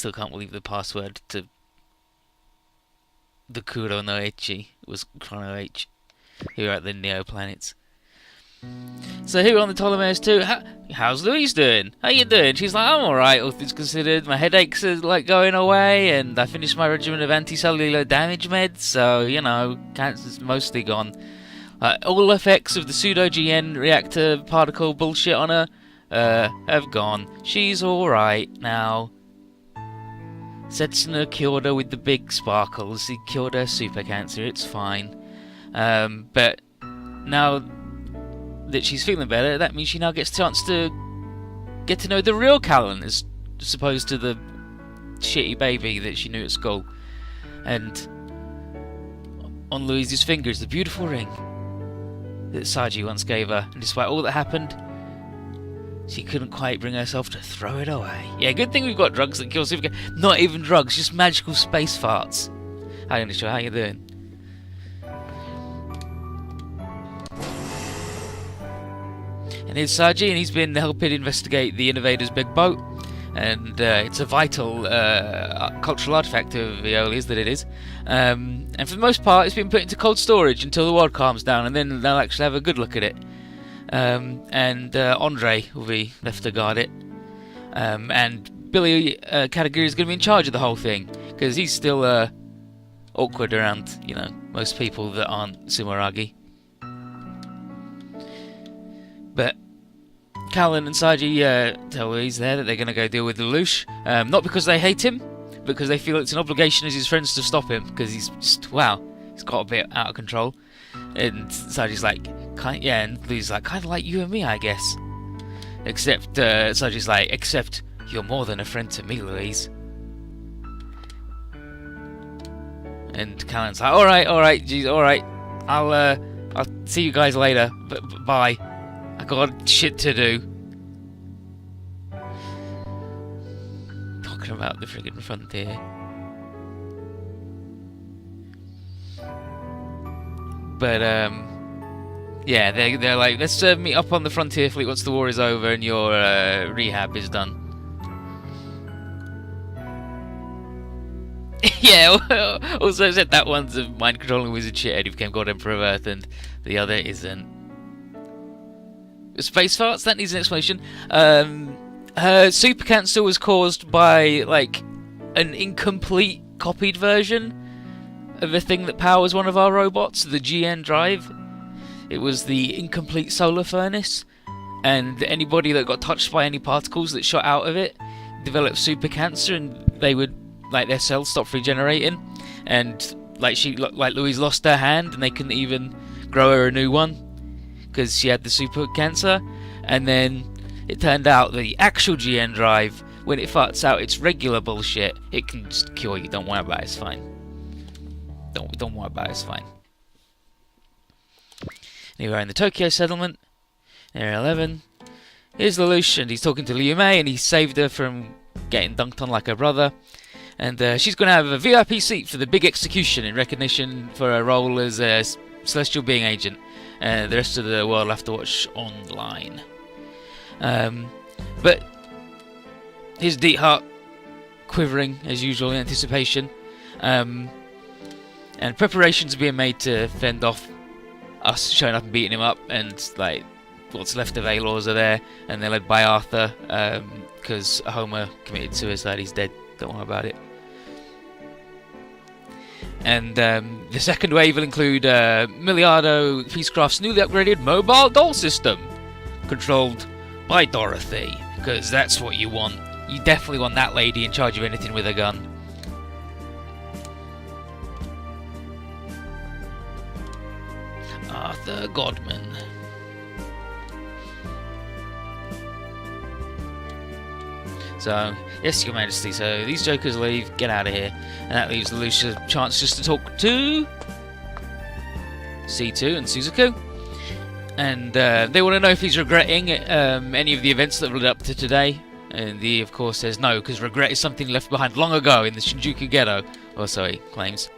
still can't believe the password to the Kuro no Echi was Chrono H, who are at the Neo planets. So here on the Ptolemies too, how's Louise doing? How you doing? She's like, I'm alright, all things considered. My headaches are like going away, and I finished my regimen of anti-cellular damage meds, so, you know, cancer's mostly gone. All effects of the pseudo-GN reactor particle bullshit on her have gone. She's alright now. Setsuna cured her with the big sparkles. He cured her super cancer, it's fine. But now that she's feeling better, that means she now gets a chance to get to know the real Callan, as opposed to the shitty baby that she knew at school. And on Louise's finger is the beautiful ring that Saji once gave her, and despite all that happened, she couldn't quite bring herself to throw it away. Yeah, good thing we've got drugs that kill super. Not even drugs, just magical space farts. Hi, Initial, how you doing? And here's Saji, and he's been helping investigate the Innovator's big boat. And it's a vital cultural artifact of Aeolia's that it is. And for the most part, it's been put into cold storage until the world calms down, and then they'll actually have a good look at it. And Andre will be left to guard it. And Billy Katagiri is going to be in charge of the whole thing, because he's still awkward around, you know, most people that aren't Sumeragi. But Callan and Saji tell Louise there that they're going to go deal with Lelouch. Not because they hate him, because they feel it's an obligation as his friends to stop him, because he's just, wow, he's got a bit out of control. And Saji's like, yeah, and Louise's like, kind of like you and me, I guess. Except, Saji's like, except you're more than a friend to me, Louise. And Callan's like, alright, geez, alright. I'll see you guys later, bye. I got shit to do. Talking about the friggin' frontier. But yeah, they're like, let's meet up on the frontier fleet once the war is over and your rehab is done. Yeah. Also said that one's a mind controlling wizard shithead who became God Emperor of Earth, and the other isn't. Space farts, that needs an explanation. Her super cancer was caused by, like, an incomplete copied version of a thing that powers one of our robots, the GN drive. It was the incomplete solar furnace, and anybody that got touched by any particles that shot out of it developed super cancer, and they would, like, their cells stopped regenerating, and like Louise lost her hand, and they couldn't even grow her a new one because she had the super cancer. And then it turned out the actual GN drive, when it farts out its regular bullshit, it can just cure you. Don't worry about it, it's fine. Don't worry about it, it's fine. Anyway, in the Tokyo settlement, Area 11. Here's Lelouch, and he's talking to Liu Mei, and he saved her from getting dunked on like her brother. And she's going to have a VIP seat for the big execution in recognition for her role as a celestial being agent. The rest of the world will have to watch online. But his deep heart quivering as usual in anticipation. And preparations are being made to fend off us showing up and beating him up. And like what's left of A-Laws are there, and they're led by Arthur, because Homer committed suicide. He's dead. Don't worry about it. And the second wave will include Miliardo Peacecraft's newly upgraded mobile doll system, controlled by Dorothy, because that's what you want. You definitely want that lady in charge of anything with a gun. Arthur Godman. So, yes, Your Majesty, so these jokers leave, get out of here. And that leaves Lelouch a chance just to talk to Z2 and Suzaku. And they want to know if he's regretting any of the events that led up to today. And he, of course, says no, because regret is something left behind long ago in the Shinjuku ghetto. Or so he claims.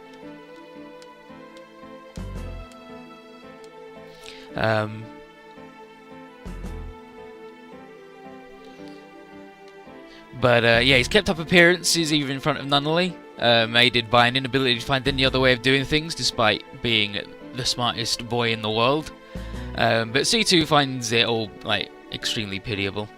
But yeah, he's kept up appearances even in front of Nunnally, aided by an inability to find any other way of doing things, despite being the smartest boy in the world. But C2 finds it all like extremely pitiable.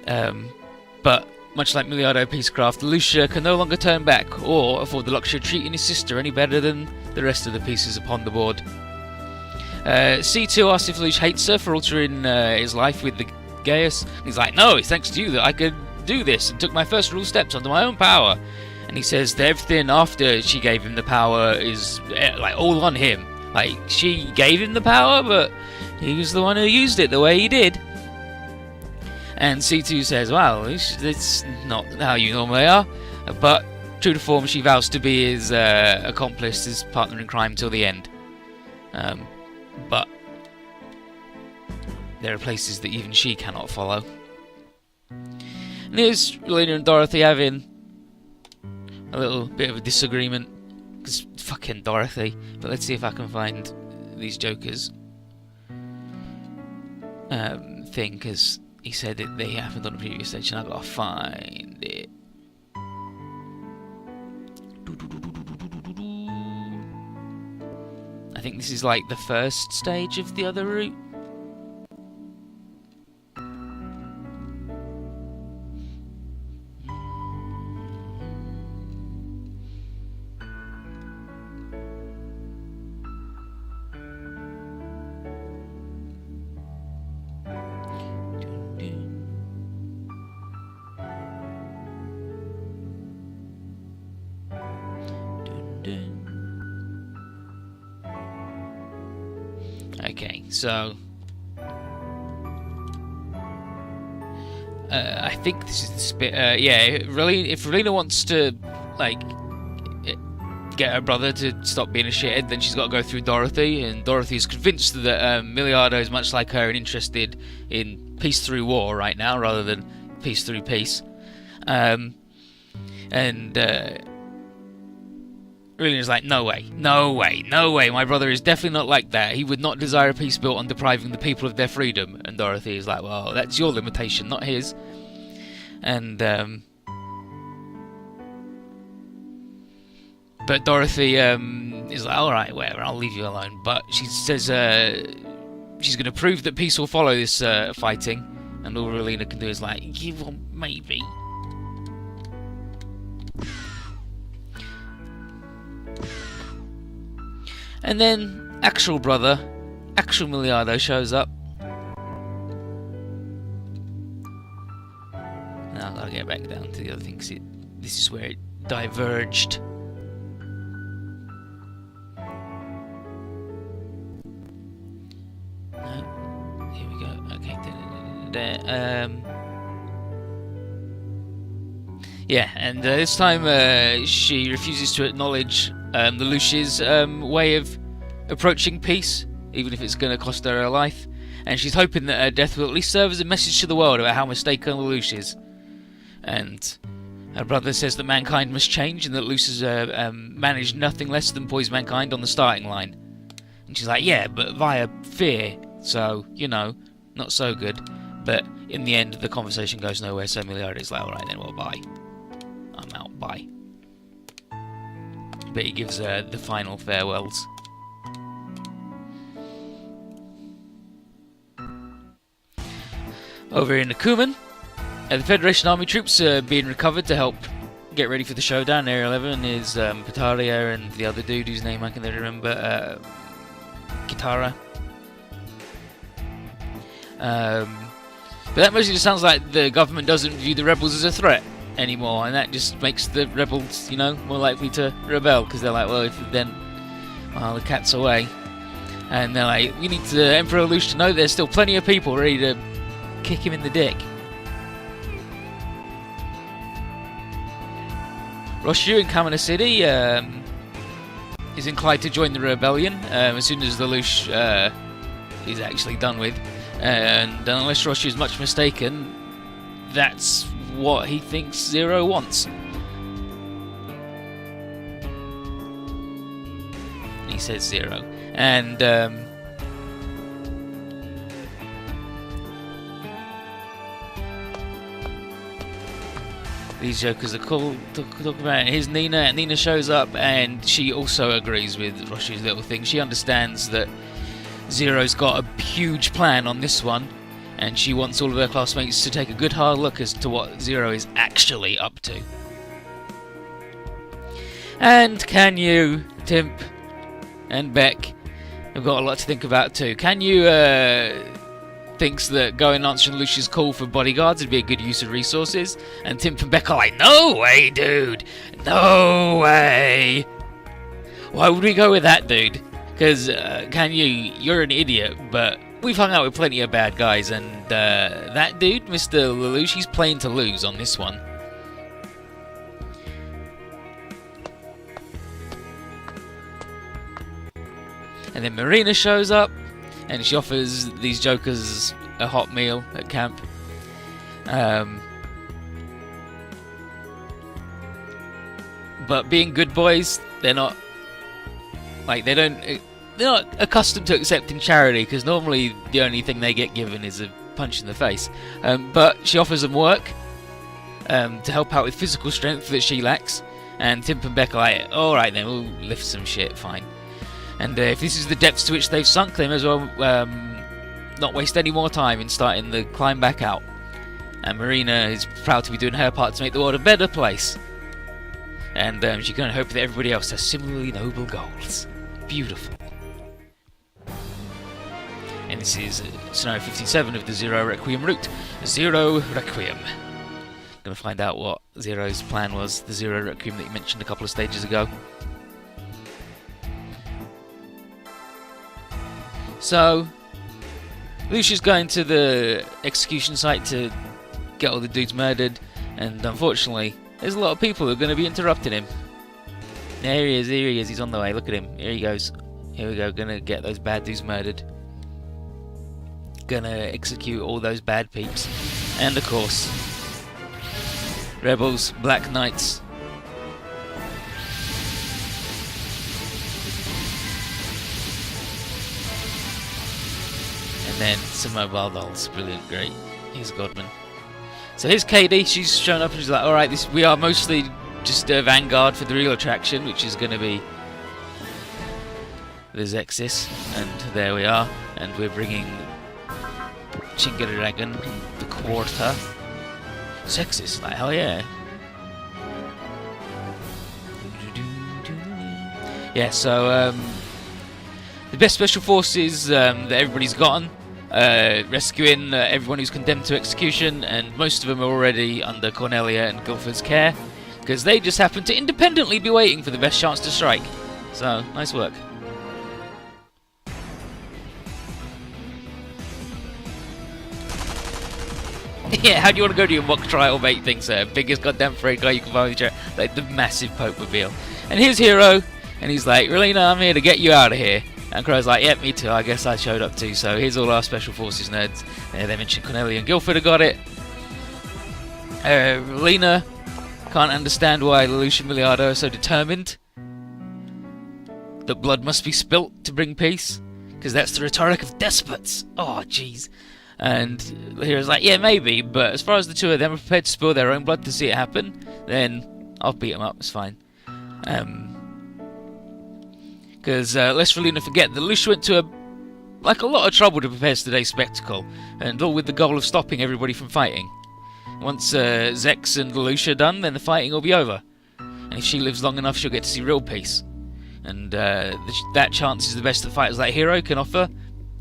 But much like Miliardo Peacecraft, Lucia can no longer turn back or afford the luxury of treating his sister any better than the rest of the pieces upon the board. C2 asks if Lucia hates her for altering his life with the Gaius. He's like, no, it's thanks to you that I could do this and took my first real steps under my own power. And he says that everything after she gave him the power is like all on him. Like, she gave him the power, but he was the one who used it the way he did. And C2 says, well, it's not how you normally are. But true to form, she vows to be his accomplice, his partner in crime till the end. But there are places that even she cannot follow. And here's Relina and Dorothy having a little bit of a disagreement. Because fucking Dorothy. But let's see if I can find these Jokers thing, because he said that they happened on a previous stage and I've got to find it. I think this is like the first stage of the other route. Okay, so I think this is the bit. Yeah, if Relina wants to like get her brother to stop being a shithead, then she's got to go through Dorothy, and Dorothy's convinced that Miliardo is much like her and interested in peace through war right now rather than peace through peace. Relina's like, no way, my brother is definitely not like that. He would not desire a peace built on depriving the people of their freedom. And Dorothy is like, well, that's your limitation, not his. And, but Dorothy is like, alright, whatever, I'll leave you alone. But she says she's going to prove that peace will follow this fighting. And all Relina can do is like, yeah, well, maybe. And then actual brother, actual Miliardo shows up. Now I've got to get back down to the other thing, because this is where it diverged. No, here we go. Okay, yeah, and this time she refuses to acknowledge the Lucia's way of approaching peace, even if it's going to cost her her life. And she's hoping that her death will at least serve as a message to the world about how mistaken the Lucia is. And her brother says that mankind must change, and that Lucia's managed nothing less than poise mankind on the starting line. And she's like, yeah, but via fear, so, you know, not so good. But in the end, the conversation goes nowhere, so Miliardo's like, alright then, well, bye. I'm out, bye. But he gives the final farewells. Over in Akuman, the Federation Army troops are being recovered to help get ready for the showdown. Area 11 is Pataria and the other dude whose name I can never remember, Kitara. But that mostly just sounds like the government doesn't view the rebels as a threat anymore, and that just makes the rebels, you know, more likely to rebel, because they're like, well, if then, well, the cat's away. And they're like, we need Emperor Lucia to know there's still plenty of people ready to kick him in the dick. Roshu in Kamina City is inclined to join the rebellion as soon as the Lucia is actually done with. And unless Roshu is much mistaken, that's what he thinks Zero wants. He says Zero. And these jokers are cool. Talk about it. Here's Nina, and Nina shows up, and she also agrees with Roshi's little thing. She understands that Zero's got a huge plan on this one, and she wants all of her classmates to take a good hard look as to what Zero is actually up to. And can you, Timp and Beck, have got a lot to think about too. Can you thinks that going answering Lucia's call for bodyguards would be a good use of resources, and Timp and Beck are like, no way, dude, no way. Why would we go with that, dude? Because can you? You're an idiot, but we've hung out with plenty of bad guys, and that dude, Mr. Lelouch, he's playing to lose on this one. And then Marina shows up, and she offers these jokers a hot meal at camp. But being good boys, they're not accustomed to accepting charity, because normally the only thing they get given is a punch in the face. But she offers them work to help out with physical strength that she lacks, and Timp and Beck are like, alright then, we'll lift some shit, fine. And if this is the depths to which they've sunk, they may as well not waste any more time in starting the climb back out. And Marina is proud to be doing her part to make the world a better place. And she can hope that everybody else has similarly noble goals. Beautiful. And this is scenario 57 of the Zero Requiem route. Zero Requiem. Gonna find out what Zero's plan was, the Zero Requiem that you mentioned a couple of stages ago. So, Lucia's going to the execution site to get all the dudes murdered, and unfortunately, there's a lot of people who are going to be interrupting him. There he is, he's on the way, look at him, here he goes. Here we go, gonna get those bad dudes murdered. Gonna execute all those bad peeps. And of course, rebels, black knights. And then some mobile dolls, brilliant, great. Here's Godman. So here's Katie, she's shown up and she's like, alright, we are mostly just a vanguard for the real attraction, which is going to be the Zexis. And there we are, and we're bringing Chingaragan, the Quarter. Zexis, like, hell yeah. Yeah, so, the best special forces that everybody's gotten, rescuing everyone who's condemned to execution, and most of them are already under Cornelia and Guilford's care, because they just happen to independently be waiting for the best chance to strike. So, nice work. Yeah, how do you want to go to your mock trial, mate? Thing, sir. Biggest goddamn freight guy you can find with your, like the massive Pope mobile. And here's Hero, and he's like, Relina, I'm here to get you out of here. And Crow's like, yep, me too, I guess I showed up too, so here's all our special forces nerds. They mentioned Cornelia and Guilford have got it. Relina can't understand why Lelouch and Miliardo are so determined that blood must be spilt to bring peace, because that's the rhetoric of despots. Oh, jeez. And Hero's like, yeah, maybe, but as far as the two of them are prepared to spill their own blood to see it happen, then I'll beat them up, it's fine. Because let's really not forget that Lelouch went to a lot of trouble to prepare for today's spectacle, and all with the goal of stopping everybody from fighting. Once Zex and Lelouch are done, then the fighting will be over. And if she lives long enough, she'll get to see real peace. And that chance is the best that fighters like Hero can offer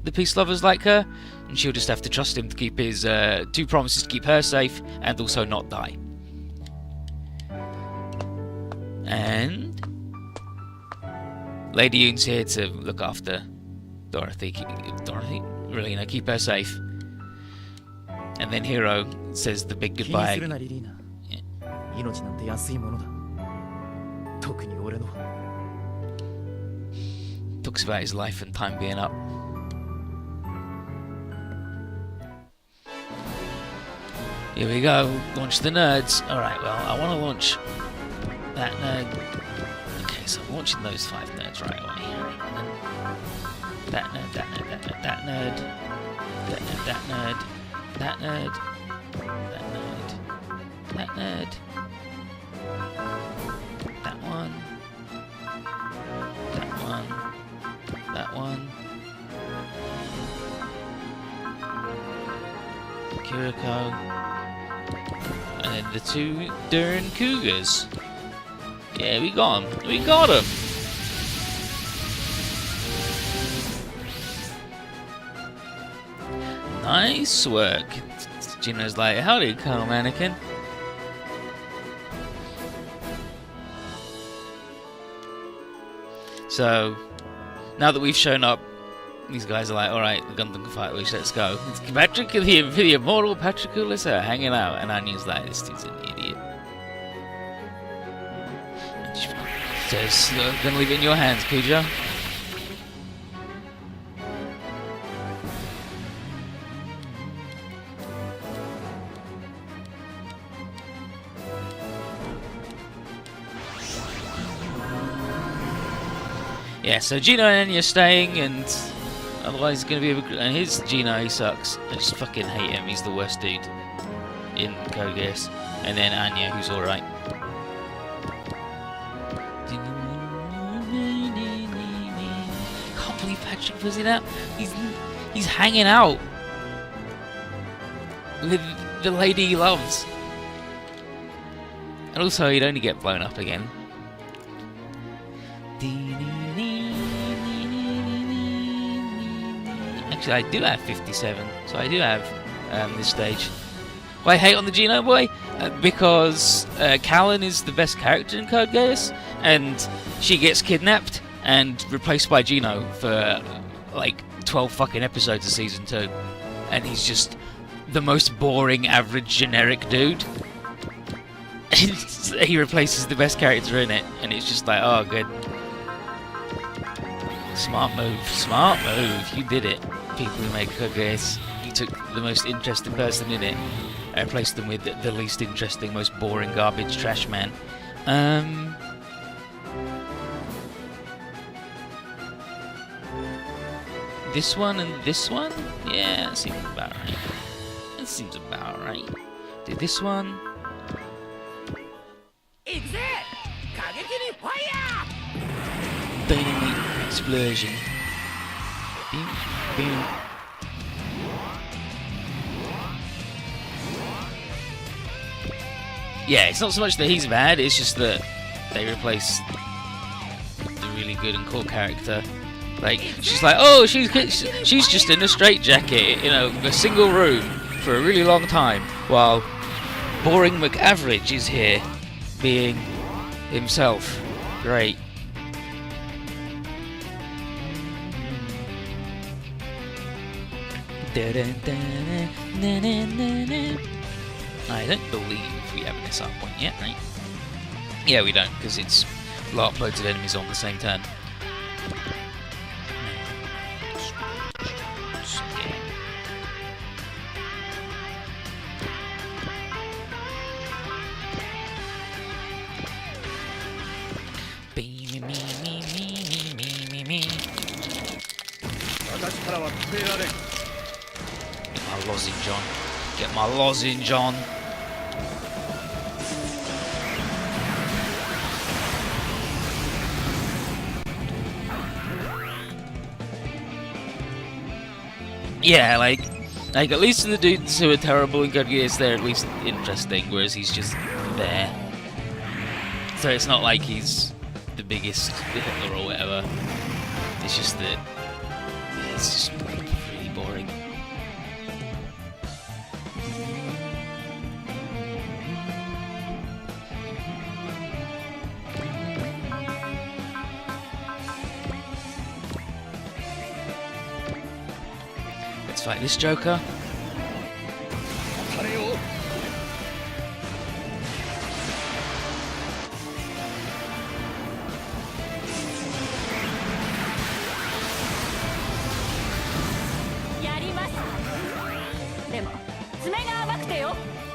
the peace lovers like her, and she'll just have to trust him to keep his 2 promises to keep her safe and also not die. And Lady Yoon's here to look after Dorothy, Relina, keep her safe. And then Hero says the big goodbye. Yeah. Talks about his life and time being up. Here we go, launch the nerds. Alright, well, I want to launch that nerd. Okay, so I'm launching those 5 nerds right away. That nerd, that nerd, that nerd, that nerd, that nerd, that nerd, that nerd, that nerd, that nerd, one. That one. That one. Kiriko. And then the two darn cougars. Yeah, we got 'em. We got 'em. Nice work. Gino's like, howdy, Colonel Mannequin. So, now that we've shown up, these guys are like, alright, the Gundam can fight, let's go. It's Patrick, the immortal Patrick Ulyssa hanging out, and Anya's like, this dude's an idiot. And she says, I'm gonna leave it in your hands, Kujo. Yeah, so Gino and Anya are staying, and otherwise it's gonna be and his Gino, he sucks. I just fucking hate him, he's the worst dude in Code Geass. And then Anya, who's alright. Can't believe Patrick was in that. He's hanging out with the lady he loves. And also he'd only get blown up again. Actually, I do have 57, so I do have this stage. Why I hate on the Geno boy? Because Callan is the best character in Code Geass, and she gets kidnapped and replaced by Geno for like 12 fucking episodes of season 2, and he's just the most boring, average, generic dude. He replaces the best character in it, and it's just like, oh, good. Smart move, you did it. People who make Code Geass, you took the most interesting person in it and replaced them with the least interesting, most boring, garbage trash man. This one and this one? Yeah, that seems about right. That seems about right. Did this one? Dynamite explosion. Boom, boom. Yeah, it's not so much that he's bad, it's just that they replace the really good and cool character. Like, she's like, oh, she's just in a straitjacket in a single room for a really long time, while boring McAverage is here, being himself. Great. I don't believe we have an SR point yet, right? Yeah, we don't, because it's lot loads of enemies on the same turn. Get my lozenge on. Get my lozenge on. Yeah, like at least the dudes who are terrible in Code Geass, they're at least interesting, whereas he's just there. So it's not like he's the biggest Hitler or whatever. It's just that it's just really boring. Let's fight this Joker.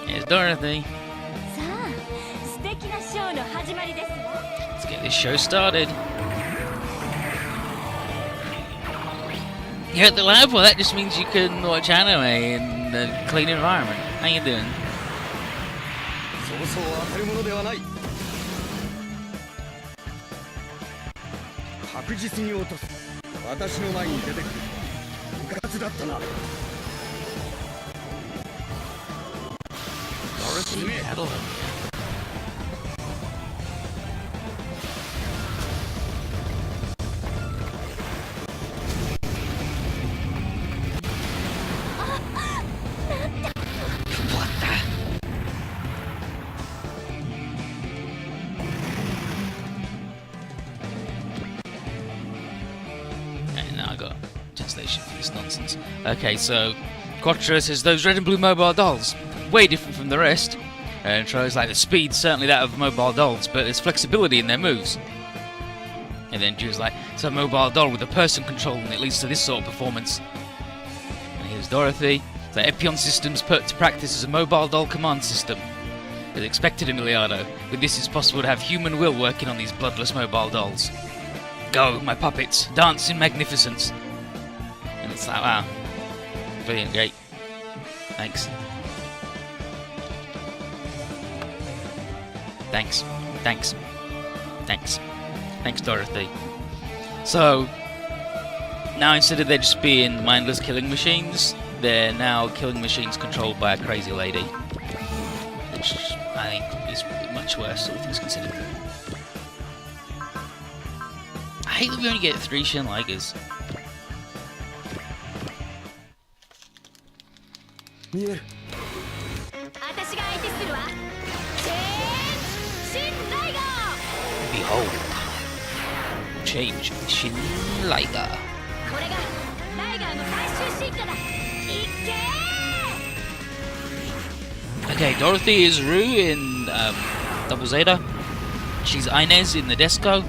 Here's Dorothy. Let's get this show started. You're at the lab? Well, that just means you can watch anime in a clean environment. How you doing? 確実に落とす。私の前に出てくる。うかつだったな。Now I got translation for this nonsense. Okay, so Quattro says those red and blue mobile dolls, way different from the rest. And Troy's like the speed's certainly that of mobile dolls, but there's flexibility in their moves. And then Drew's like, it's a mobile doll with a person controlling it leads to this sort of performance. And here's Dorothy. The Epion system's put to practice as a mobile doll command system. As expected, Emiliano. With this, it's possible to have human will working on these bloodless mobile dolls. Go, my puppets, dance in magnificence. And it's like, wow. Brilliant, great. Thanks. Thanks. Thanks. Thanks. Thanks, Dorothy. So, now instead of there just being mindless killing machines, they're now killing machines controlled by a crazy lady. Which I think is much worse, all things considered. I hate that we only get 3 Shin Ligers. Behold. Change Shin Liger. Okay, Dorothy is Rue in Double Zeta. She's Inez in the Desco.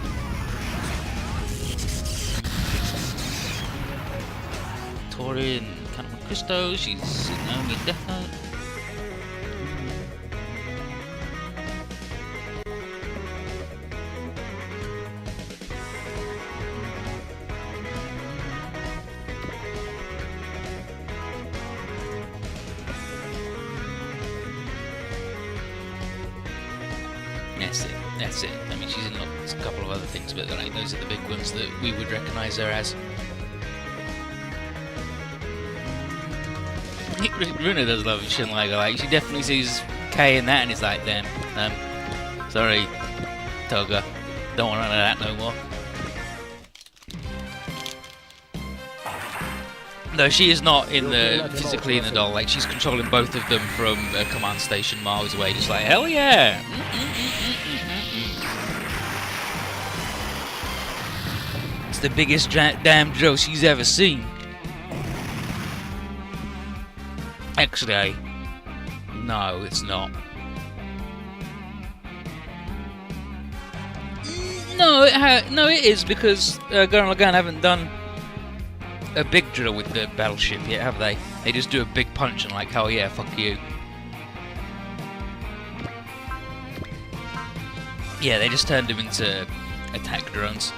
Tori in Cannon Cristo. She's Naomi in Death Note. That's it. I mean, she's in a couple of other things, but like, those are the big ones that we would recognise her as. Runa does love Shin Liger. Like, she definitely sees K in that and is like, damn, sorry, Toga, don't want none of that no more. No, she is not in the physically in the doll. Like, she's controlling both of them from a command station miles away, just like, hell yeah! It's the biggest damn drill she's ever seen. Actually, no, it's not. No, it is, because Gurren Lagann haven't done a big drill with the battleship yet, have they? They just do a big punch and like, hell yeah, fuck you. Yeah, they just turned them into attack drones.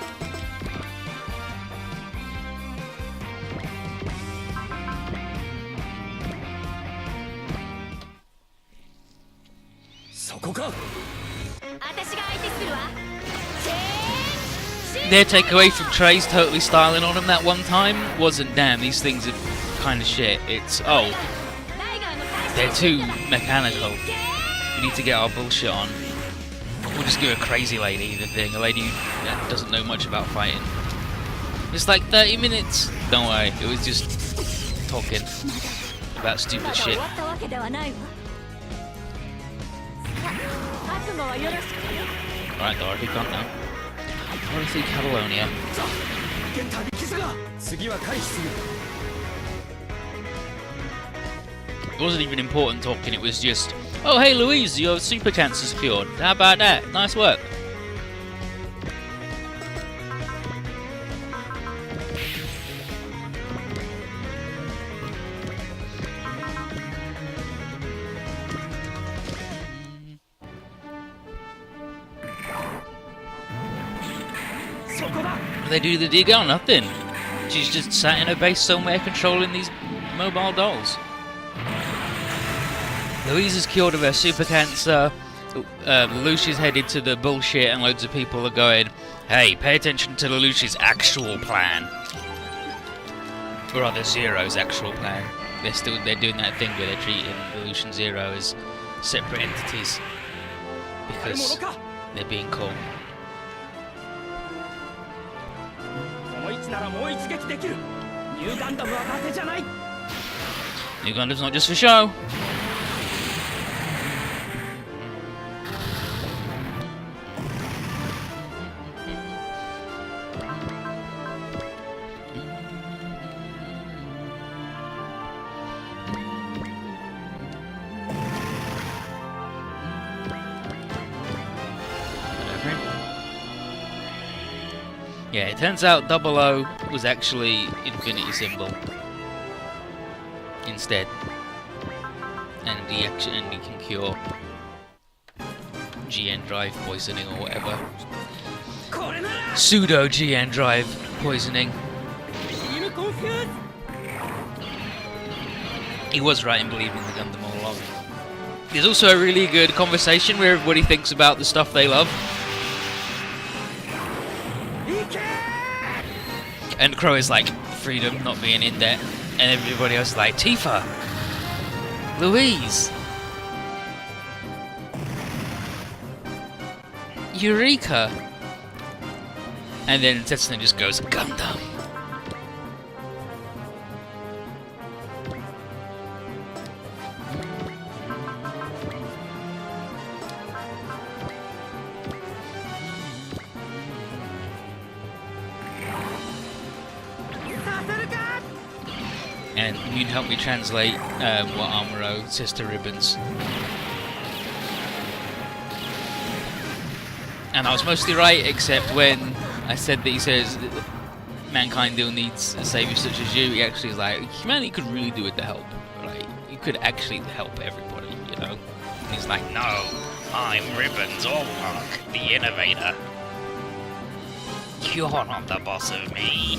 Their takeaway from Trey's totally styling on him that one time wasn't, damn, these things are kind of shit. It's, oh, they're too mechanical. We need to get our bullshit on. We'll just give a crazy lady the thing, a lady that doesn't know much about fighting. It's like 30 minutes. Don't worry, it was just talking about stupid shit. Alright, Dorothy, calm down. Dorothy Catalonia. It wasn't even important talking, it was just, oh hey Louise, your super cancer's cured. How about that? Nice work. They do the dig out, nothing. She's just sat in her base somewhere controlling these mobile dolls. Louise is cured of her super cancer. Lelouch's headed to the bullshit, and loads of people are going, "Hey, pay attention to Lelouch's actual plan." Or rather, Zero's actual plan. They're doing that thing where they're treating Lelouch and Zero as separate entities because they're being cool. New Gundam's not just for show. Yeah, it turns out 00 was actually Infinity Symbol instead, and he can cure GN drive poisoning or whatever. Pseudo GN drive poisoning. He was right in believing the Gundam all along. There's also a really good conversation where everybody thinks about the stuff they love. And Crow is like, freedom, not being in debt. And everybody else is like, Tifa! Louise! Eureka! And then Tetsuna just goes, Gundam! And you'd help me translate what Amuro says to Ribbons. And I was mostly right, except when I said that he says mankind still needs a savior such as you. He actually is like, humanity could really do with the help. Right? You could actually help everybody, you know? And he's like, no, I'm Ribbons Orlock, the innovator. You're not the boss of me.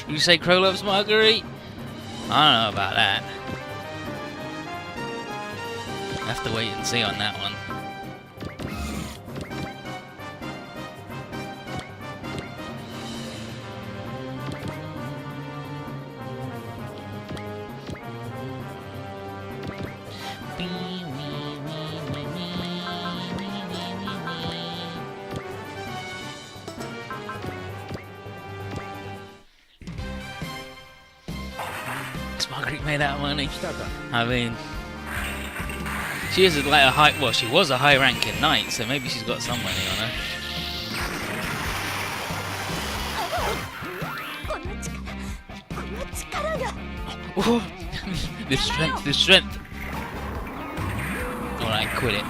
You say Crow loves Marguerite? I don't know about that. I have to wait and see on that one. Marguerite made out money. I mean, she is like a high. Well, she was a high-ranking knight, so maybe she's got some money on her. Oh, the strength, the strength. Alright, quit it.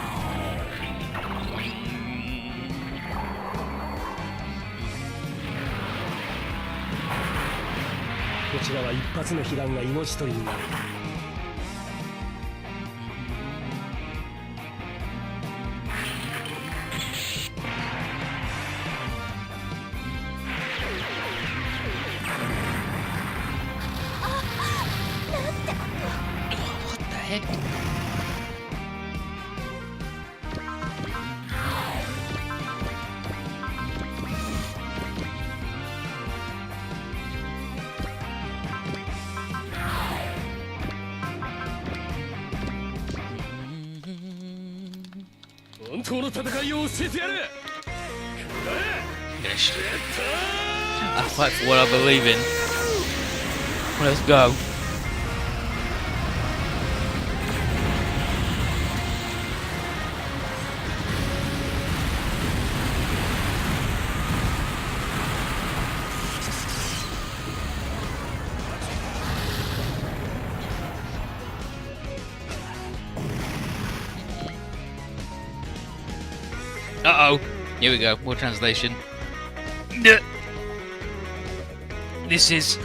What the heck? I fight for what I believe in. Let's go. Uh-oh. Here we go. More translation. This is...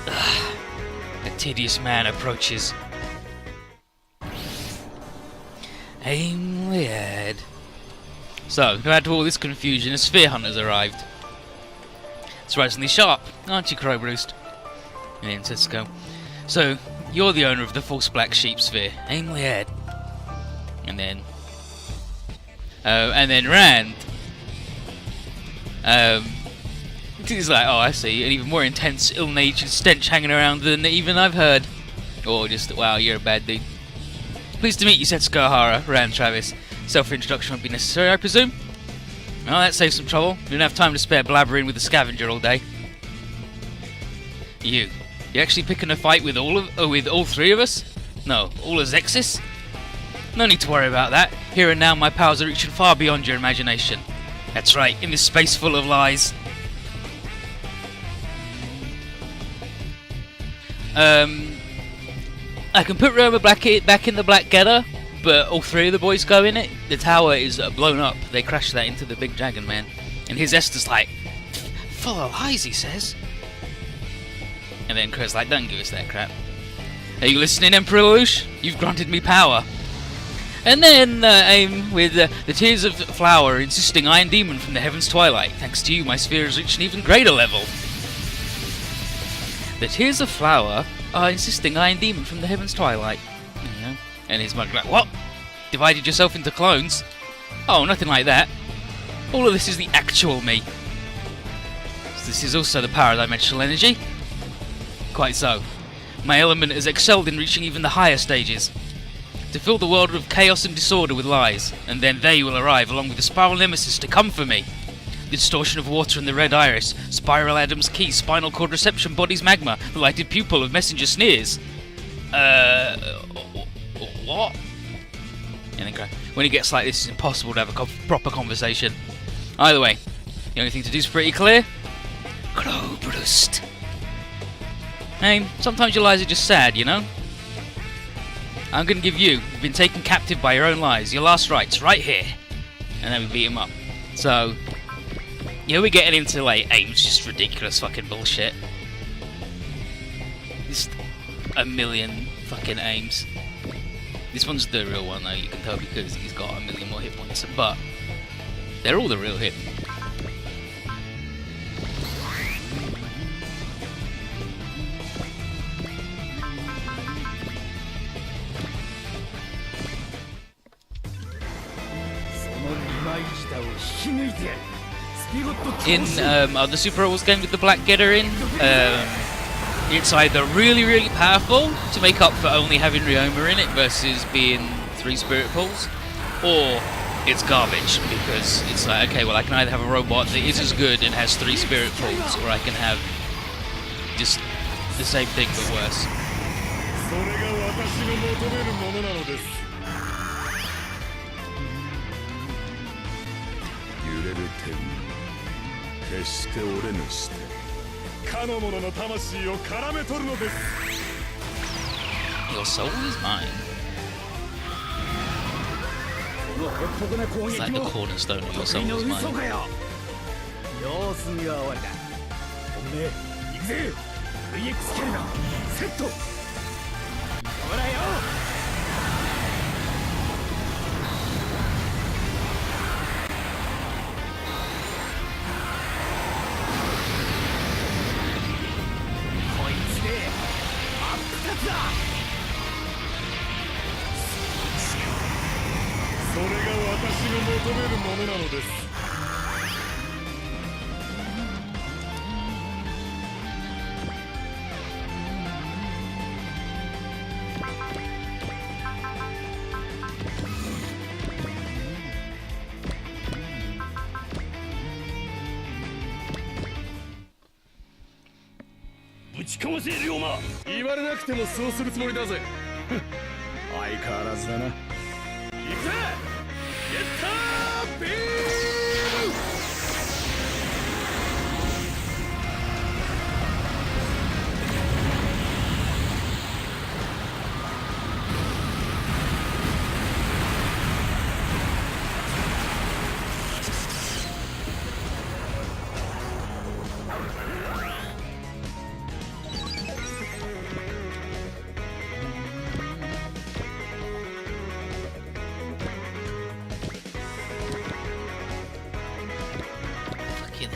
a tedious man approaches. Aim weird. So, to add to all this confusion, a Sphere Hunter's arrived. Surprisingly sharp, aren't you, Crow Roost? And then Tetsuko. So, you're the owner of the false black sheep sphere. Aim weird. And then And then Rand, he's like, oh, I see, an even more intense, ill-natured stench hanging around than even I've heard. Or just, wow, you're a bad dude. Pleased to meet you, Setsuko Ohara, Rand Travis. Self-introduction won't be necessary, I presume? Well, that saves some trouble. We don't have time to spare blabbering with the scavenger all day. You actually picking a fight with all three of us? No, all of Zexis? No need to worry about that. Here and now, my powers are reaching far beyond your imagination. That's right, in this space full of lies. I can put Roma back in the Black Getter, but all three of the boys go in it. The tower is blown up. They crash that into the big dragon, man. And his Esther's like, full of lies, he says. And then Kurt's like, don't give us that crap. Are you listening, Emperor Lelouch? You've granted me power. And then aim with the Tears of Flower, insisting Iron Demon from the Heaven's Twilight. Thanks to you, my sphere has reached an even greater level. The Tears of Flower are insisting Iron Demon from the Heaven's Twilight. Yeah. And his mug like, what? Divided yourself into clones? Oh, nothing like that. All of this is the actual me. This is also the power of dimensional energy. Quite so. My element has excelled in reaching even the higher stages. To fill the world of chaos and disorder with lies, and then they will arrive along with the Spiral Nemesis to come for me. The distortion of water and the red iris, Spiral Adam's key, spinal cord reception, body's magma, the lighted pupil of messenger sneers. What? And then when he gets like this, it's impossible to have a proper conversation. Either way, the only thing to do is pretty clear. Grobrust. Hey, sometimes your lies are just sad, you know? I'm gonna give you've been taken captive by your own lies, your last rites, right here. And then we beat him up. So, yeah, we're getting into like aims, just ridiculous fucking bullshit. Just a million fucking aims. This one's the real one though, you can tell because he's got a million more hit points, but they're all the real hit. In other Super Rules game with the Black Getter in, it's either really, really powerful to make up for only having Ryoma in it versus being 3 spirit pools, or it's garbage because it's like, okay, well I can either have a robot that is as good and has 3 spirit pools, or I can have just the same thing but worse. Your soul is mine. It's like the cornerstone of your soul is mine.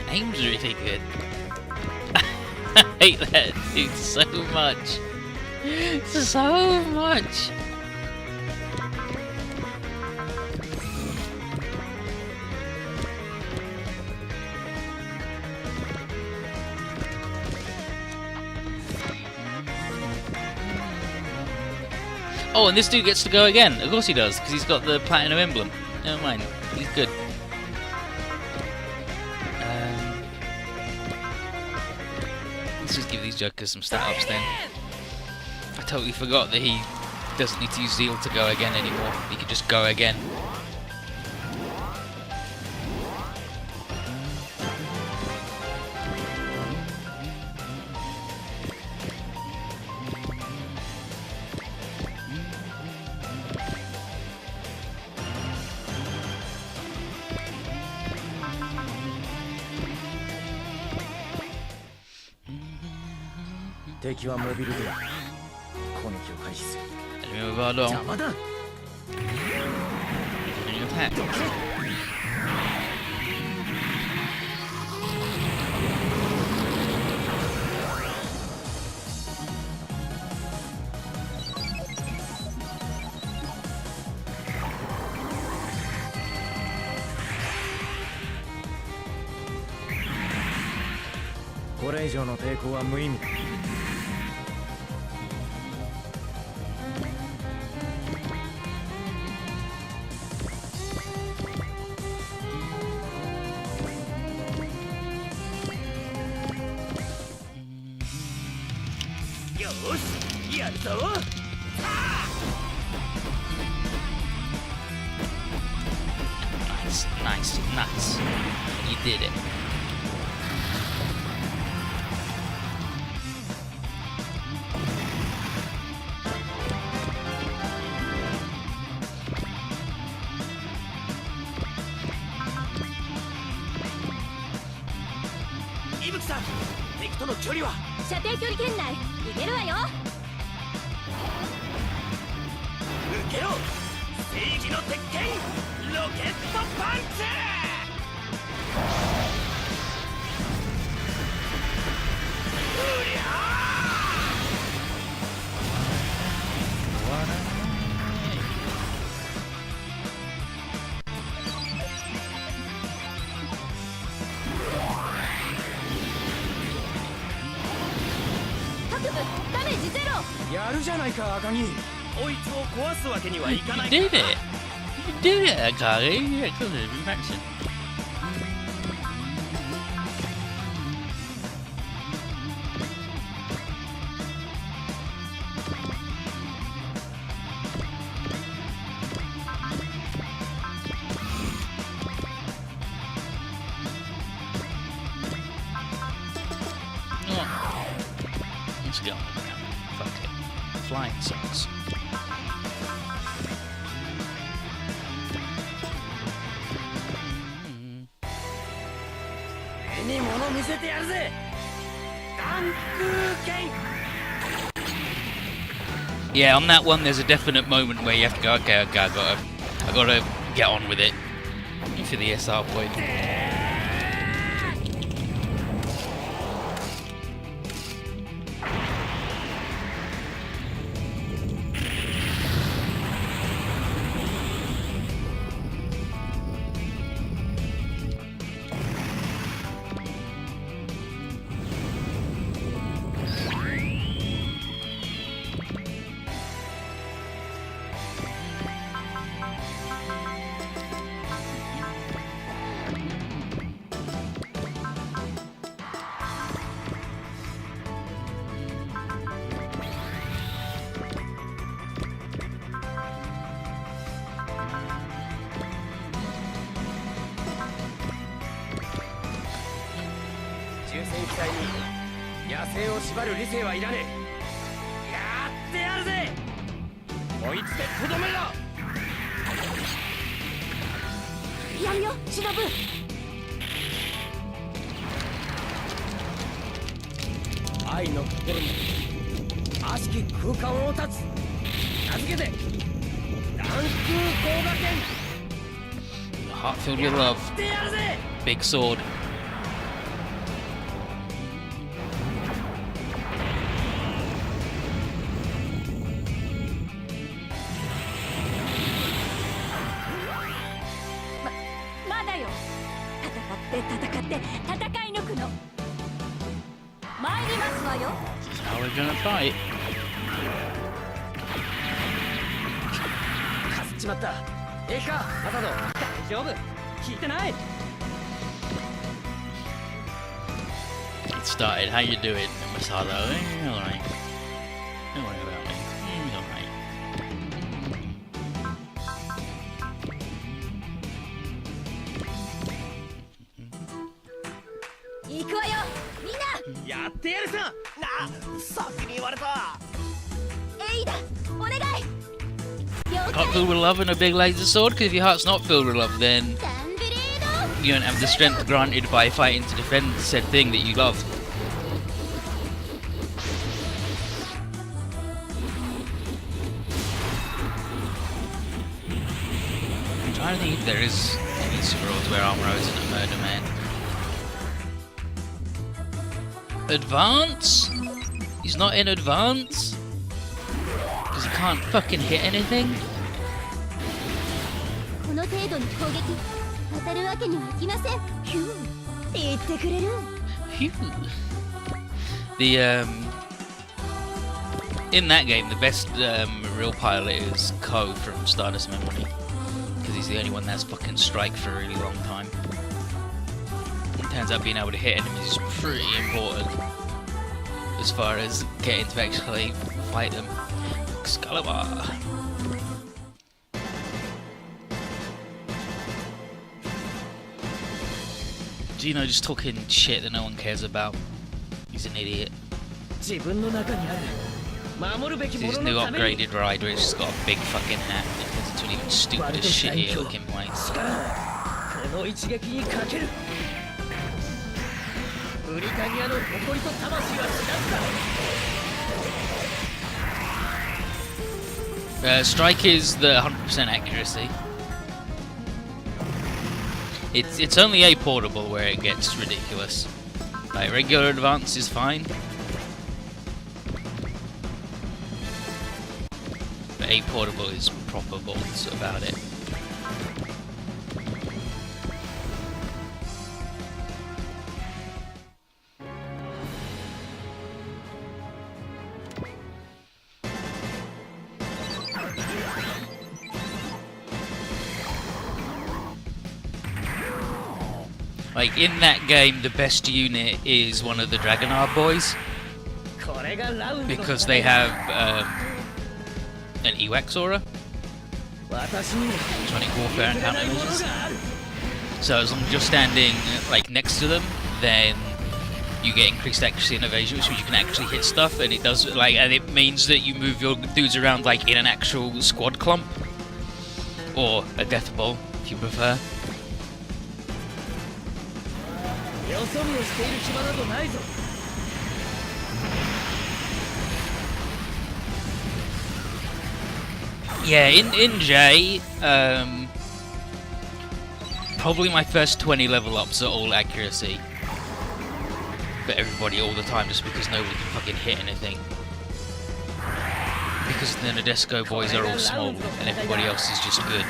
Aim's really good. I hate that dude so much. So much. Oh, and this dude gets to go again. Of course he does, because he's got the platinum emblem. Never mind. He's good. Let's just give these jokers some stat ups then. I totally forgot that he doesn't need to use Zeal to go again anymore. He can just go again.敵はモビルで攻撃を開始する。 Enemy move along. 邪魔だ。 Enemy attack. これ以上の抵抗は無意味だ。よし、やるぞ。Nice, nice, nice. You did it. Ibukiさん、敵との距離は射程距離圏内逃げるわよ。受けろ。正義の鉄拳ロケットパンチ。うりゃ各部ダメージゼロ。やるじゃないか、赤城。こいつを壊すわけにはいかない。 You did it! You did it, Akari! Yeah, good action. Let's go. Fuck it. Flying sucks. 目に物見せてやるぜ。関空拳。 Yeah, on that one, there's a definite moment where you have to go, okay, I gotta get on with it for the SR point.に野生を縛る理性はいらねえ。やってやるぜ。こいつでとどめろ。やるよ忍。愛の心に悪しき空間を断つ。名付けて関空工学園。 Heart filled with love. やってやるぜ。 Big sword. This is how we're gonna fight. っちまった。いいか、マサド。大丈夫。聞いてない。 It started. How you doing, Masato? Alright. Don't worry about me. Alright. 行くわよみんな。やってやるさ。先に言われた。エイダお願い。 Not filled with love and a big laser sword? Because if your heart's not filled with love, then ダンブレード。 you don't have the strength granted by fighting to defend said thing that you love. I'm trying to think if there is any superheroes where Armor isn't a murder man. Advance? He's not in advance? Because he can't fucking hit anything? この程度の攻撃当たるわけにはいきません。ヒュー言ってくれる。 Phew. The in that game, the best real pilot is Ko from Stardust Memory, because he's the only one that has fucking strike for a really long time. It turns out being able to hit enemies is pretty important as far as getting to actually fight them. Excalibur. Gino just talking shit that no one cares about. He's an idiot. 自分の中にある守るべき It's も his の new のために upgraded rider, it's just got a big fucking hat and it turns into an even stupider, shittier looking plane. この一撃にかける。ブリタニアの誇りと魂は知らんか。 Strike is the 100% accuracy. It's only a portable where it gets ridiculous. Like regular advance is fine, but a portable is proper balls about it. Like in that game, the best unit is one of the Dragonar boys これがラウンドの because they have an Ewax aura, 私にも sonic warfare and 触れないもの countermeasures. がある。 So as long as you're standing like next to them, then you get increased accuracy and evasion, which means you can actually hit stuff, and it does like, and it means that you move your dudes around like in an actual squad clump or a death ball, if you prefer. よそ見をしている暇などないぞ。 Yeah, in J, probably my first 20 level ups are all accuracy. But everybody all the time, just because nobody can fucking hit anything. Because the Nadesco boys are all small, and everybody else is just good.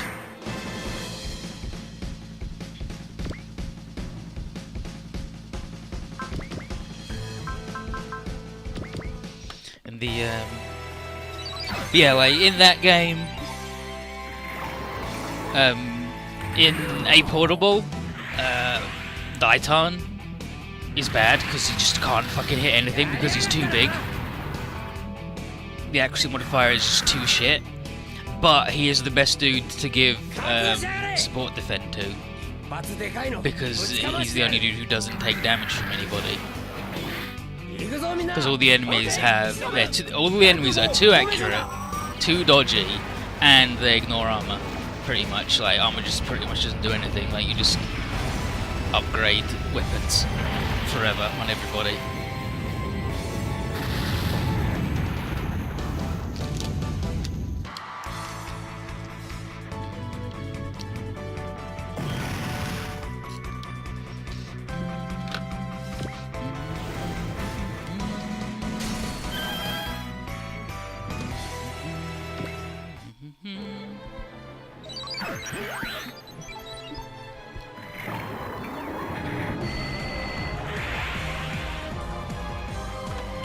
And the, yeah, like in that game, in a portable, Daitan is bad because he just can't fucking hit anything because he's too big. The accuracy modifier is just too shit, but he is the best dude to give support defend to because he's the only dude who doesn't take damage from anybody. Because all the enemies have, all the enemies are too accurate, too dodgy, and they ignore armor. Pretty much, like armor just pretty much doesn't do anything. Like you just upgrade weapons forever on everybody.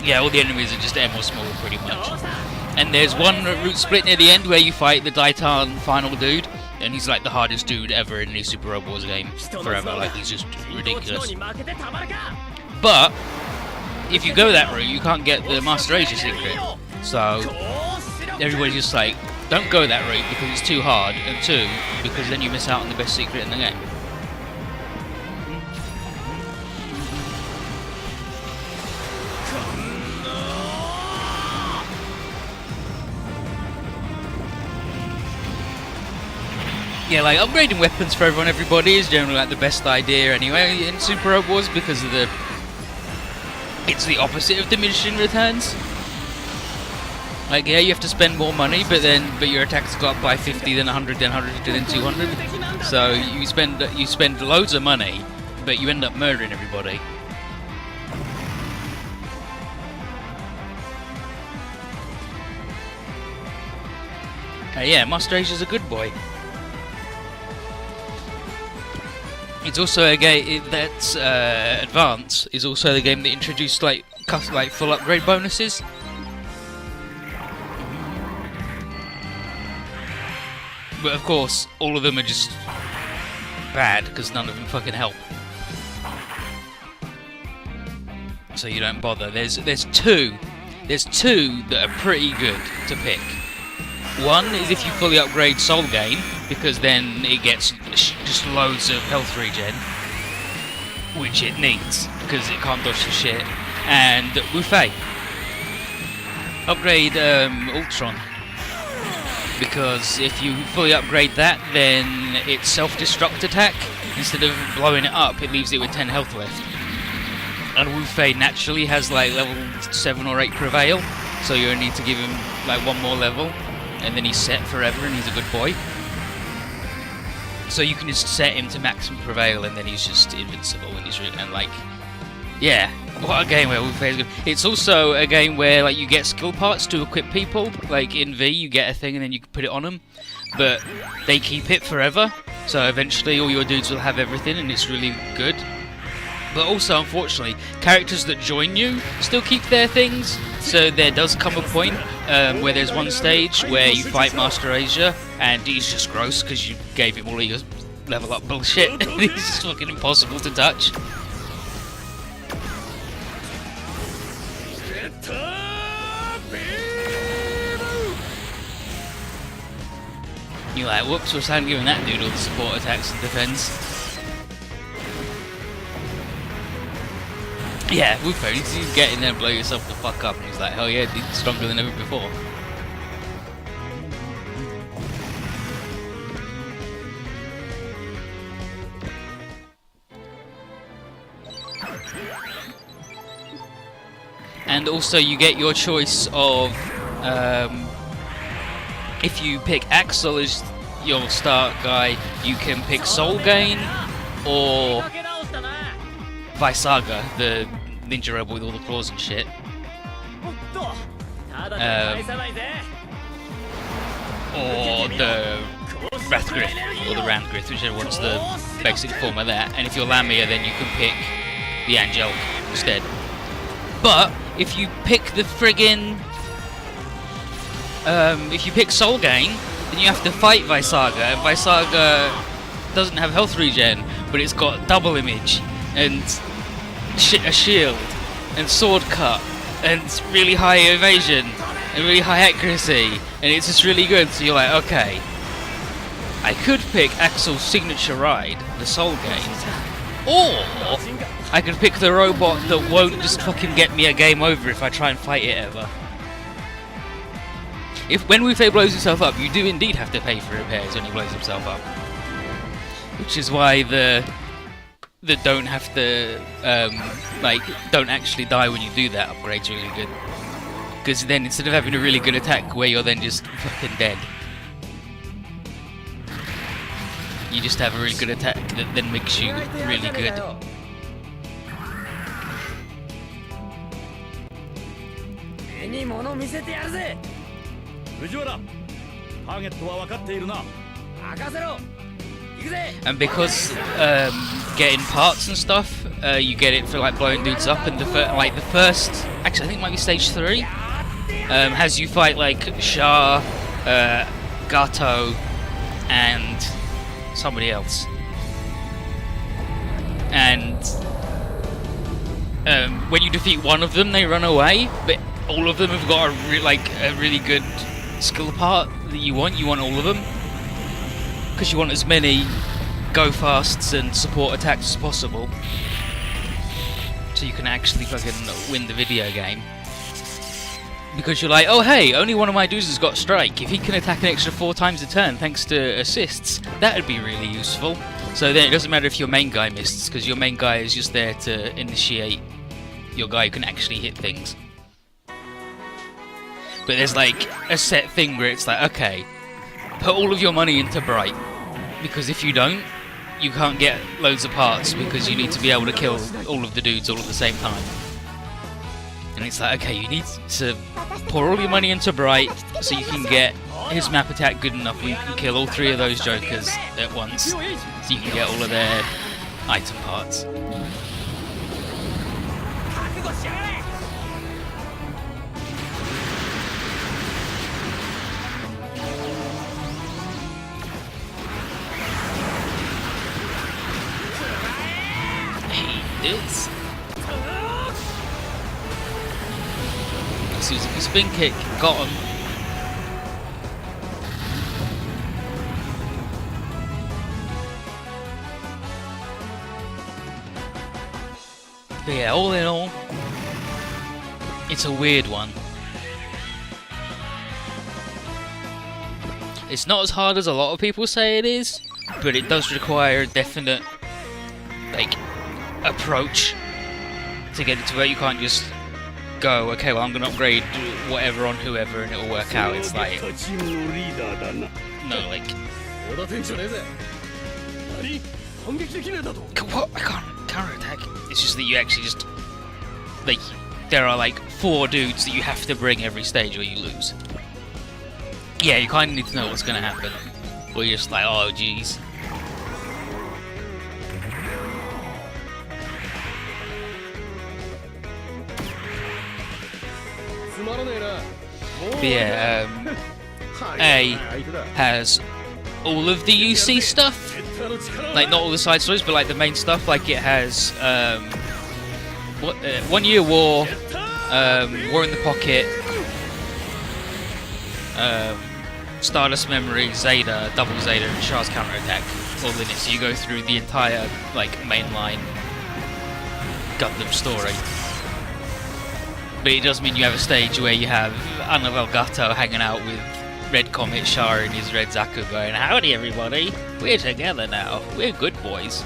Yeah, all the enemies are just M or smaller pretty much. And there's one route split near the end where you fight the Daitan final dude, and he's like the hardest dude ever in any Super Robo Wars game forever. Like, he's just ridiculous. But if you go that route, you can't get the Master Asia secret. So everybody's just like, don't go that route because it's too hard, and 2, because then you miss out on the best secret in the game. Yeah, like, upgrading weapons for everybody is generally like the best idea anyway in Super Robo Wars, because of it's the opposite of diminishing returns. Like, yeah, you have to spend more money, but your attacks go up by 50, then 100, then 150, then 200. So you spend loads of money, but you end up murdering everybody. Yeah, Master Asia's a good boy. It's also a game that's Advance is also the game that introduced like full upgrade bonuses. But of course, all of them are just bad because none of them fucking help. So you don't bother. There's two that are pretty good to pick. One is if you fully upgrade Soul Gain, because then it gets just loads of health regen, which it needs, because it can't dodge the shit. And Wufei. Upgrade Ultron, because if you fully upgrade that, then its self-destruct attack, instead of blowing it up, it leaves it with 10 health left. And Wufei naturally has like level 7 or 8 Prevail, so you only need to give him like 1 more level, and then he's set forever and he's a good boy. So you can just set him to maximum Prevail and then he's just invincible, and like, yeah, what a game where Wufei is good. It's also a game where like you get skill parts to equip people, like in V you get a thing and then you can put it on them, but they keep it forever, so eventually all your dudes will have everything and it's really good. But also, unfortunately, characters that join you still keep their things, so there does come a point where there's one stage where you fight Master Asia, and he's just gross because you gave him all of your level up bullshit, and he's just fucking impossible to touch. You're like, whoops, what's I'm giving that dude all the support attacks and defense. Yeah, Wufei, you get in there and blow yourself the fuck up, and he's like, hell yeah, dude, stronger than ever before. And also you get your choice of, if you pick Axel as your start guy, you can pick Soul Gain, or Visaga, the ninja robot with all the claws and shit. Or the Rathgrith, or the Randgrith, whichever one's the basic form of that. And if you're Lamia, then you can pick the Angelic instead. But if you pick the friggin', if you pick Soul Gain, then you have to fight Visaga, and Visaga doesn't have health regen, but it's got double image, and a shield, and sword cut, and really high evasion, and really high accuracy, and it's just really good. So you're like, okay, I could pick Axel's signature ride, the Soul Gain, or I could pick the robot that won't just fucking get me a game over if I try and fight it ever. When Wufei blows himself up, you do indeed have to pay for repairs when he blows himself up, which is why the don't have to, don't actually die when you do that upgrade's really good. Because then instead of having a really good attack where you're then just fucking dead, you just have a really good attack that then makes you really good. And because getting parts and stuff, you get it for like blowing dudes up, and the first, actually I think it might be stage 3, has you fight like Shah, Gato, and somebody else. And when you defeat one of them, they run away. But all of them have got a really good skill part that you want. You want all of them because you want as many go fasts and support attacks as possible, so you can actually fucking win the video game. Because you're like, oh hey, only one of my dudes has got strike. If he can attack an extra 4 times a turn thanks to assists, that would be really useful. So then it doesn't matter if your main guy misses, because your main guy is just there to initiate your guy who can actually hit things. But there's like a set thing where it's like, okay, put all of your money into Bright, because if you don't, you can't get loads of parts, because you need to be able to kill all of the dudes all at the same time. And it's like, okay, you need to pour all your money into Bright so you can get his map attack good enough where you can kill all 3 of those jokers at once, so you can get all of their item parts. He is. Suzuki spin kick, got him. But yeah, all in all, it's a weird one. It's not as hard as a lot of people say it is, but it does require a definite, like, approach to get it to where you can't just go, okay, well I'm gonna upgrade whatever on whoever and it'll work out. It's like, no, like, what? I can't counterattack. It's just that you actually just, like, there are like 4 dudes that you have to bring every stage or you lose. Yeah, you kind of need to know what's gonna happen, or you're just like, oh jeez. But yeah, A has all of the UC stuff, like not all the side stories, but like the main stuff. Like it has 1 Year War, War in the Pocket, Stardust Memory, Zeta, Double Zeta, and Shah's counterattack all in it. So you go through the entire like mainline Gundam story. But it does mean you have a stage where you have Annabelle Gato hanging out with Red Comet Shah in his red Zaku going, howdy everybody, we're together now, we're good boys.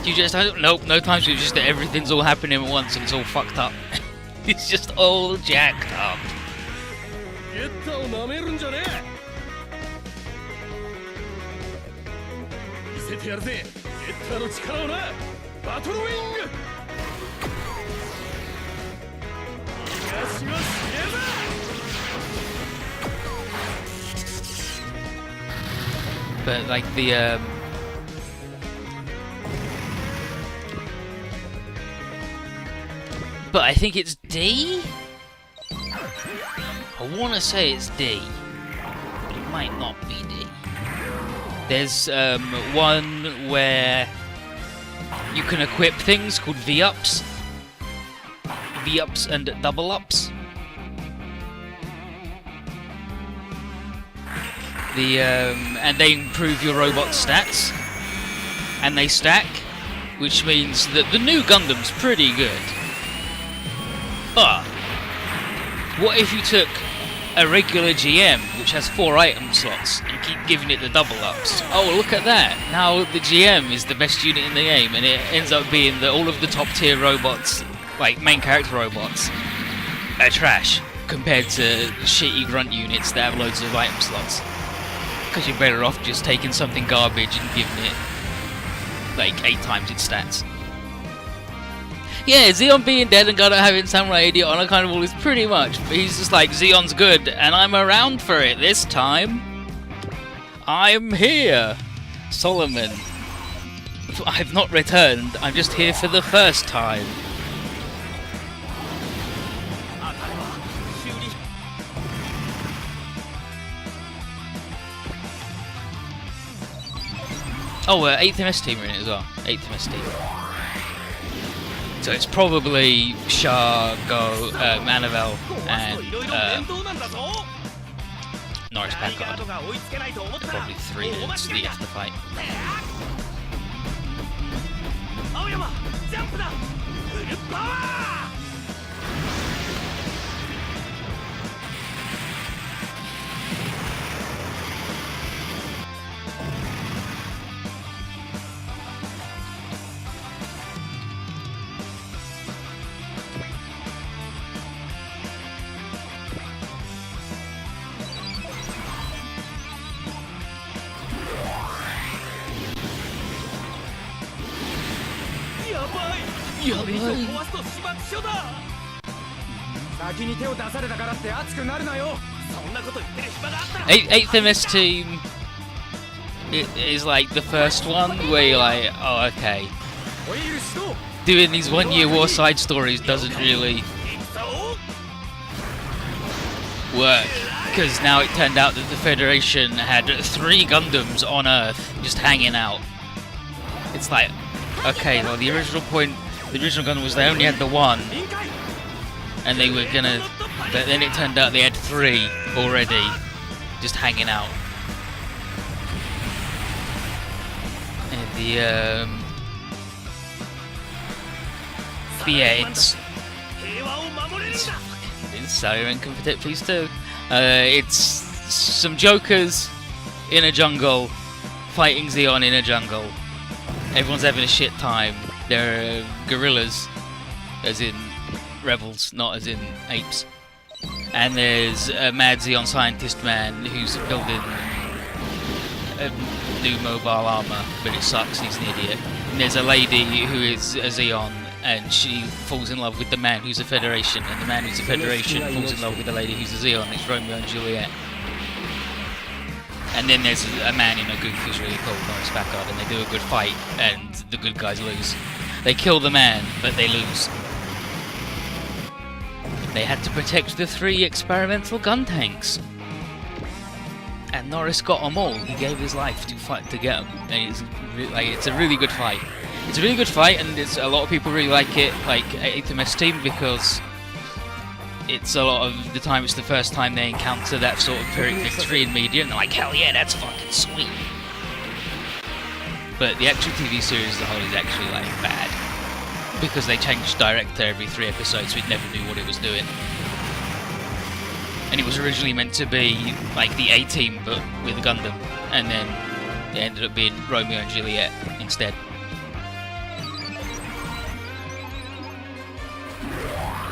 You just, nope, no times it's just that everything's all happening at once and it's all fucked up. It's just all jacked up. But like the but I think it's D? I wanna say it's D, but it might not be D. There's one where you can equip things called V-ups. V-ups and double-ups. And they improve your robot stats. And they stack, which means that the new Gundam's pretty good. But what if you took a regular GM, which has 4 item slots, and keep giving it the double-ups? Oh, look at that! Now the GM is the best unit in the game, and it ends up being that all of the top-tier robots, like main character robots, are trash compared to shitty grunt units that have loads of item slots. Because you're better off just taking something garbage and giving it like 8 times its stats. Yeah, Zeon being dead and Gato having Samurai Idiot on a kind of all is pretty much, but he's just like, Zeon's good, and I'm around for it this time. I'm here, Solomon. I've not returned. I'm just here for the first time. Oh, 8th MS team are in it as well. 8th MS team. So it's probably Shah, Go, Manavel, and Norris Packard. Probably 3 units that you have to fight. 青山ジャンプだフルパワー やばい。壊すと始末書だ。先に手を出されたからって熱くなるなよ。そんなこと言ってる暇があったら。 8th MS team is like the first one where you're like, oh, okay. Doing these 1-year war side stories doesn't really work, because now it turned out that the Federation had 3 Gundams on Earth just hanging out. It's like, okay, well, the original Gundam was they only had the 1, and they were gonna, but then it turned out they had 3 already just hanging out. And yeah, it's Siren Confident Please too. It's some jokers in a jungle fighting Zeon in a jungle. Everyone's having a shit time. They're guerrillas, as in rebels, not as in apes. And there's a mad Zeon scientist man who's building new mobile armor, but it sucks, he's an idiot. And there's a lady who is a Zeon, and she falls in love with the man who's a Federation, and the man who's a Federation falls in love with the lady who's a Zeon. It's Romeo and Juliet. And then there's a man in a goof who's really cool, Norris Packard, and they do a good fight, and the good guys lose. They kill the man, but they lose. They had to protect the 3 experimental gun tanks. And Norris got them all. He gave his life to fight to get them. And it's a really good fight. It's a really good fight, and a lot of people really like it, like 8th MS team, because it's a lot of the time it's the first time they encounter that sort of Pyrrhic victory in media, and they're like, hell yeah, that's fucking sweet. But the actual TV series as a whole is actually like bad, because they changed director every 3 episodes, so we never knew what it was doing. And it was originally meant to be like the A-Team, but with Gundam, and then it ended up being Romeo and Juliet instead.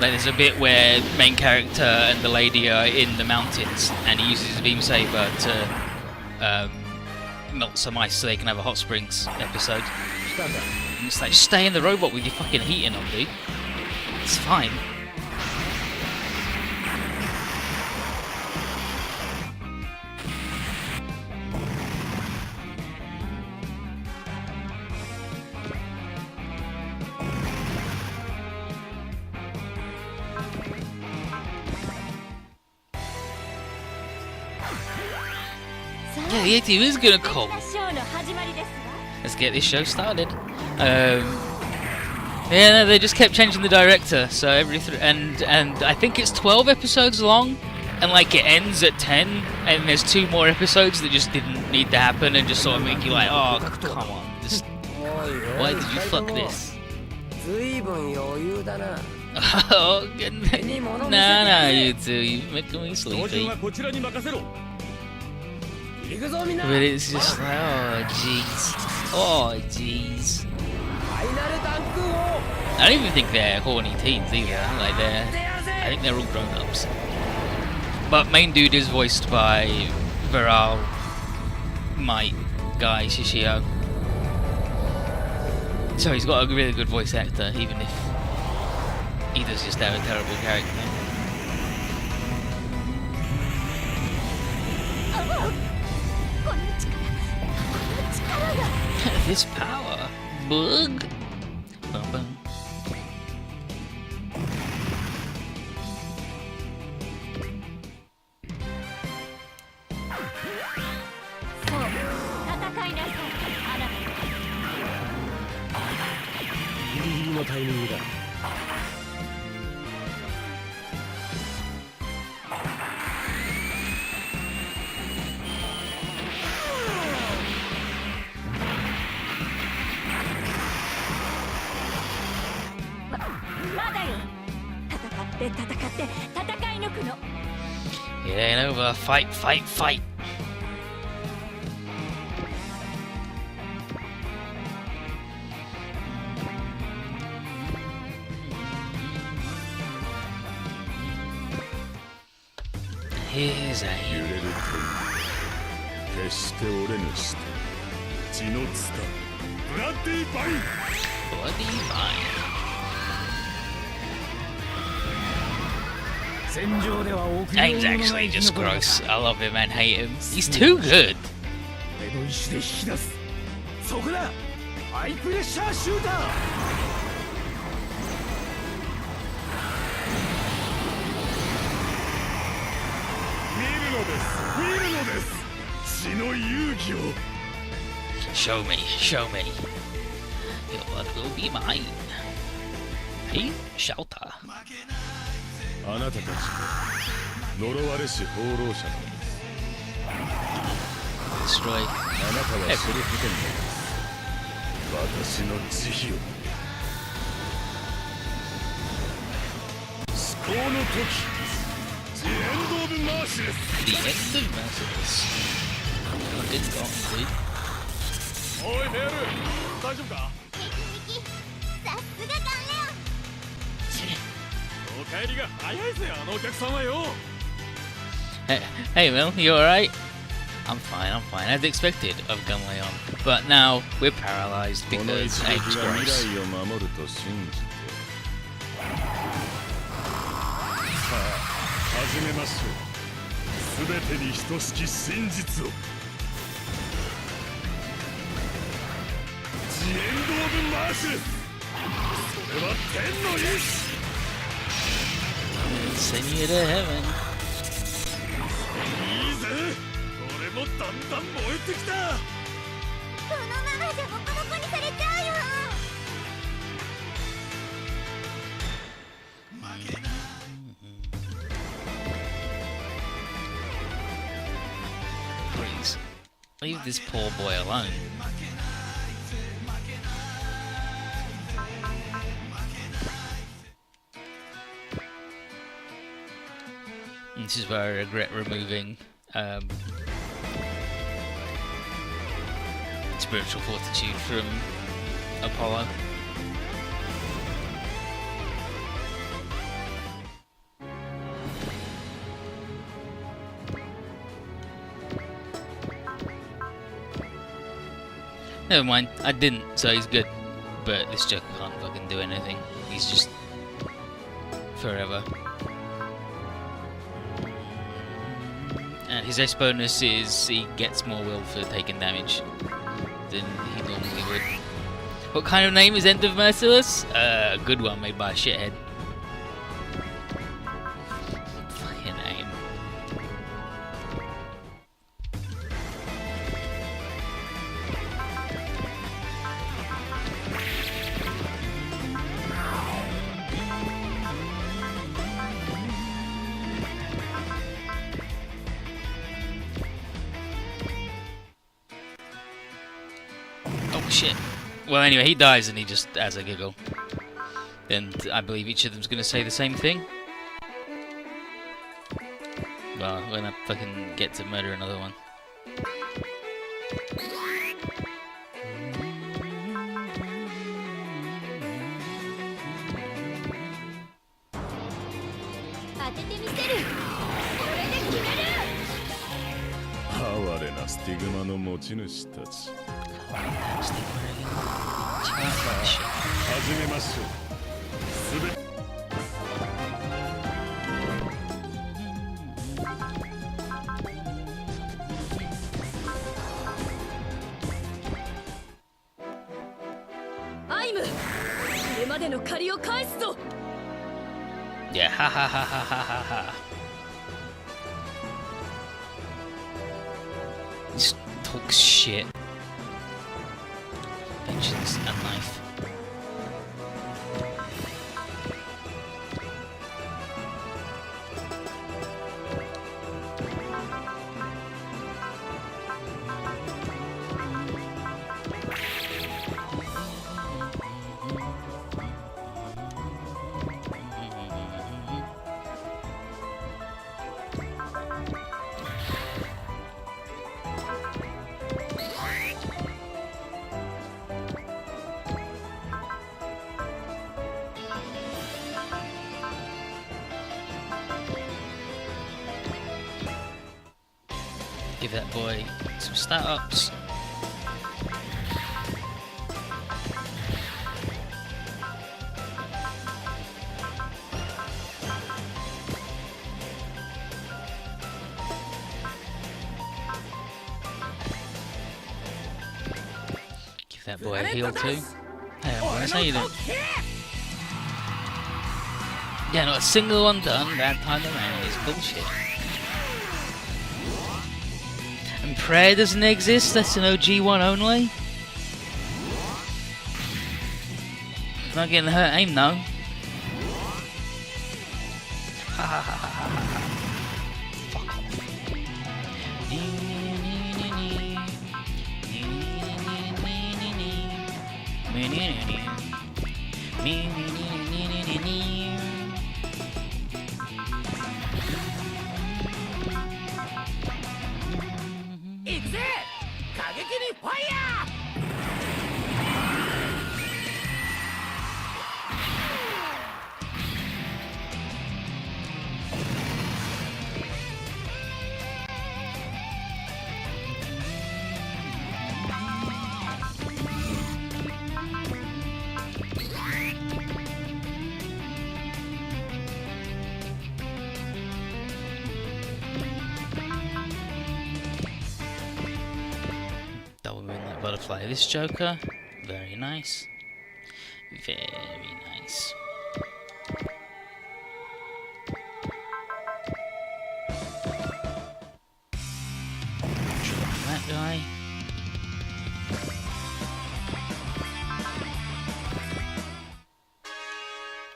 Like, there's a bit where the main character and the lady are in the mountains, and he uses his beam saber to melt some ice so they can have a hot springs episode. And it's like, stay in the robot with your fucking heating on, dude. It's fine. Yeah, the A-Team is gonna call. Let's get this show started. Yeah, no, they just kept changing the director, so and I think it's 12 episodes long, and like it ends at 10, and there's 2 more episodes that just didn't need to happen, and just sort of make you like, oh, come on, just, why did you fuck this? Oh, nah, you two, you're making me sleepy. But it's just like, oh jeez, oh jeez. I don't even think they're horny teens either. Like I think they're all grown-ups. But main dude is voiced by Viral Might guy Shishio. So he's got a really good voice actor, even if he does just have a terrible character. This power. bug. Bum, bum. It ain't over. Fight, fight, fight. Here's a 揺れる天決して折れぬして血のツタブラッディバイン bloody fine. 戦場では臆 Aim's 病者 actually が生き just 残る gross. I love him and hate him. He's too good. 目の石で引き出すそこだハイプレッシャーシューター見るのです血の遊戯を Show me, show me. Your blood will be mine. Hey, shelter. あなたたち呪われし放浪者なのです Destroy. あなたはそれ不天のです私の慈悲を至高の時 The end of mercy The end of merciless. Oh, it's gone, dude. おいメール大丈夫かさすがガンレオンお帰りが早いぜあのお客さんはよ Hey, Mel, you alright? I'm fine, as expected of Gunleon. But now we're paralyzed この because 一 Abe's 撃が gross. 未来を守ると信じてさあ始めましょう全てに等しき真実を The end of mercy それは天の意志 Send you to heaven. いいぜ俺もだんだん燃えてきた このままじゃボコボコにされちゃうよ Please, leave this poor boy alone. This is where I regret removing spiritual fortitude from Apollo. Never mind, I didn't, so he's good. But this Joker can't fucking do anything. He's just forever. And his S bonus is he gets more will for taking damage than he normally would. What kind of name is End of Merciless? A good one made by a shithead. Fucking name. Oh shit. Well, anyway, he dies and he just has a giggle. And I believe each of them's gonna say the same thing. Well, when I fucking get to murder another one. での借りを返すぞ。 Yeah, ha ha ha ha ha ha ha. Just talk shit. Vengeance and knife. Give that boy some stat ups. Give that boy a heal too. Hey boys, how you doing? Yeah, not a single one done that time around is bullshit. And prayer doesn't exist, that's an OG one only. Not getting hurt aim though. Ha ha ha ha ha ha. Fuck off. Double moonlight butterfly. This Joker, very nice. Very nice. That guy.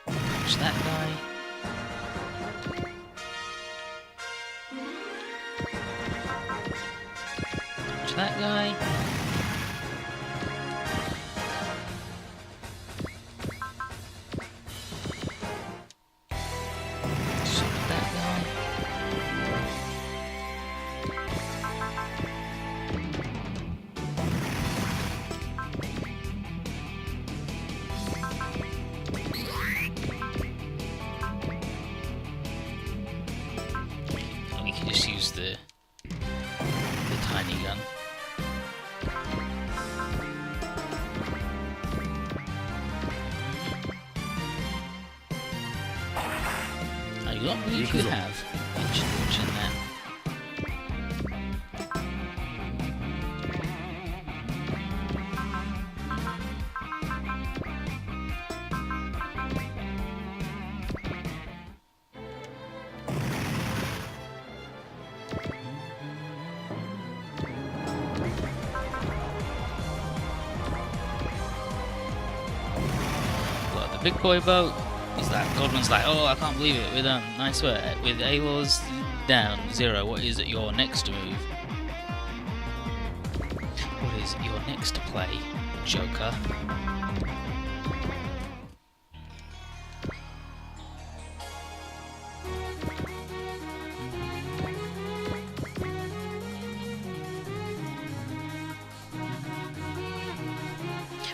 Watch that guy. Watch that guy. We can just use the tiny gun. I don't believe you have ancient there. Big boy boat. He's like, Godwin's like, oh, I can't believe it. We're done. Nice work. With A-Laws down, 0. What is your next move? What is your next play, Joker?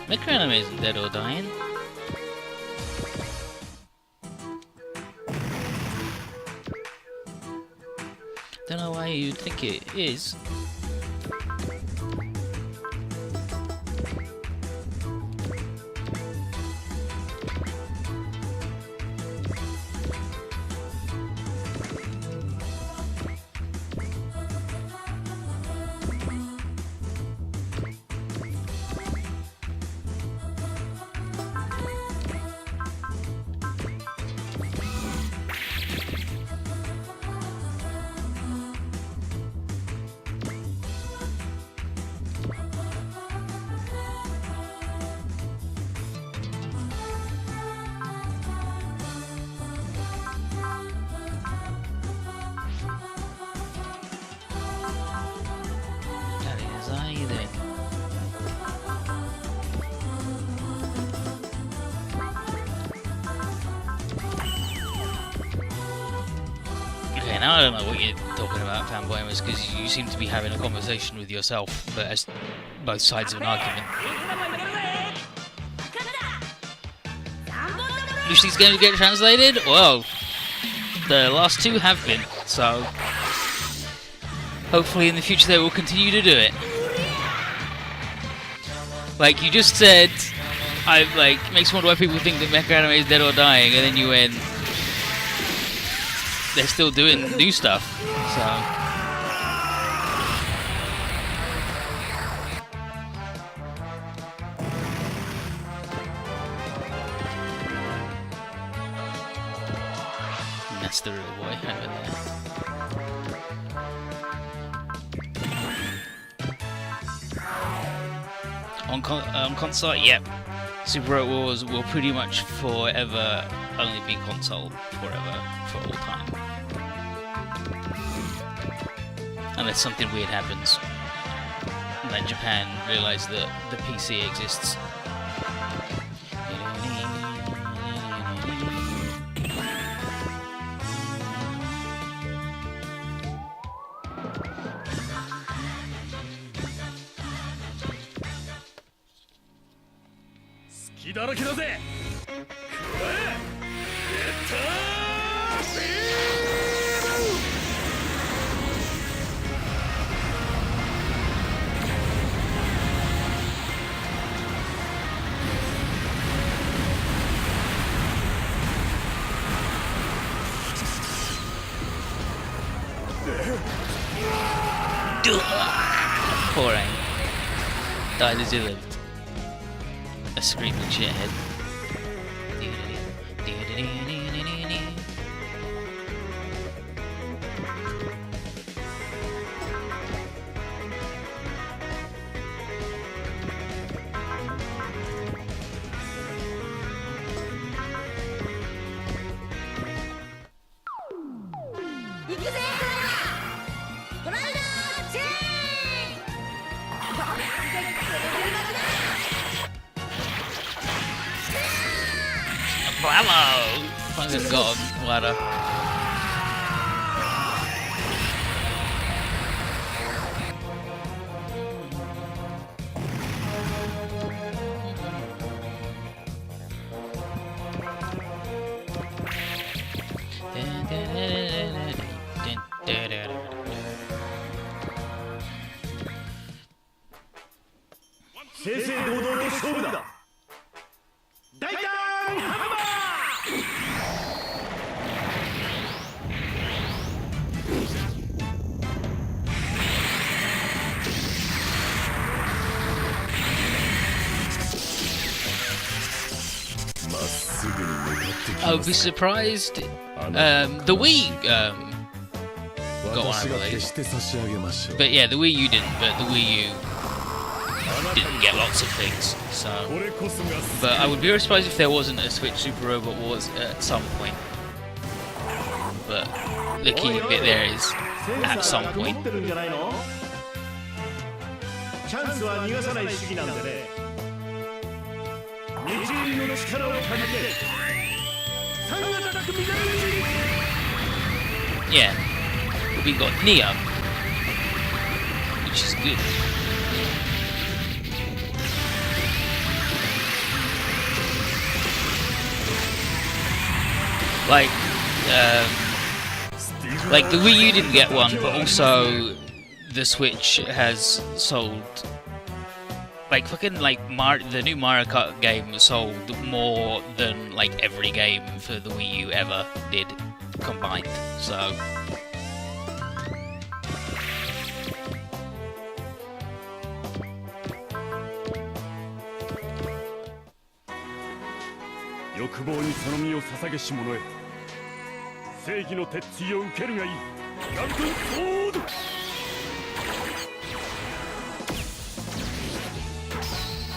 Requiem isn't dead or dying. Don't know why you'd think it is. Okay, now I don't know what you're talking about, fanboyers, because you seem to be having a conversation with yourself, but as both sides of an argument. Wish these games get translated? Well, the last two have been, so hopefully in the future they will continue to do it. Like you just said, makes me wonder why people think that mecha anime is dead or dying, and then you went, they're still doing new stuff, so. And that's the real boy over there. On console, yep. Super Robot Wars will pretty much forever only be console forever, for all time. Unless something weird happens. And then Japan realise that the PC exists. Poor Aang. Died as he lived. A screaming shithead. Bravo! Fucking got him, ladder. I would be surprised. The Wii got one, I believe. But yeah, the Wii U didn't. But the Wii U didn't get lots of things. So, but I would be very surprised if there wasn't a Switch Super Robot Wars at some point. But the key bit there is at some point. Yeah, we got Neo, which is good. Like the Wii U didn't get one, but also the Switch has sold. Like fucking the new Mario Kart game sold more than like every game for the Wii U ever did combined. So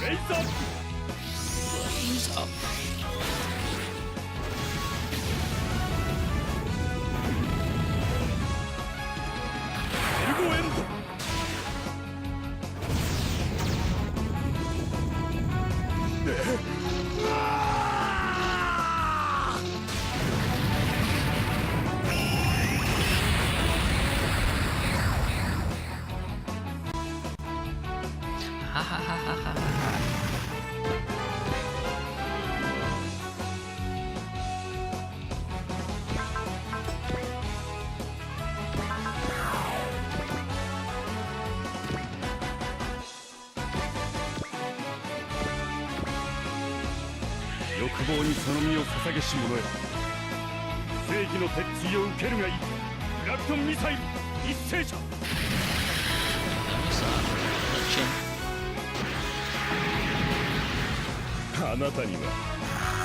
Raise up. 欲望にその身を捧げし者よ。正義の鉄槌を受けるがいい。フラクトンミサイル一斉射。あなたには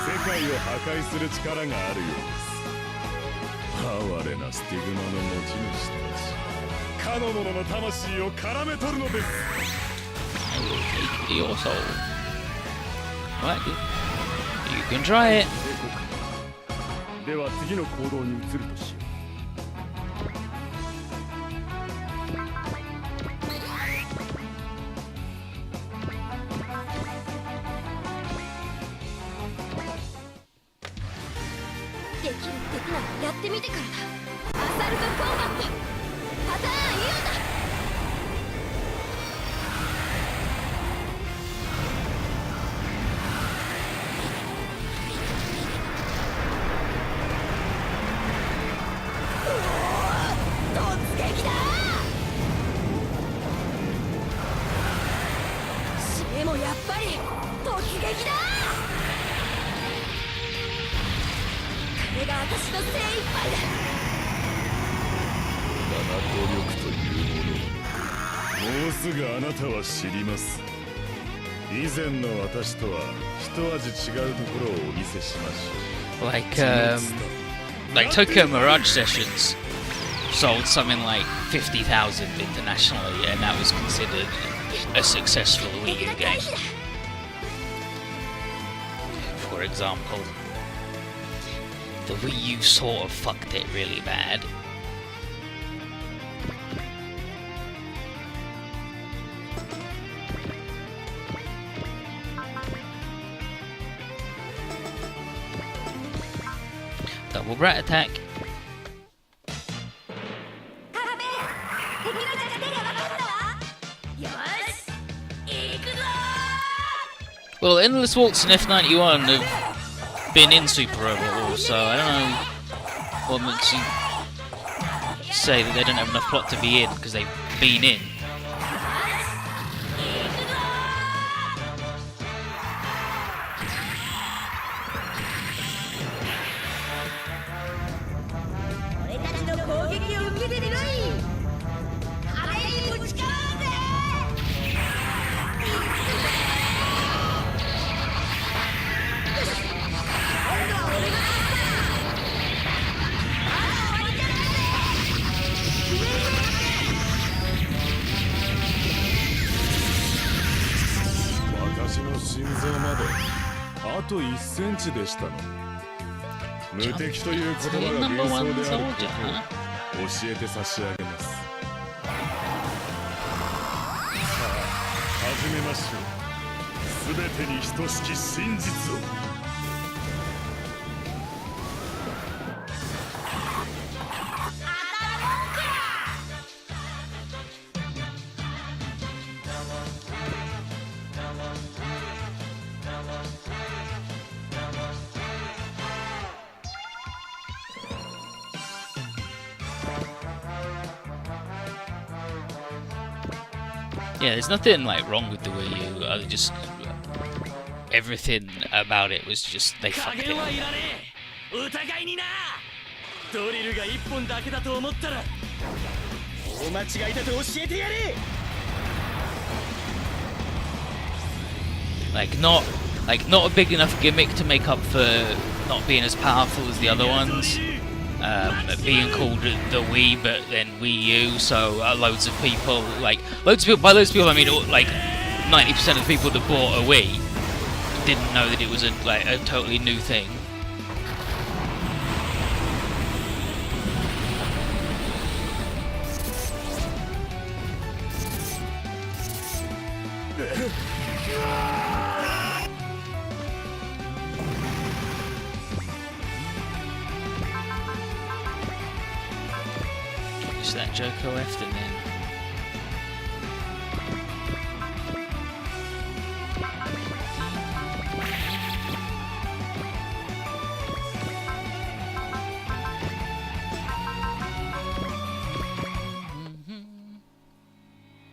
世界を破壊する力があるようです。哀れなスティグマの持ち主たち、かの者の魂を絡め取るのです。Your soul. Right. You can try it. では次の行動に移るとしよう。できるできないやってみてからだ。アサルトコンバットパターン U だ。突撃だ。締めもやっぱり突撃だ。これが私の精一杯だ。だが努力というもの、もうすぐあなたは知ります。以前の私とは一味違うところをお見せしましょう。Like Tokyo Mirage Sessions sold something like 50,000 internationally, and that was considered a successful Wii U game. For example, the Wii U sort of fucked it really bad. Double Brat attack. Well, Endless Waltz and F91 have been in Super Robot Wars, so I don't know what makes you say that they don't have enough plot to be in, because they've been in.あと1センチでしたの。無敵という言葉が幻想であることを教えて差し上げます。さあ、始めましょう。全てに等しき真実を。Yeah, there's nothing like wrong with the Wii U. Just everything about it was just they fucked it. 疑いにな。ドリルが1本だけだと思ったら大間違いだと教えてやれ。Like not a big enough gimmick to make up for not being as powerful as the other ones. Being called the Wii, but then Wii U, so loads of people, by loads of people I mean like 90% of the people that bought a Wii didn't know that it was a totally new thing. Just that Joko left and then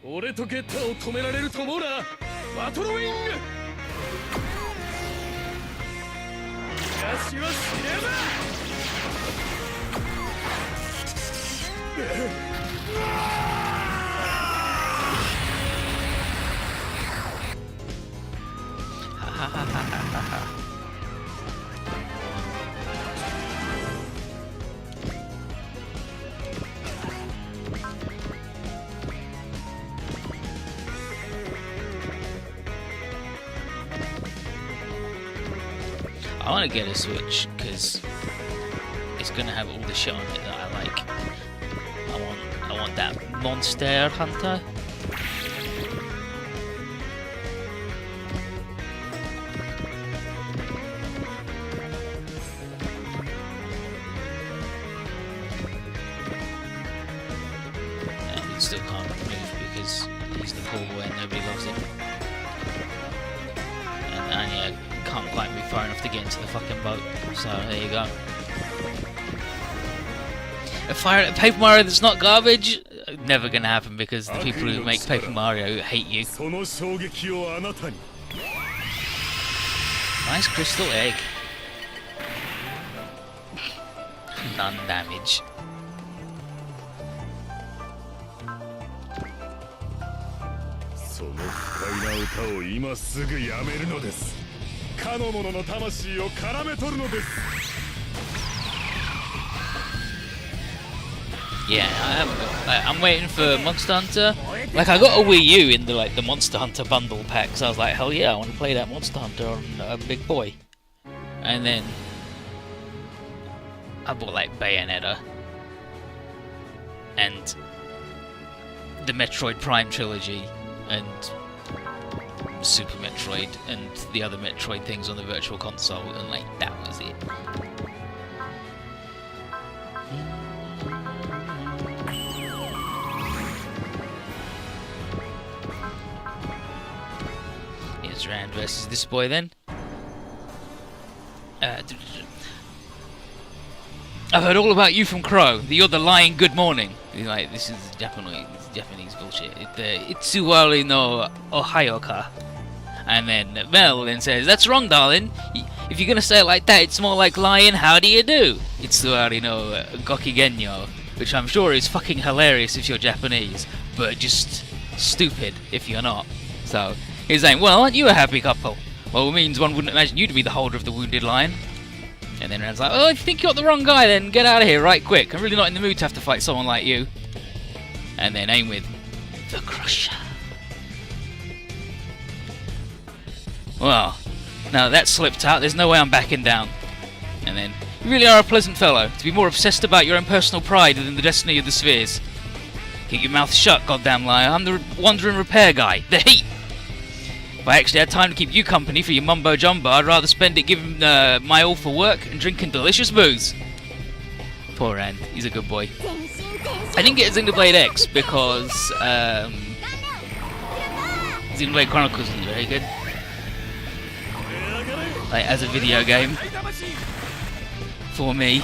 俺とゲッターを止められると思うな。バトルウィング。しはしねえぞ。I want to get a Switch because it's gonna have all the shit on it that I like. I want that Monster Hunter. And he still can't move because he's the poor boy and nobody loves him. And yeah, can't quite move far enough to get into the fucking boat. So there you go. A fire at Paper Mario that's not garbage? Never gonna happen because the people who make Paper Mario hate you. Nice crystal egg. None damage. Yeah, I'm waiting for Monster Hunter. Like, I got a Wii U in the Monster Hunter bundle pack, so I was like, hell yeah, I want to play that Monster Hunter on a big boy. And then I bought like Bayonetta and the Metroid Prime trilogy and Super Metroid and the other Metroid things on the Virtual Console, and like that was it. Here's Rand versus this boy then. I've heard all about you from Crow. You're the lying good morning. He's like, this is Japanese bullshit. Itsuwari no Ohayoka. And then Mel then says, that's wrong, darling. If you're gonna say it like that, it's more like lying, how do you do? Itsuwari no Gokigenyo. Which I'm sure is fucking hilarious if you're Japanese, but just stupid if you're not. So, he's saying, well, aren't you a happy couple? Well, it means one wouldn't imagine you to be the holder of the wounded lion. And then Rand's like, oh, if you think you got the wrong guy, then get out of here right quick. I'm really not in the mood to have to fight someone like you. And then aim with the Crusher. Well, now that slipped out, there's no way I'm backing down. And then, you really are a pleasant fellow, to be more obsessed about your own personal pride than the destiny of the spheres. Keep your mouth shut, goddamn liar. I'm the wandering repair guy, the heat. If I actually had time to keep you company for your mumbo jumbo, I'd rather spend it giving my all for work and drinking delicious booze. Poor Rand, he's a good boy. I didn't get Xenoblade X because Xenoblade Chronicles is very good. Like, as a video game. For me.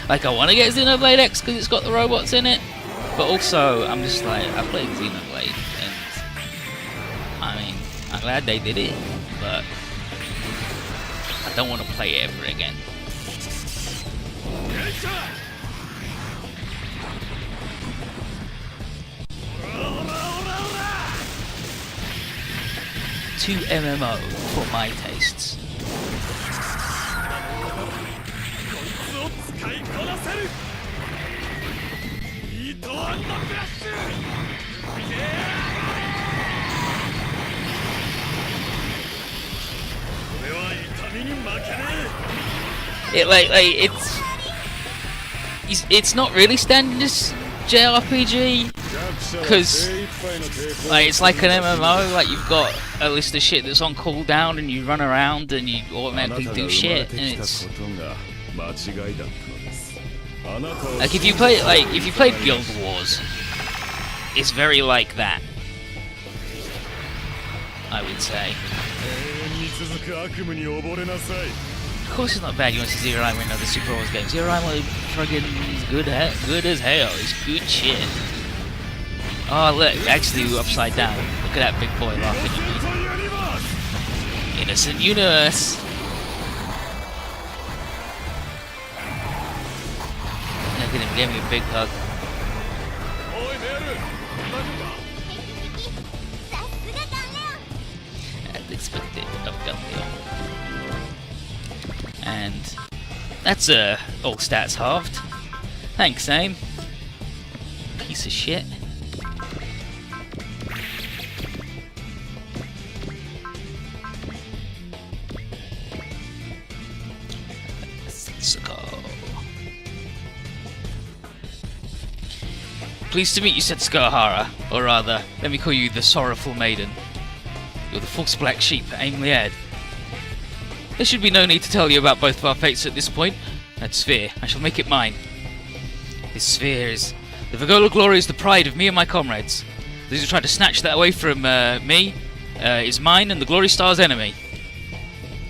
Like, I want to get Xenoblade X because it's got the robots in it, but also I'm just like, I played Xenoblade, and I mean, I'm glad they did it, but I don't want to play it ever again. Too MMO for my tastes. It's not really standard as JRPG because like it's like an MMO. Like you've got a list of shit that's on cooldown and you run around and you automatically do shit, and it's like if you play Guild Wars, it's very like that, I would say. Of course it's not bad you want to see Zero Line win another Super Wars game. Zero Line is fucking good as hell. It's good shit. Oh look, actually we're upside down. Look at that big boy laughing at me. Innocent universe. Look at him, give me a big hug. さすがだね As expected, I've done the And that's all stats halved. Thanks, AIM. Piece of shit. Let's go. Pleased to meet you, Setsuko, or rather, let me call you the Sorrowful Maiden. You're the false black sheep, AIM Lied. There should be no need to tell you about both of our fates at this point. That sphere, I shall make it mine. This sphere is... The Vagola glory is the pride of me and my comrades. Those who try to snatch that away from me is mine and the glory star's enemy.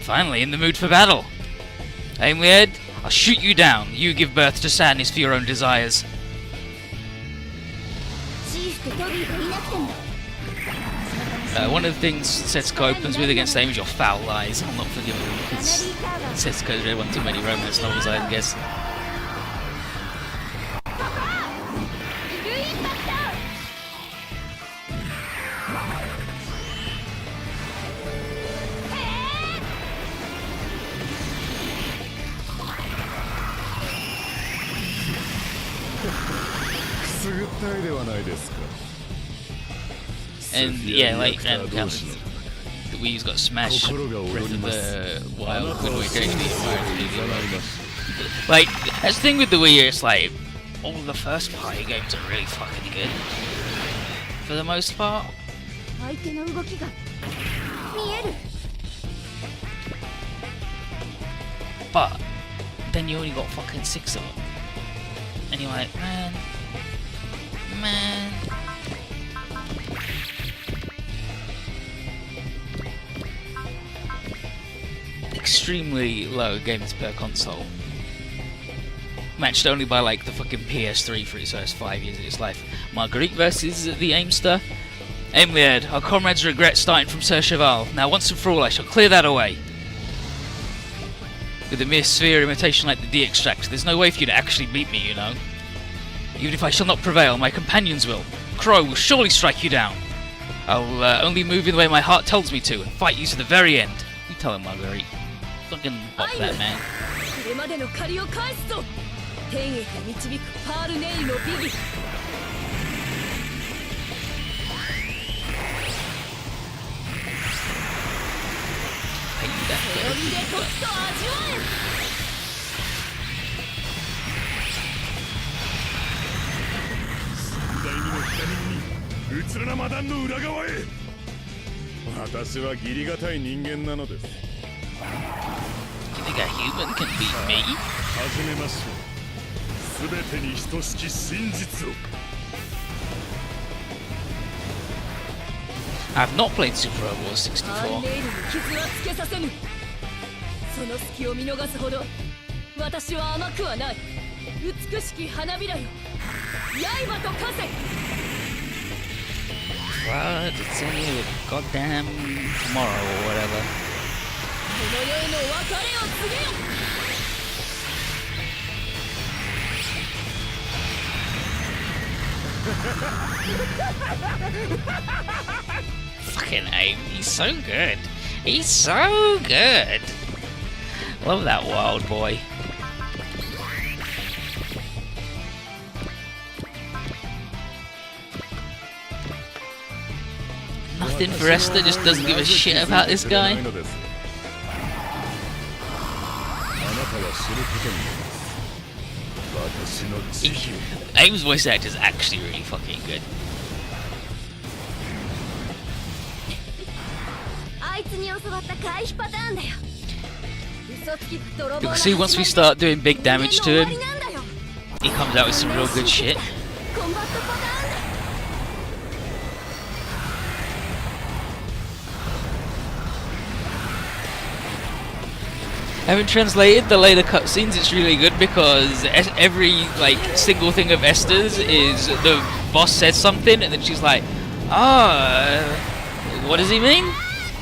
Finally, in the mood for battle. AIM Lied, I'll shoot you down. You give birth to sadness for your own desires. チーフとトビーがいなくても One of the things Setsuko opens with against AIM is your foul lies. I'll not forgive them because Setsuko's read one too many romance novels, I guess. ルインパクト くすぐったいではないですか。 And yeah, like and the Wii's got smashed. Breath of the Wild when we like that's the thing with the Wii. It's like all the first party games are really fucking good for the most part. 相手の動きが見える But then you only got fucking 6 of them, and you're like, man. Extremely low games per console. Matched only by like the fucking PS3 for its first 5 years of its life. Marguerite versus the Aimster. AIM Lied, our comrades regret starting from Sir Cheval. Now once and for all I shall clear that away. With a mere sphere imitation like the D-Extract, there's no way for you to actually beat me, you know. Even if I shall not prevail, my companions will. Crow will surely strike you down. I'll only move in the way my heart tells me to and fight you to the very end. You tell him, Marguerite. Fucking bop that, man. これまでの借りを返すぞ天へと導くパールネイルの美技 Hey, that 手伸びでとくと味わ第二の左にうつらな魔弾の裏側へ。私は義理がたい人間なのです。 You think a human can beat me? 始めましょう。すべてに等しき真実を。 I've not played Super Robot パール 64. ネイルに傷はつけさせぬその隙を見逃すほど私は甘くはない美しき花びらよ刃と化せ What? It's only a goddamn tomorrow or whatever. この世への別れを告げよ Fucking AIM, he's so good. He's so good. Love that wild boy. Nothing for Esther, just doesn't give a shit about this guy. あなたは知ることになります。私の慈悲を。 AIM's voice actor is actually really fucking good. あいつに教わった回避パターンだよ嘘つきが泥棒 You の can see once we start doing big damage to 人間 him, の終わりなんだよ he comes out with some real good shit. コンバットパターンだ Having translated the later cutscenes, it's really good because every like single thing of Esther's is the boss says something and then she's like, what does he mean?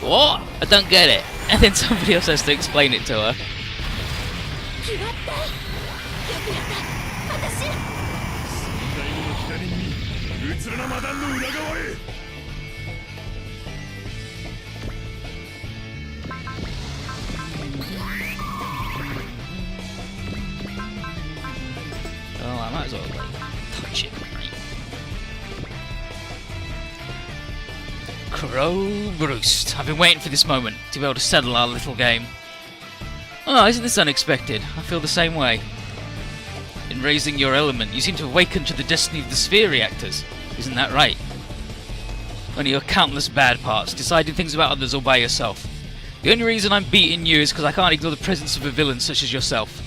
What? I don't get it. And then somebody else has to explain it to her. 決まったよくやった私大の左にうつるなマダンの裏側へ Oh, I might as well like touch it, right? Crow Broost. I've been waiting for this moment to be able to settle our little game. Oh, isn't this unexpected? I feel the same way. In raising your element, you seem to awaken to the destiny of the sphere reactors. Isn't that right? Only your countless bad parts, deciding things about others all by yourself. The only reason I'm beating you is because I can't ignore the presence of a villain such as yourself.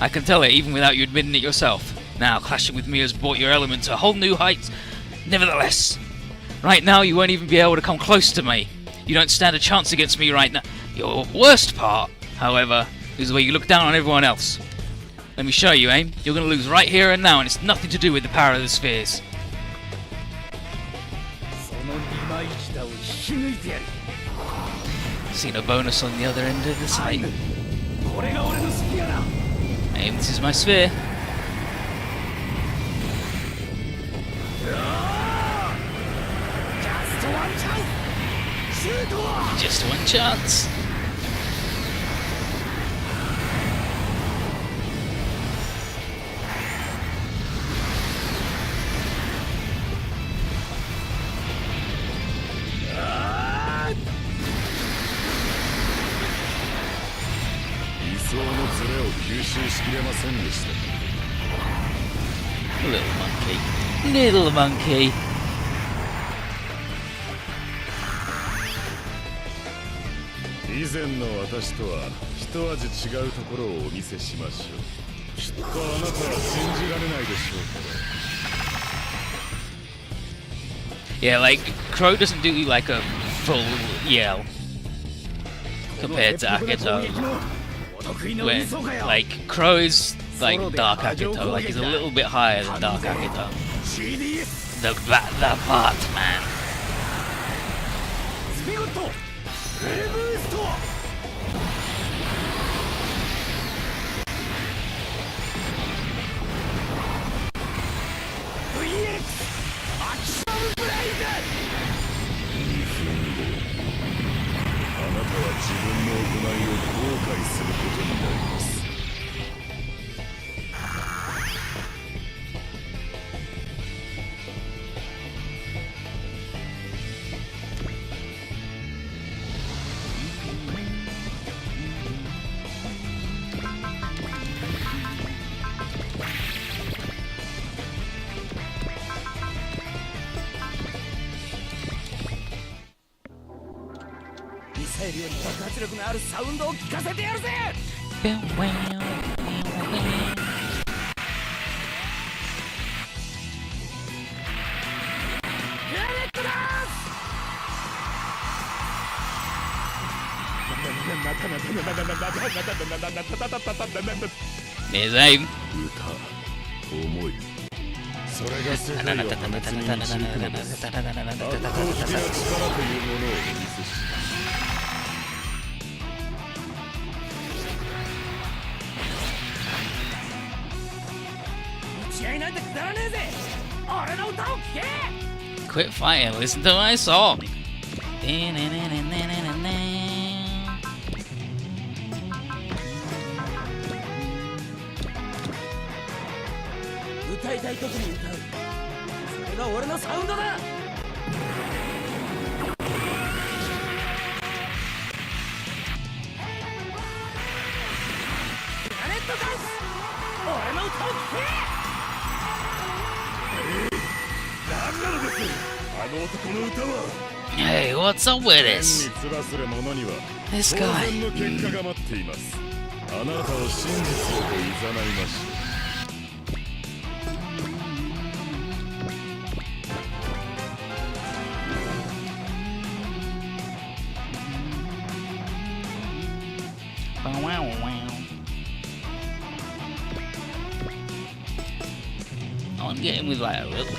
I can tell it even without you admitting it yourself. Now, clashing with me has brought your element to a whole new height. Nevertheless, right now you won't even be able to come close to me. You don't stand a chance against me right now. Your worst part, however, is the way you look down on everyone else. Let me show you, AIM. You're going to lose right here and now, and it's nothing to do with the power of the spheres. その二枚舌を引き抜いてやる Seen a bonus on the other end of the site. これが俺のスピアだ AIM, this is my sphere. Just one chance. Little monkey. Little monkey. Yeah, like, Crow doesn't do like a full yell compared to Akito. When, like, Crow is like Dark Akito, like he's a little bit higher than Dark Akito. The Batman. There's AIM. 重いそれが世界を破滅に導くのです圧倒的な力というものをお見せします Quit fighting, listen to my song. Hey, what's up with this? This guy. あなたを真実へと誘いましょう Hey, I'm getting with like a little move.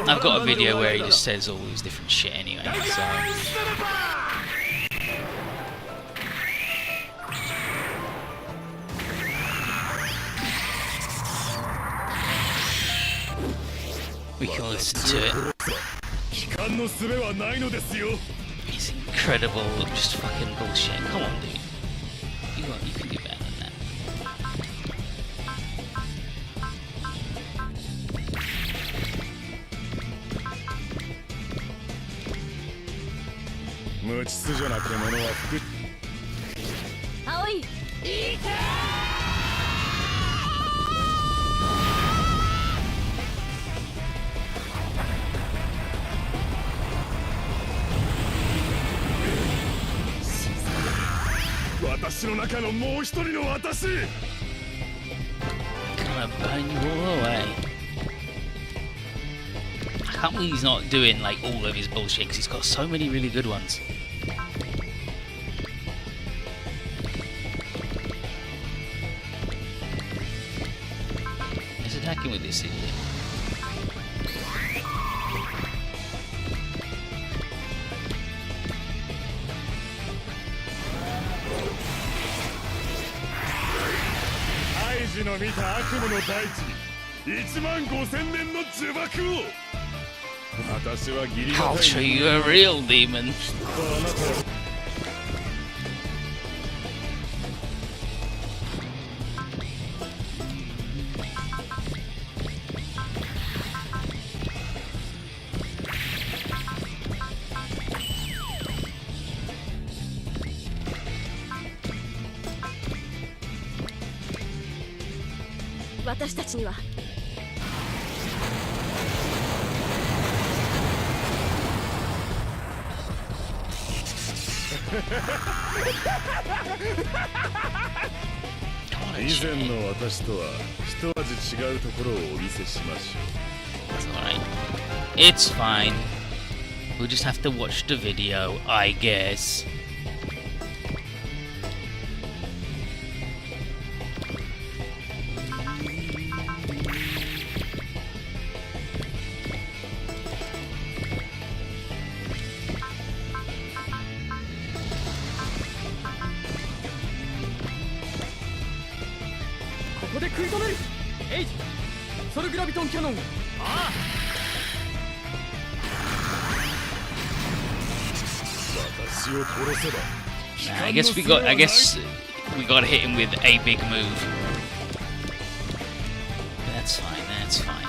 I've got a video where he just says all these different shit anyway, so... we can listen to it. It's incredible, just fucking bullshit. Come on, dude. You can do better than that. Aoi. 私の中のもう一人の私 Gonna burn you all away. I can't believe he's not doing like all of his bullshit because he's got so many really good ones. He's attacking with this idiot. I'll show you a real demon. It's alright. It's fine. We'll just have to watch the video, I guess. I guess we got to hit him with a big move. That's fine, that's fine.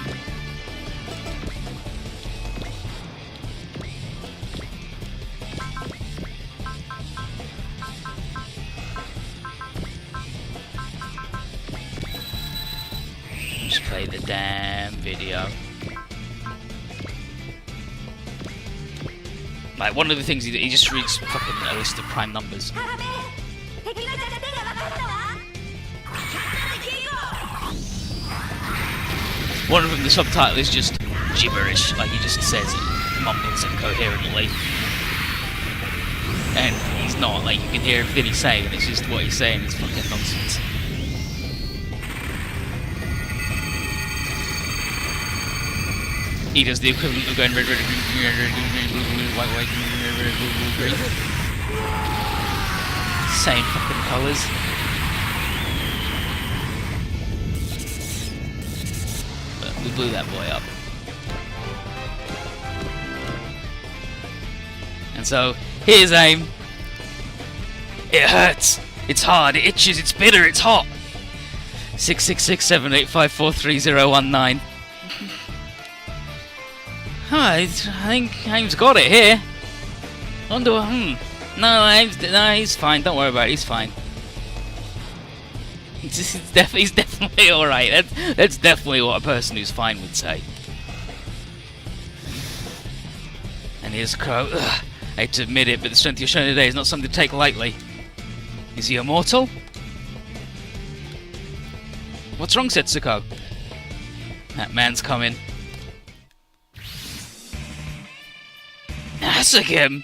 Just play the damn video. Like, one of the things he just reads fucking a list of prime numbers. One of them, the subtitle is just gibberish, like he just says it, mumbles incoherently. And he's not, like, you can hear everything he's saying, and it's just what he's saying is fucking nonsense. He does the equivalent of going red, red, green, red, red, green, blue, blue, white, white, green, red, red, blue, blue, green. Same fucking colours. But we blew that boy up. And so, here's aim. It hurts. It's hard. It itches. It's bitter. It's hot. 66678543019. I think Aim's got it here. No, he's fine. Don't worry about it. He's fine. He's definitely all right. That's definitely what a person who's fine would say. And here's Crow. Ugh, I hate to admit it, but the strength you're showing today is not something to take lightly. Is he immortal? What's wrong, Setsuko? That man's coming. Requiem!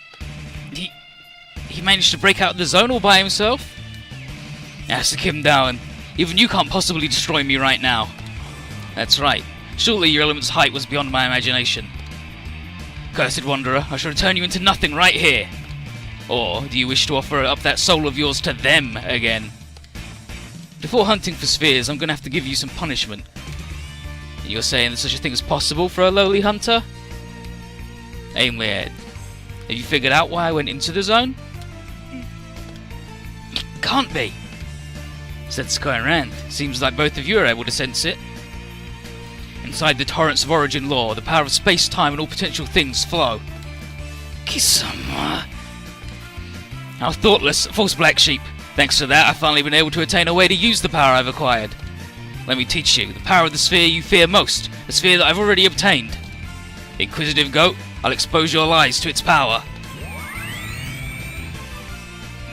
He managed to break out of the zone all by himself? Requiem down. Even you can't possibly destroy me right now. That's right. Surely your element's height was beyond my imagination. Cursed Wanderer, I shall return you into nothing right here. Or do you wish to offer up that soul of yours to them again? Before hunting for spheres, I'm going to have to give you some punishment. You're saying that such a thing is possible for a lowly hunter? Aimweird. Have you figured out why I went into the zone? Can't be. Setsuko and Rand. Seems like both of you are able to sense it. Inside the torrents of origin law, the power of space-time and all potential things flow. Kisama. How thoughtless, false black sheep. Thanks to that, I've finally been able to attain a way to use the power I've acquired. Let me teach you, the power of the sphere you fear most, the sphere that I've already obtained. Inquisitive goat, I'll expose your lies to its power.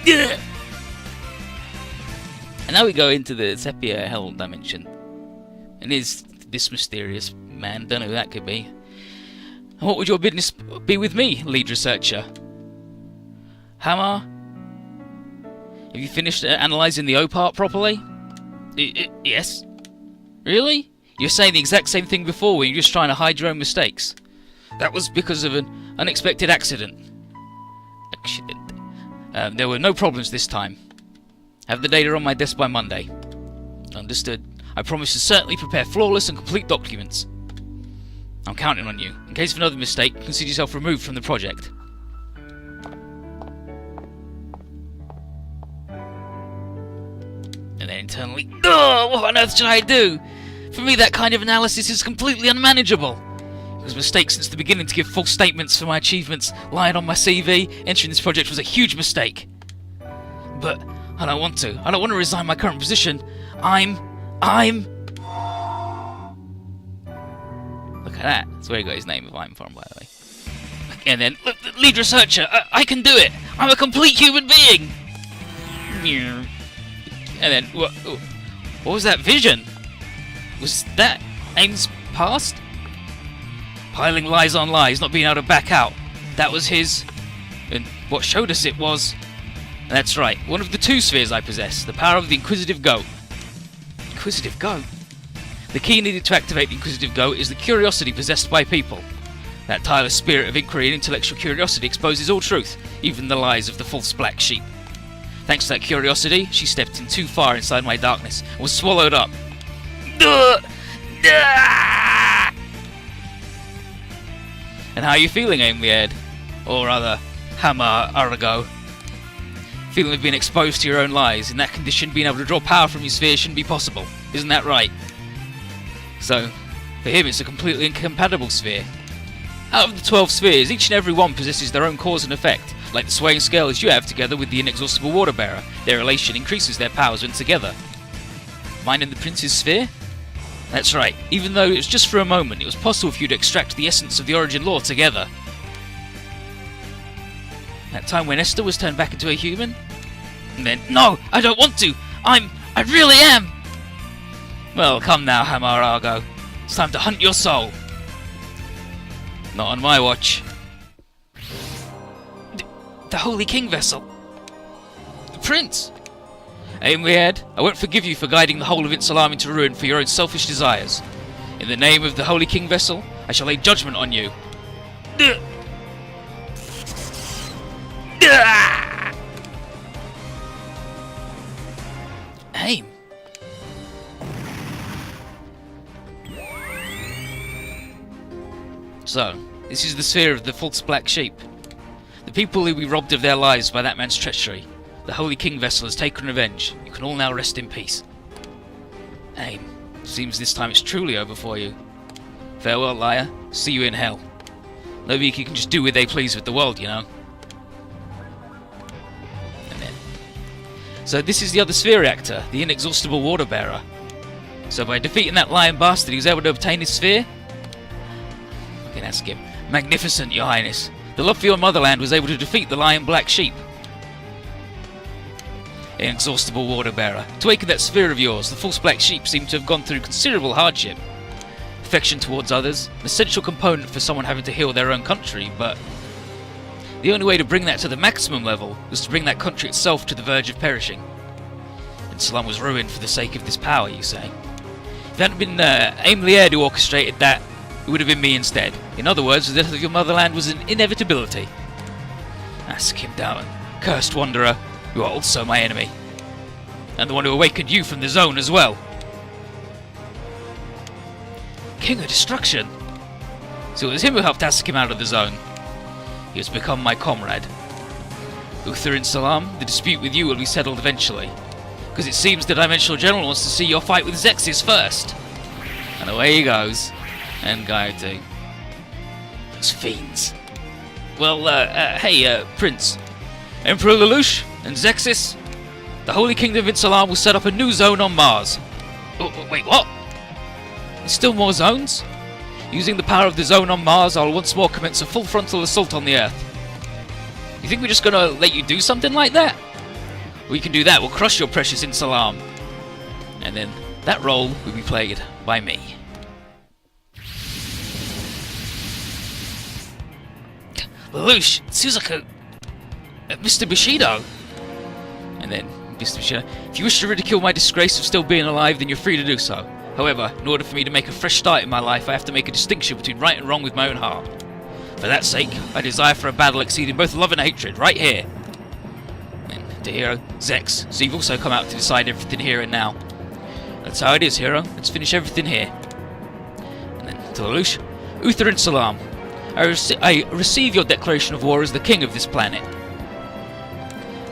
And now we go into the Sepia Hell dimension. And is this mysterious man, don't know who that could be. And what would your business be with me, lead researcher? Hammer? Have you finished analysing the O part properly? Yes. Really? You're saying the exact same thing before when you're just trying to hide your own mistakes. That was because of an unexpected accident. There were no problems this time. Have the data on my desk by Monday. Understood. I promise to certainly prepare flawless and complete documents. I'm counting on you. In case of another mistake, consider yourself removed from the project. And then internally, what on earth should I do? For me, that kind of analysis is completely unmanageable. It was a mistake since the beginning to give false statements for my achievements, lying on my CV. Entering this project was a huge mistake. But I don't want to. I don't want to resign my current position. I'm... Look at that. That's where he got his name of I'm from, by the way. And then, lead researcher, I can do it. I'm a complete human being. And then, what was that vision? Was that Aim's past? Piling lies on lies, not being able to back out. That was his... And what showed us it was... That's right, one of the two spheres I possess, the power of the Inquisitive Goat. Inquisitive Goat? The key needed to activate the Inquisitive Goat is the curiosity possessed by people. That tireless spirit of inquiry and intellectual curiosity exposes all truth, even the lies of the false black sheep. Thanks to that curiosity, she stepped in too far inside my darkness and was swallowed up. And how are you feeling, Aimweird? Or rather, Hammer Arago? Feeling of being exposed to your own lies. In that condition, being able to draw power from your sphere shouldn't be possible. Isn't that right? So, for him it's a completely incompatible sphere. Out of the 12 spheres, each and every one possesses their own cause and effect. Like the swaying scales you have together with the inexhaustible water bearer. Their relation increases their powers when together. Mine and the prince's sphere? That's right, even though it was just for a moment, it was possible for you to extract the essence of the origin law together. That time when Esther was turned back into a human? And then, no, I don't want to! I really am! Well, come now, Hamarago. It's time to hunt your soul. Not on my watch. The Holy King vessel. The Prince! Aimweird, I won't forgive you for guiding the whole of Insulam into ruin for your own selfish desires. In the name of the Holy King vessel, I shall lay judgment on you. Aim. So, this is the sphere of the false black sheep. The people who we robbed of their lives by that man's treachery. The Holy King vessel has taken revenge. You can all now rest in peace. Aim. Seems this time it's truly over for you. Farewell, liar. See you in hell. Nobody can just do what they please with the world, you know. And then. So this is the other sphere reactor, the inexhaustible water bearer. So by defeating that lion bastard, he was able to obtain his sphere? I can ask him. Magnificent, your highness. The love for your motherland was able to defeat the lion black sheep. inexhaustible water bearer. To awaken that sphere of yours, the false black sheep seem to have gone through considerable hardship. Affection towards others, an essential component for someone having to heal their own country, but the only way to bring that to the maximum level was to bring that country itself to the verge of perishing. And Salam was ruined for the sake of this power, you say? If it hadn't been Aimlier who orchestrated that, it would have been me instead. In other words, the death of your motherland was an inevitability. Ask him down, cursed wanderer, you are also my enemy. And the one who awakened you from the zone as well. King of Destruction! So it was him who helped ask him out of the zone. He has become my comrade. Uther and Salam, the dispute with you will be settled eventually. Because it seems the Dimensional General wants to see your fight with Zexis first. And away he goes. And Gaio too. Those fiends. Well, hey, Prince. Emperor Lelouch and Zexis. The Holy Kingdom of Insalam will set up a new zone on Mars. Oh, wait, what? There's still more zones? Using the power of the zone on Mars, I'll once more commence a full frontal assault on the Earth. You think we're just gonna let you do something like that? We can do that, we'll crush your precious Insalam. And then that role will be played by me. Lelouch, Suzaku, Mr. Bushido. And then Mr. Bushido, if you wish to ridicule my disgrace of still being alive, then you're free to do so. However, in order for me to make a fresh start in my life, I have to make a distinction between right and wrong with my own heart. For that sake, I desire for a battle exceeding both love and hatred, right here. And to Hero, Zex, so you've also come out to decide everything here and now. That's how it is, Hero. Let's finish everything here. And then to Lelouch, Uther and Salam, I receive your declaration of war as the king of this planet.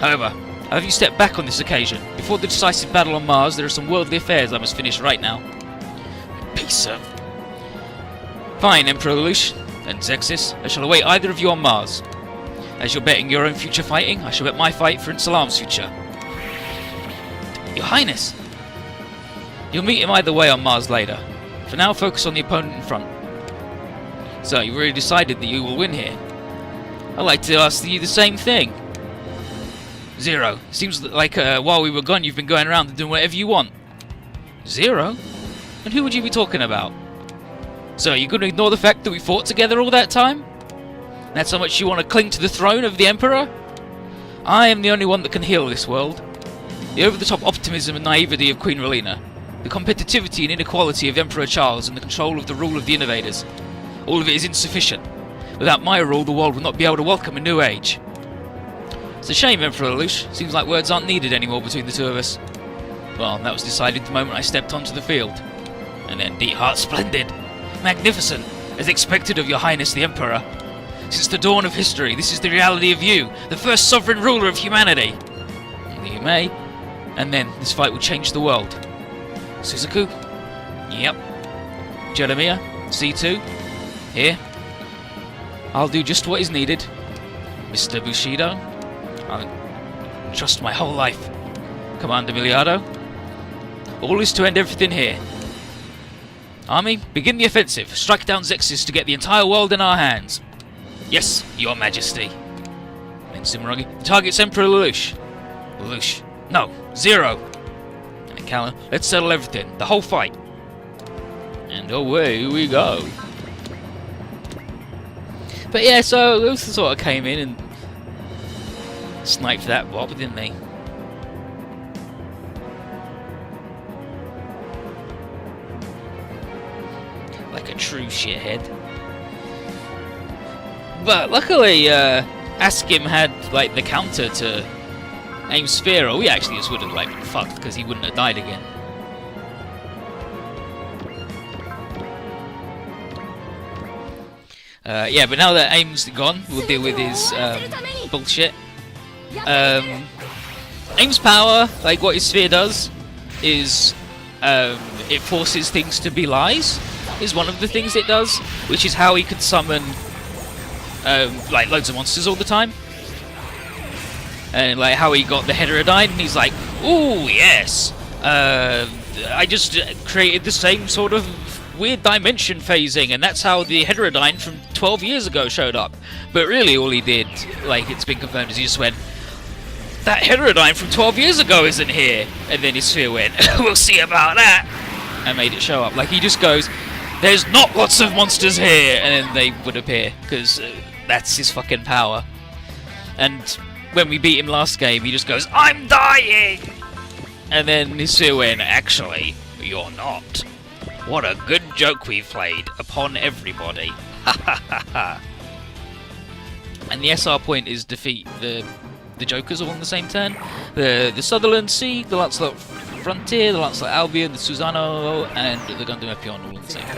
However, I'll have you step back on this occasion. Before the decisive battle on Mars, there are some worldly affairs I must finish right now. Peace, sir. Fine, Emperor Lelouch and Zexis. I shall await either of you on Mars. As you're betting your own future fighting, I shall bet my fight for Insalam's future. Your Highness! You'll meet him either way on Mars later. For now, focus on the opponent in front. So, you've already decided that you will win here. I'd like to ask you the same thing. Zero. Seems like while we were gone, you've been going around and doing whatever you want. Zero? And who would you be talking about? So, are you going to ignore the fact that we fought together all that time? That's how much you want to cling to the throne of the Emperor? I am the only one that can heal this world. The over-the-top optimism and naivety of Queen Relina, the competitivity and inequality of Emperor Charles, and the control of the rule of the Innovators. All of it is insufficient. Without my rule, the world will not be able to welcome a new age. It's a shame, Emperor Lelouch. Seems like words aren't needed anymore between the two of us. Well, that was decided the moment I stepped onto the field. And then Deep Heart, splendid! Magnificent! As expected of your Highness the Emperor. Since the dawn of history, this is the reality of you, the first sovereign ruler of humanity. You may. And then, this fight will change the world. Suzaku? Yep. Jeremiah? Z2? Here. I'll do just what is needed. Mr. Bushido? I'll trust my whole life. Commander Miliardo? All is to end everything here. Army, begin the offensive. Strike down Zexis to get the entire world in our hands. Yes, Your Majesty. Then Simuragi, the target's Emperor Lelouch. Lelouch. No, Zero. And then Callan, let's settle everything. The whole fight. And away we go. But yeah, so Luther sort of came in and sniped that bot, didn't they? Like a true shithead. But luckily, Askim had like the counter to aim Sphere, or we actually just would have like been fucked because he wouldn't have died again. Yeah, but now that Aim's gone, we'll deal with his bullshit. Aim's power, like what his sphere does, is it forces things to be lies, is one of the things it does, which is how he can summon like loads of monsters all the time. And like how he got the Heterodyne, and he's like, ooh, yes, I just created the same sort of weird dimension phasing, and that's how the Heterodyne from 12 years ago showed up. But really all he did, like it's been confirmed, is he just went, that heterodyne from 12 years ago isn't here. And then his sphere went, we'll see about that. And made it show up. Like, he just goes, there's not lots of monsters here. And then they would appear, because that's his fucking power. And when we beat him last game, he just goes, I'm dying! And then his sphere went, actually, you're not. What a good joke we've played upon everybody. Ha ha ha ha. And the SR point is defeat the Jokers all on the same turn. The Sutherland Sea, the Lancelot Frontier, the Lancelot Albion, the Susano, and the Gundam Epion all on the same turn.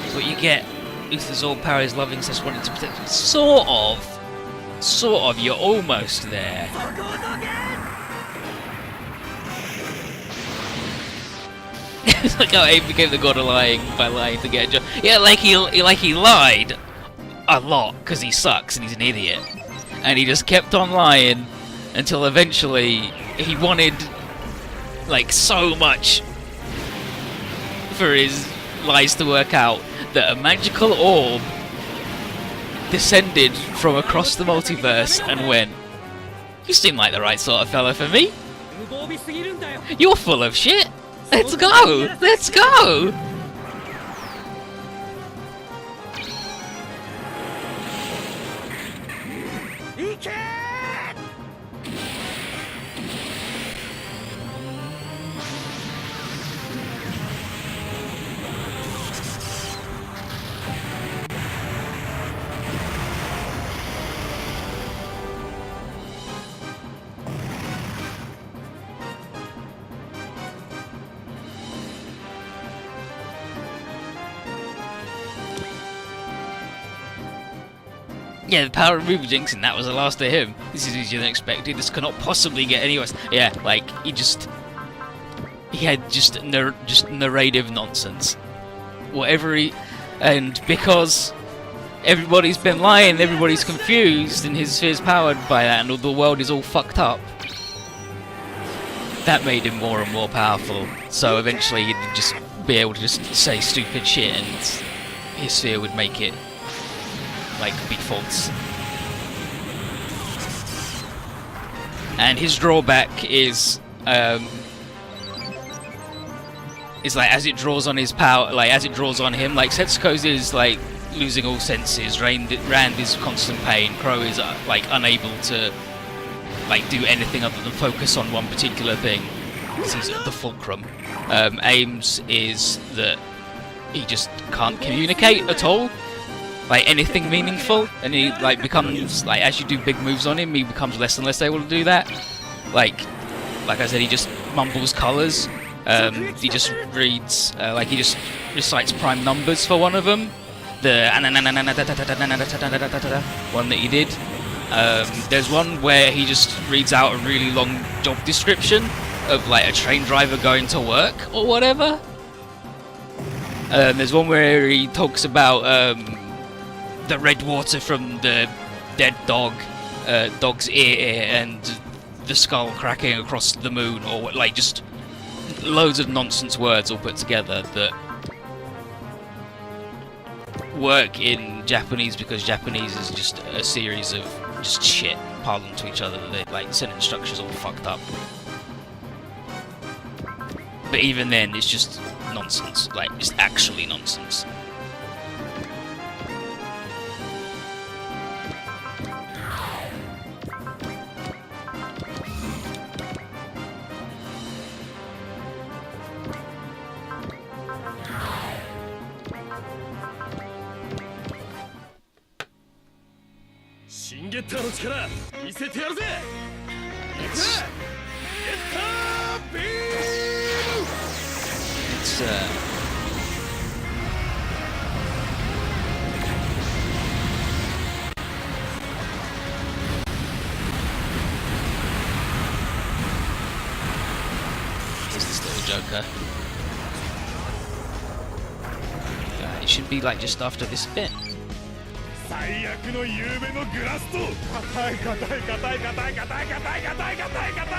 So what you get, Uther's all power is loving, says wanting to protect. Sort of, you're almost there. It's like how Abe became the god of lying by lying to get a job. Yeah, like he lied a lot because he sucks and he's an idiot, and he just kept on lying until eventually he wanted like so much for his lies to work out that a magical orb descended from across the multiverse and went, "You seem like the right sort of fellow for me. You're full of shit. Let's go! Let's go!" Yeah, the power of Ruby Jinxing, that was the last of him. This is easier than expected. This cannot possibly get any worse. Yeah, like, he had just narrative nonsense. And because everybody's been lying, everybody's confused, and his sphere's powered by that, and the world is all fucked up, that made him more and more powerful. So eventually he'd just be able to just say stupid shit, and his sphere would make it like be false. And his drawback is like as it draws on his power, like as it draws on him, like Setsuko's is like losing all senses, Rand is constant pain, Crow is like unable to like do anything other than focus on one particular thing because he's at the fulcrum. Ames is that he just can't communicate at all, like anything meaningful, and he like becomes like, as you do big moves on him, he becomes less and less able to do that. Like I said, he just mumbles colours. He just reads like he just recites prime numbers for one of them, the one that he did. There's one where he just reads out a really long job description of like a train driver going to work or whatever. There's one where he talks about the red water from the dead dog's ear and the skull cracking across the moon, or like just loads of nonsense words all put together that work in Japanese because Japanese is just a series of just shit piled onto each other. They like sentence structure's all fucked up. But even then, it's just nonsense, like just actually nonsense. Here's this little Joker. It should be like just after this bit. 最悪の夕べのグラスと硬い硬い硬い硬い硬い硬い硬い硬い硬い硬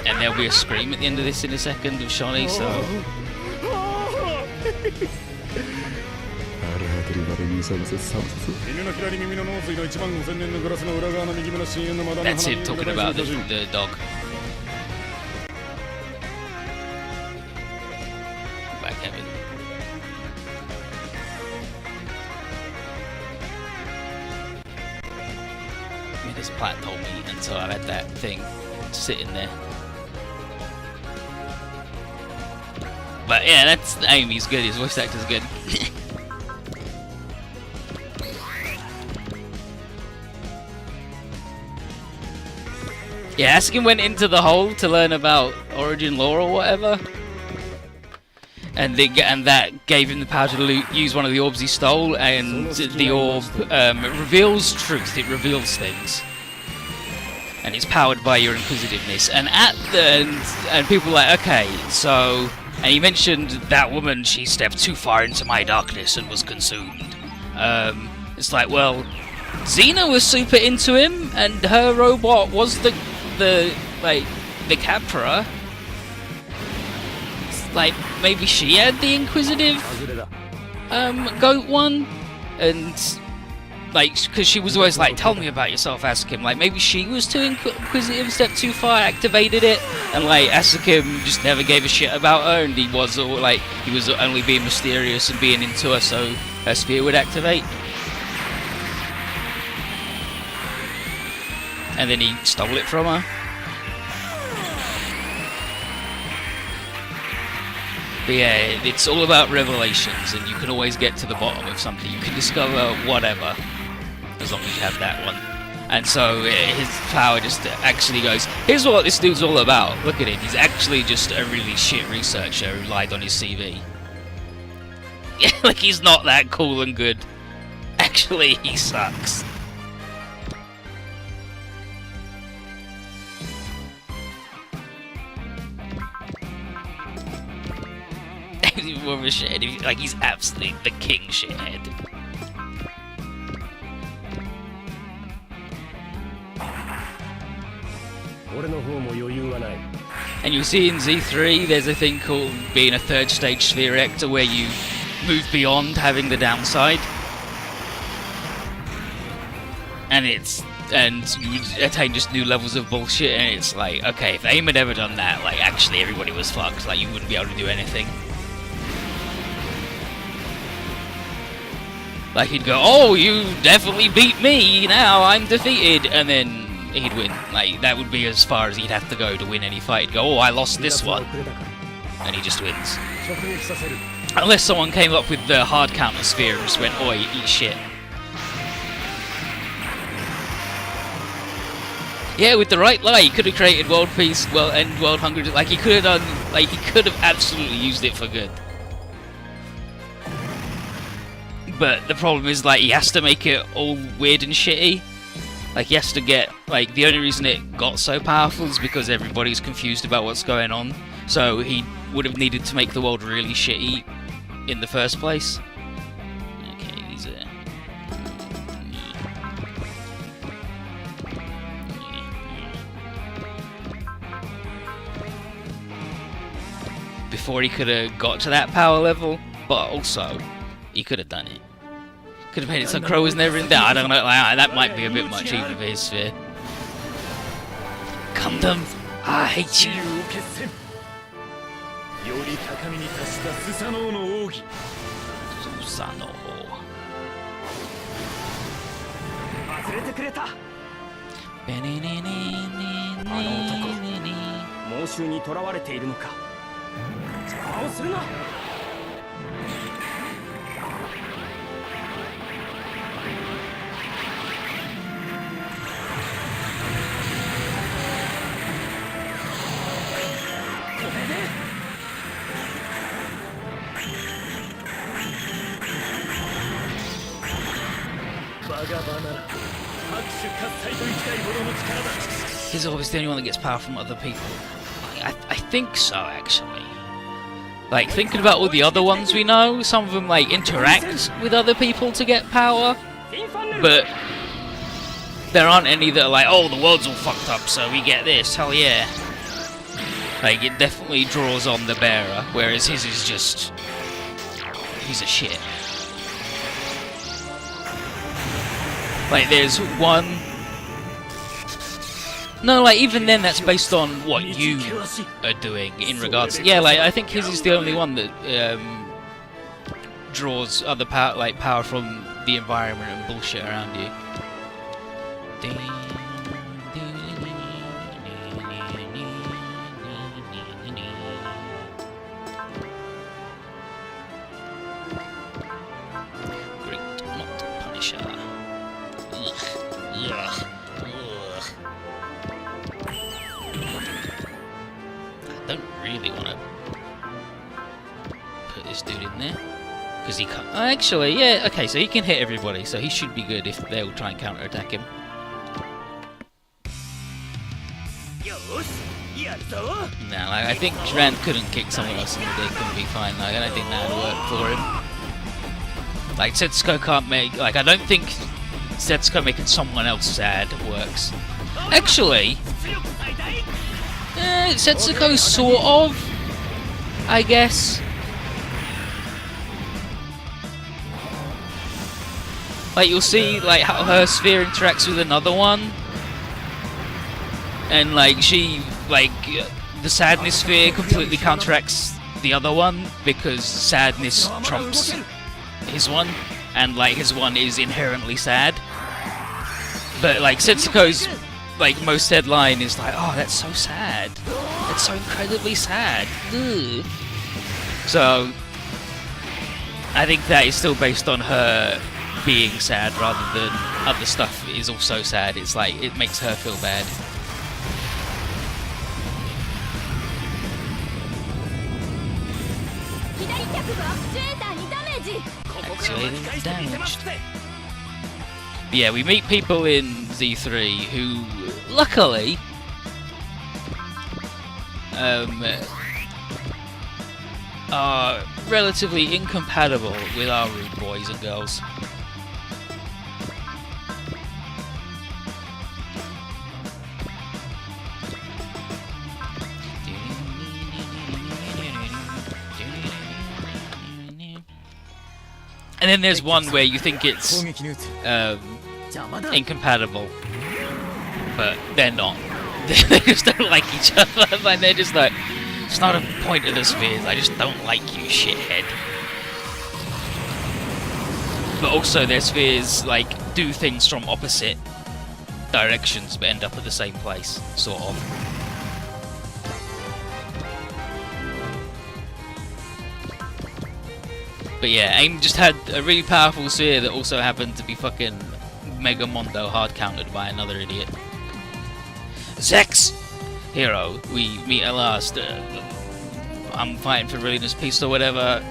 And there'll be a scream at the end of this in a second of Shawnee, so... 犬の左耳の脳髄の1万5000年のグラスの裏側の右目の深淵のマダの That's him talking about the dog. Backgammon. I mean, this plat told me until I had that thing sitting there. But yeah, that's Amy's good. His voice actor's good. Yeah, Asukin went into the hole to learn about origin lore or whatever, and that gave him the power to use one of the orbs he stole. And the orb reveals truth; it reveals things, and it's powered by your inquisitiveness. And at the and people were like, okay, so, and he mentioned that woman. She stepped too far into my darkness and was consumed. It's like, well, Xena was super into him, and her robot was the Capra. It's like maybe she had the inquisitive goat one, and like because she was always like, tell me about yourself, Asukin. Like maybe she was too inquisitive, stepped too far, activated it, and like Asukin just never gave a shit about her, and he was only being mysterious and being into her, so her sphere would activate. And then he stole it from her. But yeah, it's all about revelations, and you can always get to the bottom of something. You can discover whatever, as long as you have that one. And so his power just actually goes, here's what this dude's all about. Look at him, he's actually just a really shit researcher who lied on his CV. Yeah, like he's not that cool and good. Actually, he sucks. He's more of a shithead. Like he's absolutely the king shithead. And you'll see in Z3 there's a thing called being a third stage sphere reactor where you move beyond having the downside. And you attain just new levels of bullshit, and it's like, okay, if AIM had ever done that, like actually everybody was fucked, like you wouldn't be able to do anything. Like he'd go, oh, you definitely beat me, now I'm defeated, and then he'd win. Like that would be as far as he'd have to go to win any fight. He'd go, oh, I lost this one, and he just wins. Unless someone came up with the hard counter sphere and just went, oi, eat shit. Yeah, with the right lie, he could have created world peace, and world hunger. Like he could have done, like he could have absolutely used it for good. But the problem is, like, he has to make it all weird and shitty. Like, he has to get, like, the only reason it got so powerful is because everybody's confused about what's going on. So he would have needed to make the world really shitty in the first place. Okay, these are... Before he could have got to that power level, but also, he could have done it. Could have made it so Crow was never in there. I don't know, like, that might be a bit much even for his sphere. Gundam, I hate you. Susano. 猛襲に囚われているのか。邪魔をするな。He's always the only one that gets power from other people. I think so, actually. Like, thinking about all the other ones we know, some of them, like, interact with other people to get power, but there aren't any that are like, oh, the world's all fucked up, so we get this, hell yeah. Like, it definitely draws on the bearer, whereas his is just... he's a shit. Like, there's one... No, like, even then that's based on what you are doing in regards to... Yeah, like, I think his is the only one that draws other power, like, power from the environment and bullshit around you. Great, not Punisher. Ugh. Ugh. I don't really want to put this dude in there because he can't. Actually, yeah, okay, so he can hit everybody, so he should be good if they'll try and counterattack him. Nah, like, I think Rand couldn't kick someone else in the dick and be fine. Like, I don't think that would work for him. Like, Setsuko can't make. Like, I don't think Setsuko making someone else sad works. Actually. Setsuko sort of, I guess. Like, you'll see like how her sphere interacts with another one, and like she, like, the sadness sphere completely counteracts the other one because sadness trumps his one, and like his one is inherently sad. But like Setsuko's like most headline is like, oh, that's so sad. That's so incredibly sad. Ugh. So I think that is still based on her being sad rather than other stuff is also sad. It's like it makes her feel bad. Actually, damaged. But yeah, we meet people in Z3 who, luckily, are relatively incompatible with our rude boys and girls. And then there's one where you think it's incompatible, but they're not. They just don't like each other, and they're just like, it's not a point of the spheres, I just don't like you, shithead. But also their spheres, like, do things from opposite directions, but end up at the same place, sort of. But yeah, AIM just had a really powerful sphere that also happened to be fucking Mega Mondo hard countered by another idiot. Zex! Hero, we meet at last. I'm fighting for Relentless Peace or whatever.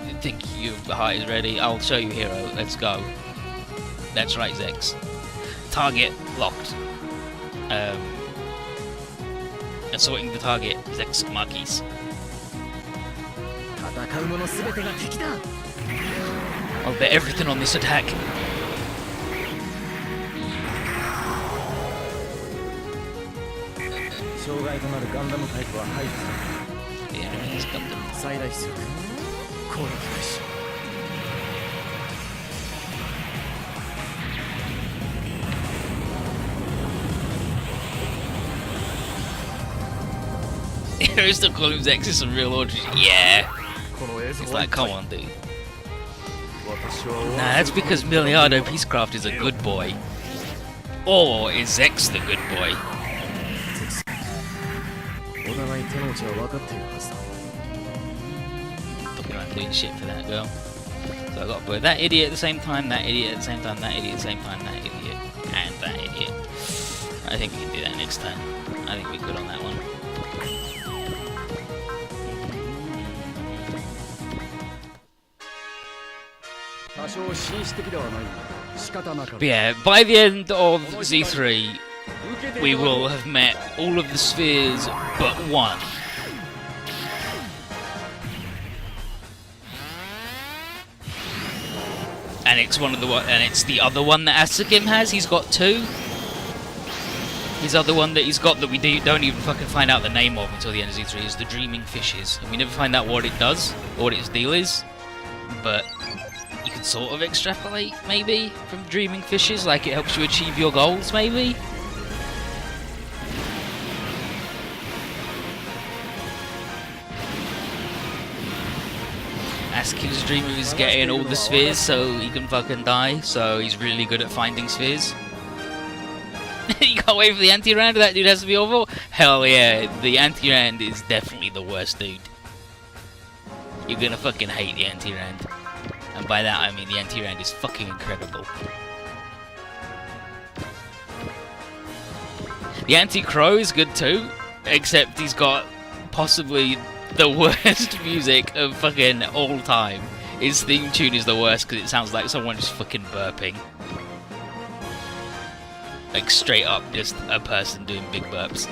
You think your heart is ready? I'll show you, Hero. Let's go. That's right, Zex. Target locked. Assaulting the target, Zex Marquis. I'll bet everything on this attack. The enemy is Gundam. Heroes still call him Zex is a real order. Yeah. It's like, come on, dude. Nah, that's because Miliardo Peacecraft is a good boy. Or is Zex the good boy? Fucking I'm doing shit for that girl. So I got to play that idiot at the same time, that idiot at the same time, that idiot at the same time, that idiot, and that idiot. I think we can do that next time. I think we're good on that one. But yeah, by the end of Z3, we will have met all of the spheres but one. And it's the other one that Asukim has. He's got two. His other one that he's got that we don't even fucking find out the name of until the end of Z3 is the Dreaming Fishes. And we never find out what it does, or what its deal is. But you can sort of extrapolate, maybe, from Dreaming Fishes, like it helps you achieve your goals, maybe? Askim's dream of is getting all the spheres so he can fucking die, so he's really good at finding spheres. You can't wait for the anti-rand, that dude has to be awful? Hell yeah, the anti-rand is definitely the worst dude. You're gonna fucking hate the anti-rand. And by that I mean the anti-rand is fucking incredible. The anti-crow is good too, except he's got possibly the worst music of fucking all time. His theme tune is the worst because it sounds like someone just fucking burping. Like straight up just a person doing big burps.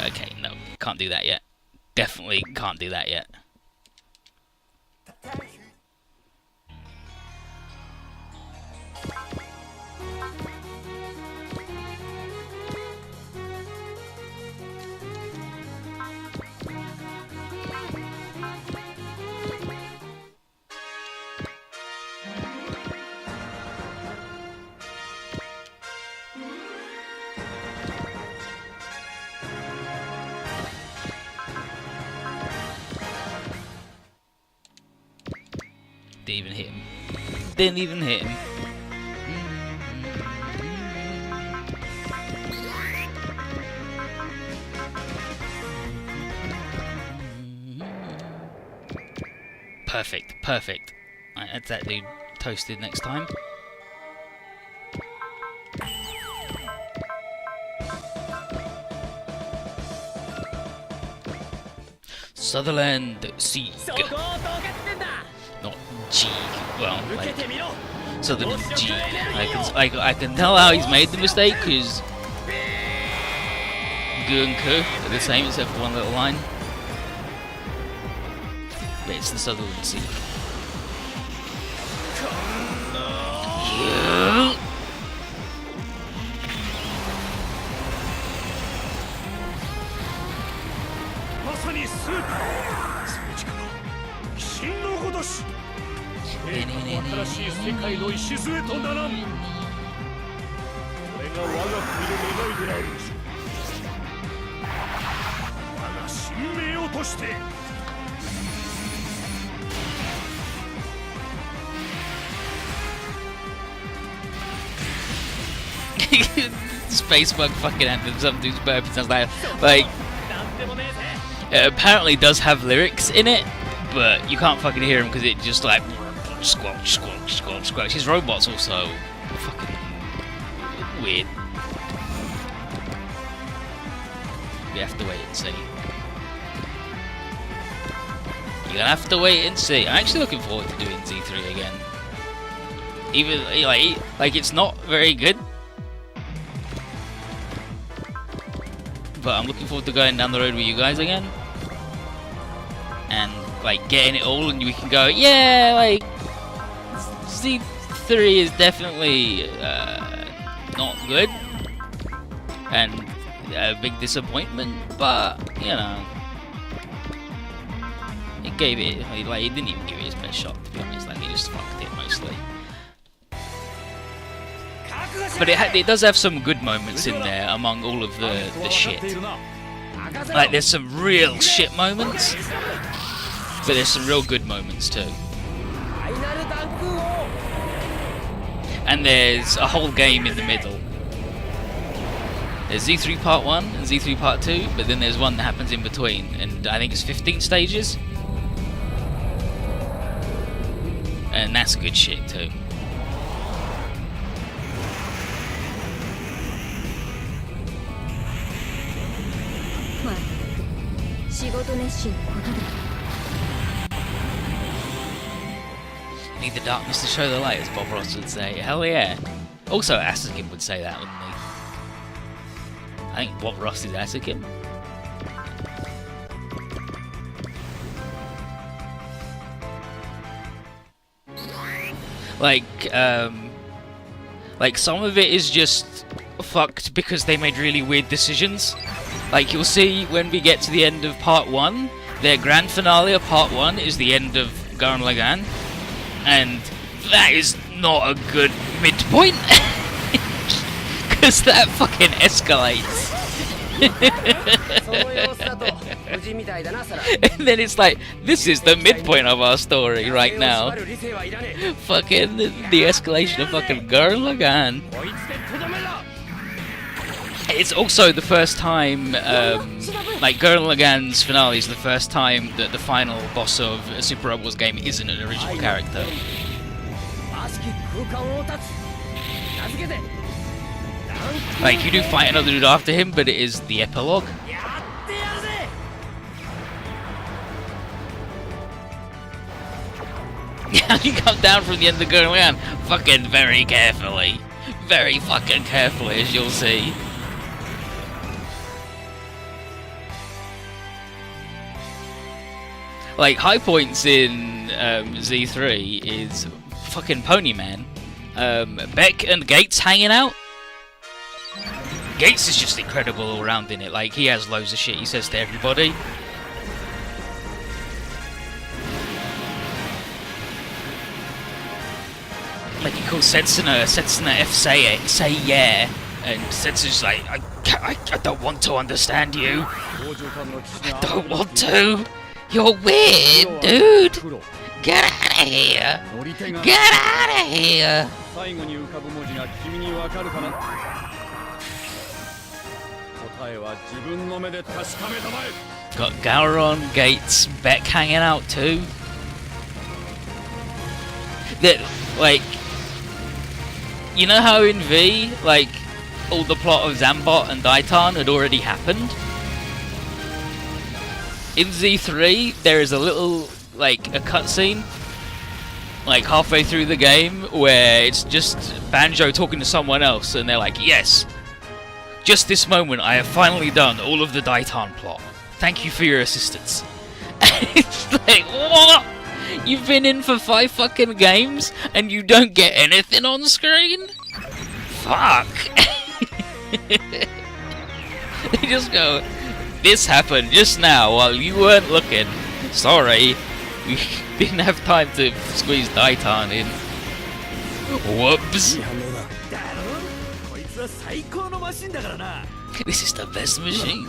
Okay, no, can't do that yet. Definitely can't do that yet. Didn't even hit him. Didn't even hit him. Perfect, perfect. Right, that's that dude toasted next time. Sutherland Sieg. Not G. Well, like Sutherland G. I can tell how he's made the mistake because Gu and Ku are the same except for one little line. But it's the Sutherland Sieg. Space bug fucking anthem, some dude's burping sounds like it apparently does have lyrics in it, but you can't fucking hear them because it just like squelch, squelch, squelch, squelch. His robot's also fucking weird. We have to wait and see. You're gonna have to wait and see. I'm actually looking forward to doing Z3 again. Even like it's not very good, but I'm looking forward to going down the road with you guys again and like getting it all, and we can go, yeah, like Z3 is definitely not good and a big disappointment, but you know, it gave it, like, it didn't even give it its best shot, to be honest. Like, it just fucked it mostly. But it does have some good moments in there among all of the shit. Like, there's some real shit moments, but there's some real good moments too. And there's a whole game in the middle. There's Z3 Part 1 and Z3 Part 2, but then there's one that happens in between, and I think it's 15 stages. And that's good shit too. Need the darkness to show the light, as Bob Ross would say. Hell yeah. Also, Asukin would say that, wouldn't he? I think Bob Ross is Asukin. Like some of it is just fucked because they made really weird decisions. Like you'll see when we get to the end of part 1, their grand finale of part 1 is the end of Gurren Lagann, and that is not a good midpoint because that fucking escalates. And then it's like, this is the midpoint of our story right now. Fucking the escalation of fucking Gurren Lagann. It's also the first time, like Gurren Lagann's finale is the first time that the final boss of a Super Robots game isn't an original character. Like, you do fight another dude after him, but it is the epilogue. You come down from the end of Gurren Lagann fucking very carefully. Very fucking carefully, as you'll see. Like, high points in Z3 is fucking Ponyman. Beck and Gates hanging out. Gates is just incredible all around in it. Like, he has loads of shit he says to everybody. Like, he calls Setsuna F say yeah, and Setsuna's like, I don't want to understand you. I don't want to. You're weird, dude. Get out of here. Get out of here. Got Gowron, Gates, Beck hanging out too. That, like, you know how in V, like, all the plot of Zambot and Daitan had already happened? In Z3, there is a little, like, a cutscene, like, halfway through the game, where it's just Banjo talking to someone else, and they're like, yes, just this moment I have finally done all of the Daitan plot. Thank you for your assistance. And it's like, what? You've been in for 5 fucking games, and you don't get anything on screen? Fuck. They just go, this happened just now while you weren't looking. Sorry, we didn't have time to squeeze Daitan in. Whoops. This is the best machine.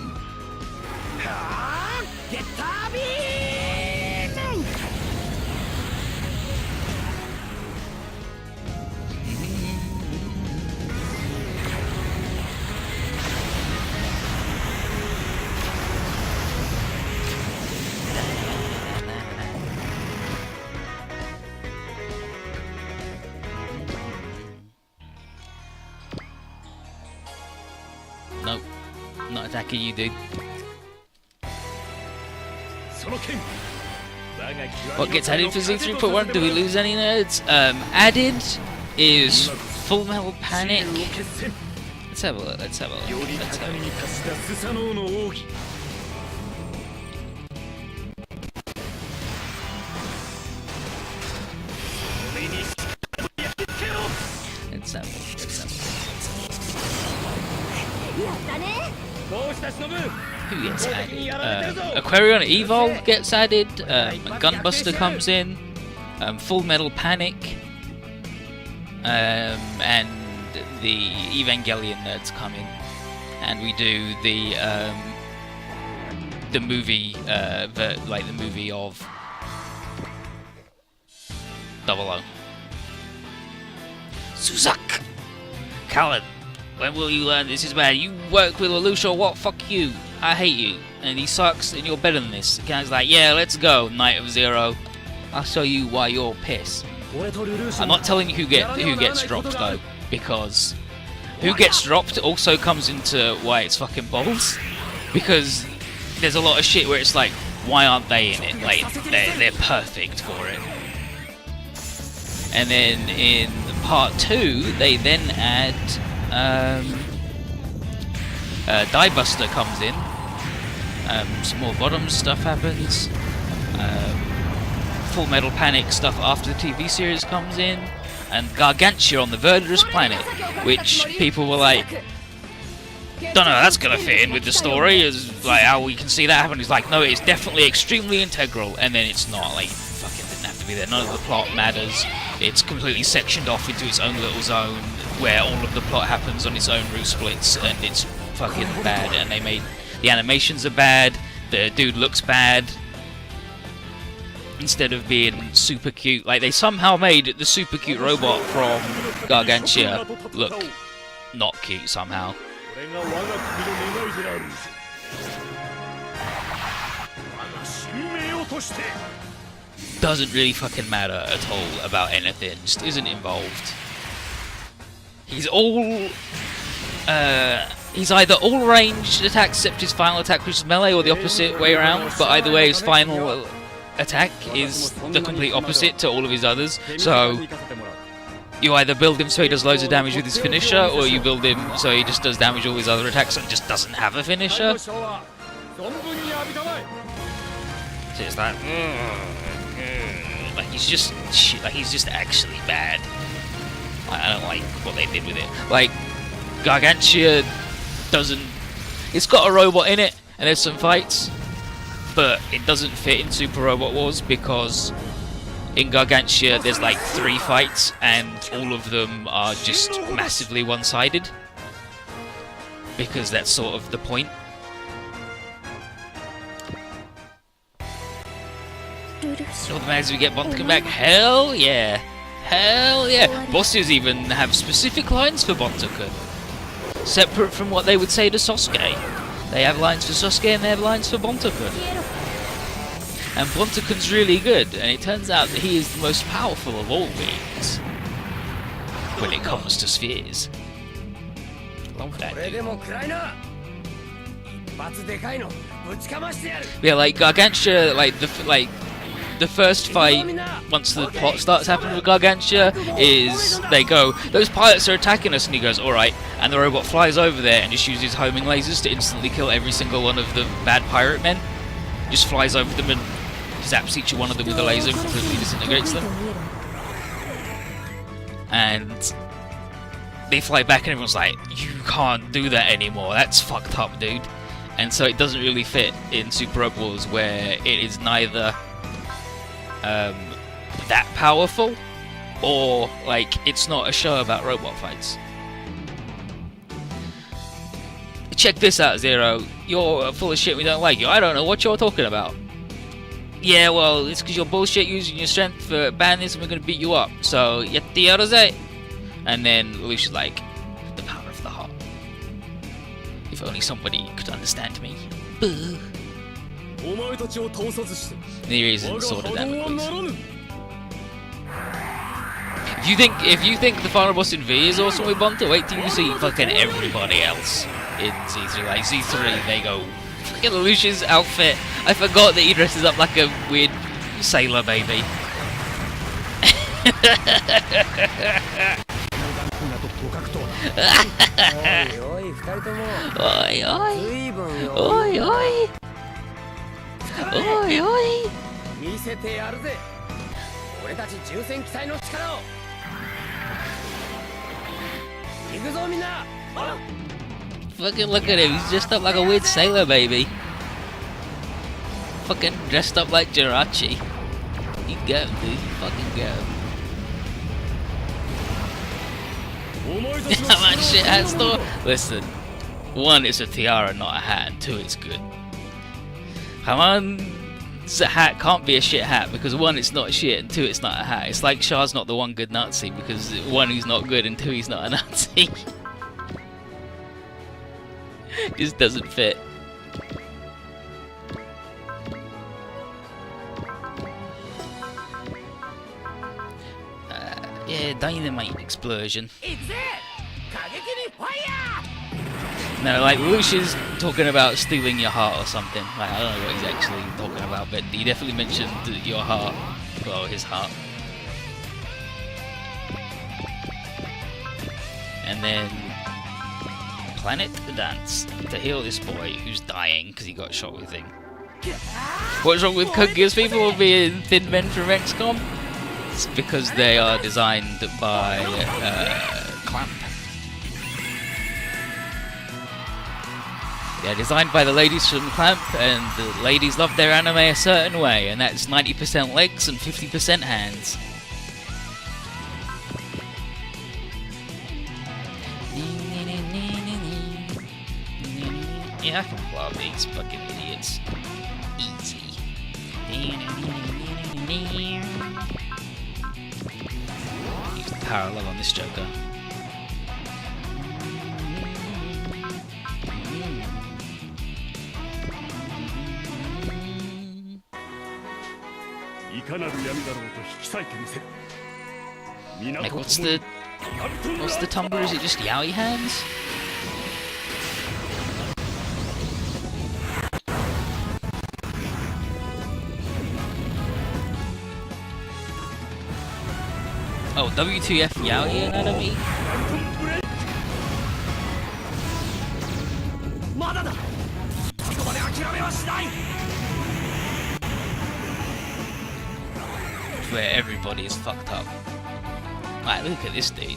Nope, not attacking you, dude. What gets added for Z3.1? Do we lose any nerds? Added is Full Metal Panic. Let's have a look, let's have a look, let's have a look. Let's have a look, let's have a look. Who gets added? Aquarion Evol gets added, Gunbuster comes in, Full Metal Panic, and the Evangelion nerds come in, and we do the movie, like the movie of 00. Suzak! Callan! When will you learn this is bad? You work with Lelouch or what? Fuck you. I hate you. And he sucks and you're better than this. The guy's like, yeah, let's go, Knight of Zero. I'll show you why you're pissed. I'm not telling you who gets dropped though, because who gets dropped also comes into why it's fucking balls. Because there's a lot of shit where it's like, why aren't they in it? Like, they're perfect for it. And then in part 2, they then add Die Buster comes in. Some more Bottoms stuff happens. Full Metal Panic stuff after the TV series comes in. And Gargantia on the Verdurous planet, which people were like, don't know how that's gonna fit in with the story, is like how we can see that happen. It's like, no, it's definitely extremely integral, and then it's not. Like, fucking didn't have to be there. None of the plot matters. It's completely sectioned off into its own little zone where all of the plot happens on its own route splits, and it's fucking bad. And they made the animations are bad. The dude looks bad. Instead of being super cute, like they somehow made the super cute robot from Gargantia look not cute somehow. Doesn't really fucking matter at all about anything, just isn't involved. He's all he's either all ranged attacks except his final attack, which is melee, or the opposite way around, but either way his final attack is the complete opposite to all of his others. So you either build him so he does loads of damage with his finisher, or you build him so he just does damage with all his other attacks and just doesn't have a finisher. So it's like he's just shit, like he's just actually bad. I don't like what they did with it. Like, Gargantia doesn't... It's got a robot in it, and there's some fights, but it doesn't fit in Super Robot Wars because in Gargantia there's like 3 fights and all of them are just massively one-sided, because that's sort of the point. All the mags we get Bond to come back, hell yeah! Hell yeah! Bosses even have specific lines for Bontakun, separate from what they would say to Sosuke. They have lines for Sosuke and they have lines for Bontakun. And Bontakun's really good, and it turns out that he is the most powerful of all beings when it comes to spheres. Love that dude. Yeah, like Gargantia, the first fight, once the plot starts happening with Gargantia, is they go, those pilots are attacking us, and he goes, alright, and the robot flies over there and just uses homing lasers to instantly kill every single one of the bad pirate men. Just flies over them and zaps each one of them with a laser and completely disintegrates them. And they fly back and everyone's like, you can't do that anymore, that's fucked up, dude. And so it doesn't really fit in Super Robot Wars, where it is neither that powerful, or like it's not a show about robot fights. Check this out, Zero. You're full of shit, we don't like you. I don't know what you're talking about. Yeah, well, it's because you're bullshit using your strength for badness and we're gonna beat you up. So, yatte. And then Lucia's like, the power of the heart. If only somebody could understand me. Buh. There isn't sort of Damocles. If you think the final boss in V is awesome with Bonta, wait till you see fucking everybody else in Z3. Like Z3, they go fucking Lucia's outfit. I forgot that he dresses up like a weird sailor baby. Oi oi! Oi oi! Oi oi! Fucking look at him, he's dressed up like a weird sailor baby. Fucking dressed up like Jirachi. You go, dude, you fucking go. Come on, shit hat store. Listen, 1, it's a tiara, not a hat, and 2, it's good. Come on, the hat can't be a shit hat because 1, it's not shit, and 2, it's not a hat. It's like Shah's not the one good Nazi because 1, he's not good, and 2, he's not a Nazi. Just doesn't fit. Yeah, dynamite explosion. No, like Lucia's talking about stealing your heart or something. Like, I don't know what he's actually talking about, but he definitely mentioned your heart. Well, his heart. and then Planet Dance to heal this boy who's dying because he got shot with thing. What's wrong with Kaguya's people being thin men from XCOM? It's because they are designed by Clamp. They're designed by the ladies from Clamp, and the ladies love their anime a certain way, and that's 90% legs and 50% hands. Yeah, I can blow these fucking idiots. Easy. Use the parallel on this Joker. Like, what's the tumbler? Is it just yaoi hands? Oh, WTF yaoi anatomy? Where everybody is fucked up. Like, look at this dude.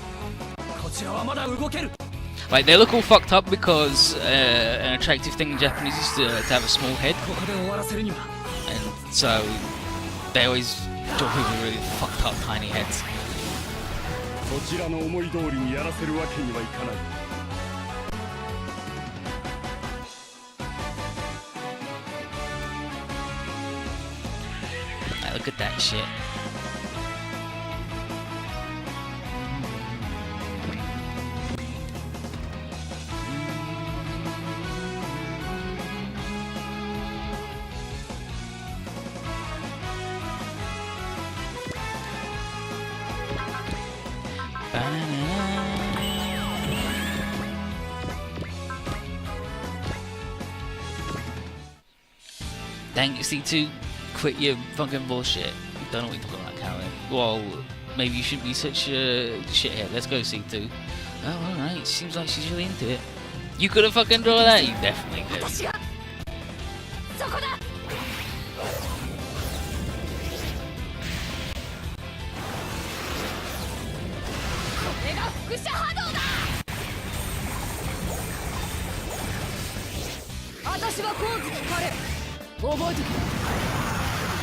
Like, they look all fucked up because an attractive thing in Japanese is to have a small head. And so they always draw people with really fucked up tiny heads. Like, look at that shit. Dang, Z2, quit your fucking bullshit. Don't know what you're talking about, Calvin. Well, maybe you shouldn't be such a shithead. Let's go, Z2. Oh, alright, seems like she's really into it. You could have fucking drawn that? You definitely could.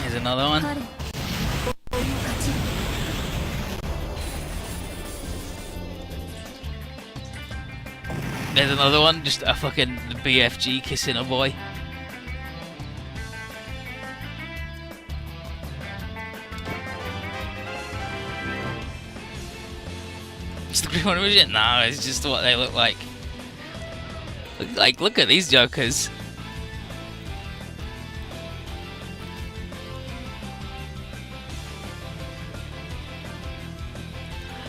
Here's another one. There's another one, just a fucking BFG kissing a boy. It's the Green One Vision? No, it's just what they look like. Look at these jokers.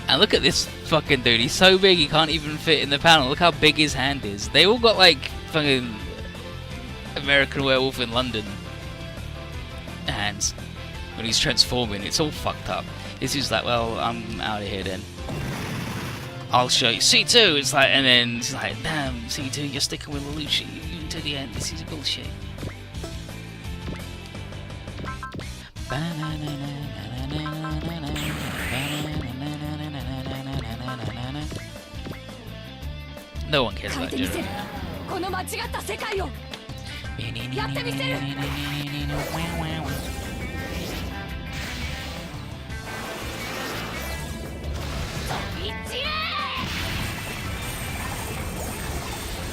And look at this fucking dude, he's so big he can't even fit in the panel. Look how big his hand is. They all got like fucking American Werewolf in London hands when he's transforming. It's all fucked up. This is like, well, I'm out of here then. I'll show you. C2! It's like, and then it's like, damn, C2, you're sticking with Lelouch to the end. This is bullshit. No one cares about Jeremy.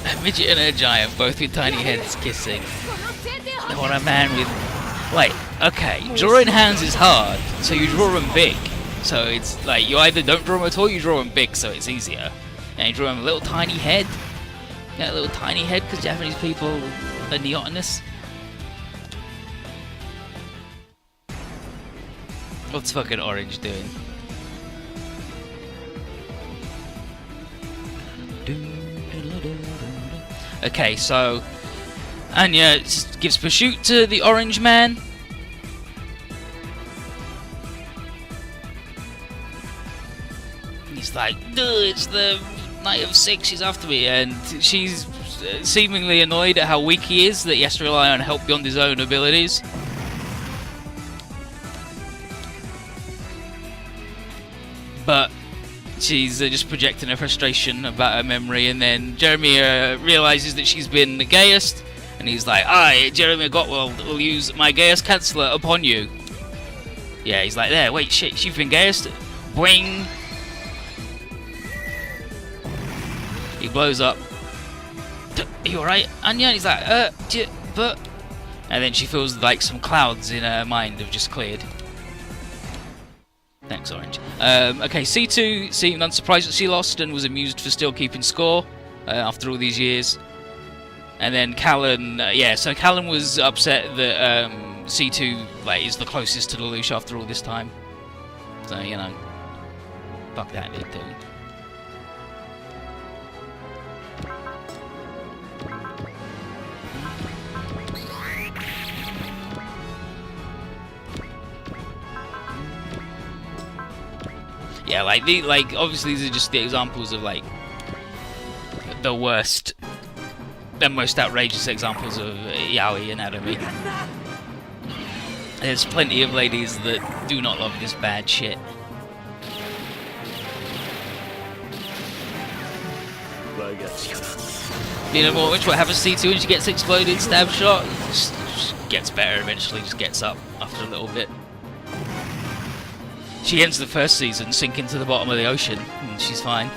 A midget and a giant, both with tiny heads kissing. What a man with... Like, okay, drawing hands is hard, so you draw them big. So it's like, you either don't draw them at all, you draw them big, so it's easier. And you draw them a little tiny head. Got a little tiny head, because Japanese people are neotenous. What's fucking Orange doing? Okay, so Anya gives pursuit to the Orange Man. He's like, dude, it's the Knight of 6, she's after me, and she's seemingly annoyed at how weak he is, that he has to rely on help beyond his own abilities. But she's just projecting her frustration about her memory, and then Jeremy realises that she's been the gayest, and he's like, "I, Jeremy Gotwell, will use my gayest canceller upon you." Yeah, he's like, "There, wait, shit, you've been gayest?" Boing! He blows up. "Are you alright, Anya?" And he's like, but... And then she feels like some clouds in her mind have just cleared. Thanks, Orange. Okay, C2 seemed unsurprised that she lost and was amused for still keeping score after all these years. And then Callan, so Callan was upset that C2 is the closest to Lelouch after all this time. So, you know, fuck that big thing. Yeah, obviously these are just the examples of the worst and most outrageous examples of yaoi anatomy. There's plenty of ladies that do not love this bad shit. You know what have a C2 and she gets exploded, stab shot, just gets better eventually, just gets up after a little bit. She ends the first season sinking to the bottom of the ocean, and she's fine.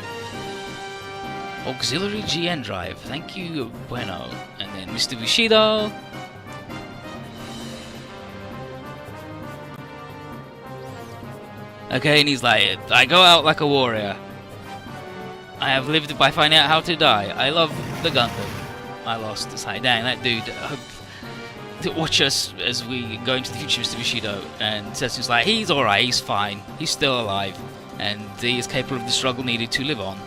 Auxiliary GN drive, thank you, bueno. And then Mr. Bushido. Okay, and he's like, "I go out like a warrior. I have lived by finding out how to die. I love the Gundam. I lost." It's like, dang, that dude. Watch us as we go into the future, Mr. Bushido. And Setsu's like, he's alright, he's fine, he's still alive, and he is capable of the struggle needed to live on.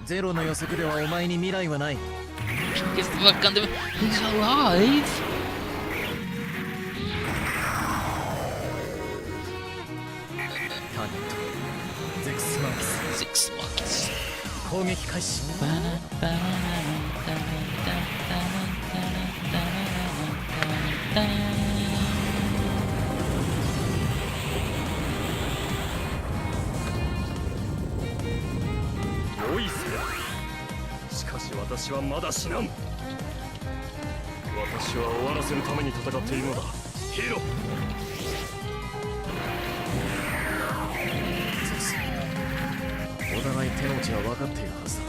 Zero no yoseku de wa omae ni mirai wa nai. Gets the fuck under. He's alive. Six months. 攻撃開始。よいせ。しかし私はまだ死なん。私は終わらせるために戦っているのだ。ヒーロー。お互い手の内は分かっているはずだ。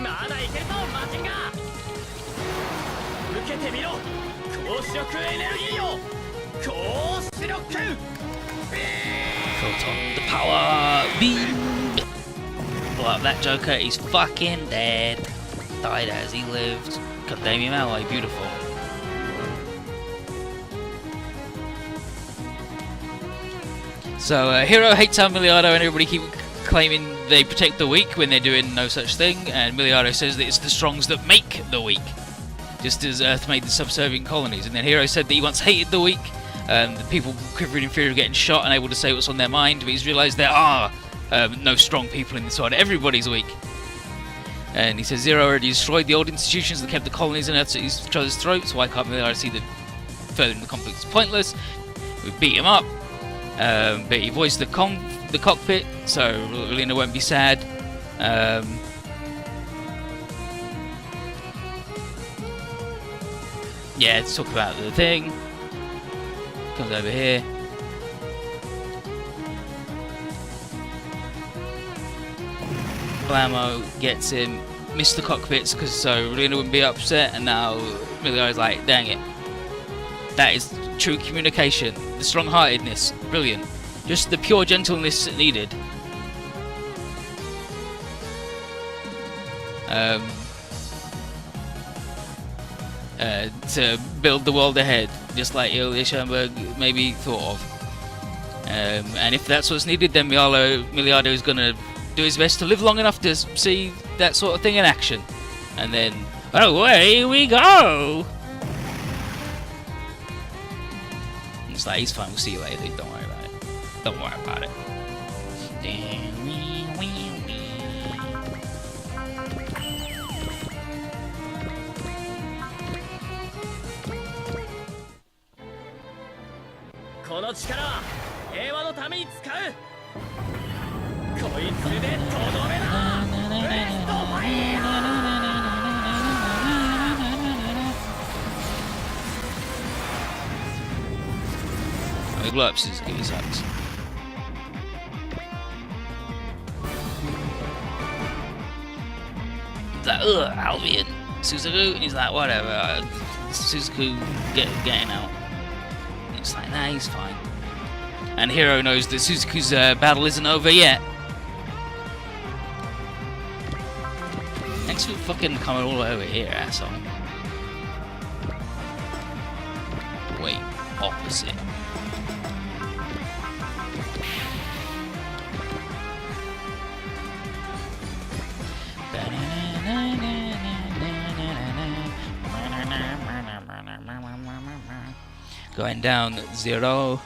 まだいけるぞマジンガー。受けてみろ光子力エネルギーよ。光子力 Photon the power beam. Blow up that Joker, he's fucking dead. Died as he lived. God damn him, Ally, beautiful. So Hero hates how Miliardo and everybody keep claiming they protect the weak when they're doing no such thing, and Miliardo says that it's the strongs that make the weak, just as Earth made the subservient colonies. And then Hero said that he once hated the weak, the people quivering in fear of getting shot, unable to say what's on their mind, but he's realised there are no strong people in this world, everybody's weak. And he says Zero already destroyed the old institutions that kept the colonies on Earth at each other's throats, why can't Miliardo see that furthering the conflict is pointless? We beat him up. But he voiced the cockpit, so Relina won't be sad. Yeah, let's talk about the thing. Comes over here. Blammo gets him, missed the cockpits because so Relina wouldn't be upset, and now Miliardo's like, dang it. That is true communication, the strong-heartedness, brilliant. Just the pure gentleness needed. To build the world ahead, just like Ilya Schoenberg maybe thought of. And if that's what's needed, then Miliardo is going to do his best to live long enough to see that sort of thing in action. And then, away we go! It's like, he's fine, we'll see you later, dude. Don't worry about it. Don't worry about it. We blow up Suzuki, he sucks. He's like, ugh, Albion, Suzuki, and he's like, whatever, Suzuki getting out. And he's like, nah, he's fine. And Hiro knows that Suzuki's battle isn't over yet. Thanks for fucking coming all the way over here, asshole. Wait, opposite. Going down 0.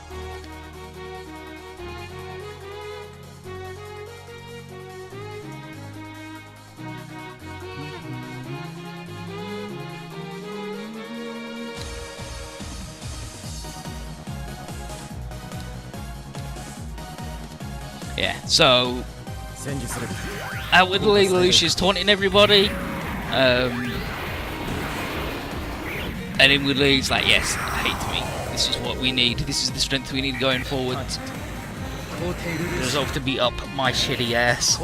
Yeah, so outwardly Lelouch's taunting everybody, and inwardly he's like, yes, hate me. This is what we need. This is the strength we need going forward. Resolve to beat up my shitty ass.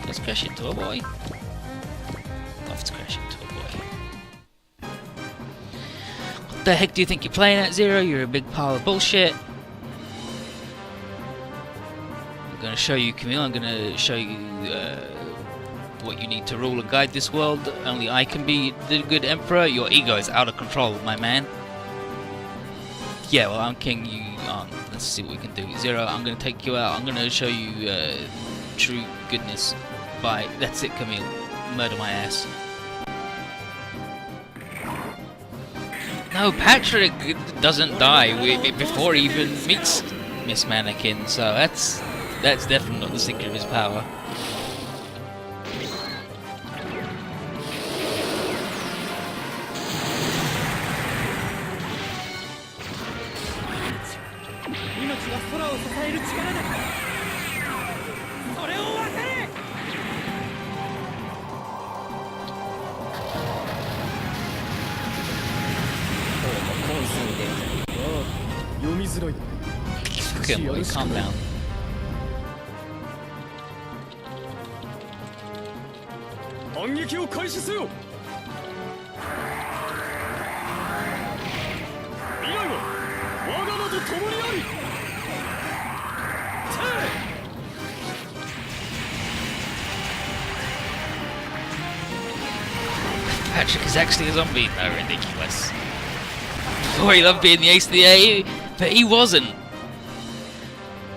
Let's crash into a boy. Love to crash into a boy. What the heck do you think you're playing at, Zero? You're a big pile of bullshit. I'm gonna show you, Camille. I'm gonna show you what you need to rule and guide this world. Only I can be the good emperor. Your ego is out of control, my man. Yeah, well, I'm king, you aren't. Let's see what we can do. Zero, I'm gonna take you out. I'm gonna show you true goodness. Bye. That's it, Camille. Murder my ass. No, Patrick doesn't die before he even meets Miss Mannequin, so that's definitely not the secret of his power. 読みづらい。 Fucking boy, calm down. 反撃を開始せよ。未来は我が名と共にあり。 Patrick is actually a zombie. No, ridiculous. Oh, he loved being the ace of the A, but he wasn't.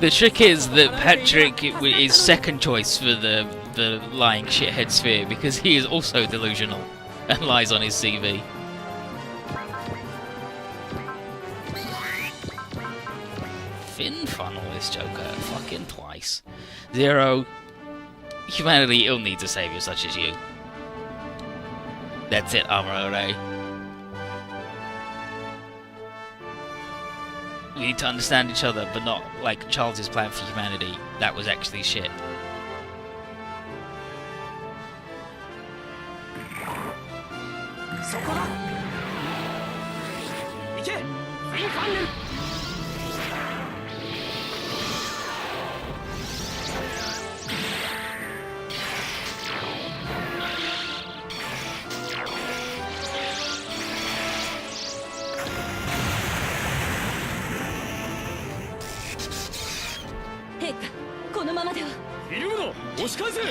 The trick is that Patrick is second choice for the lying shithead sphere because he is also delusional and lies on his CV. Fin funnel this Joker fucking twice. Zero. Humanity ill needs a savior such as you. That's it, Amuro. We need to understand each other, but not like Charles's plan for humanity. That was actually shit.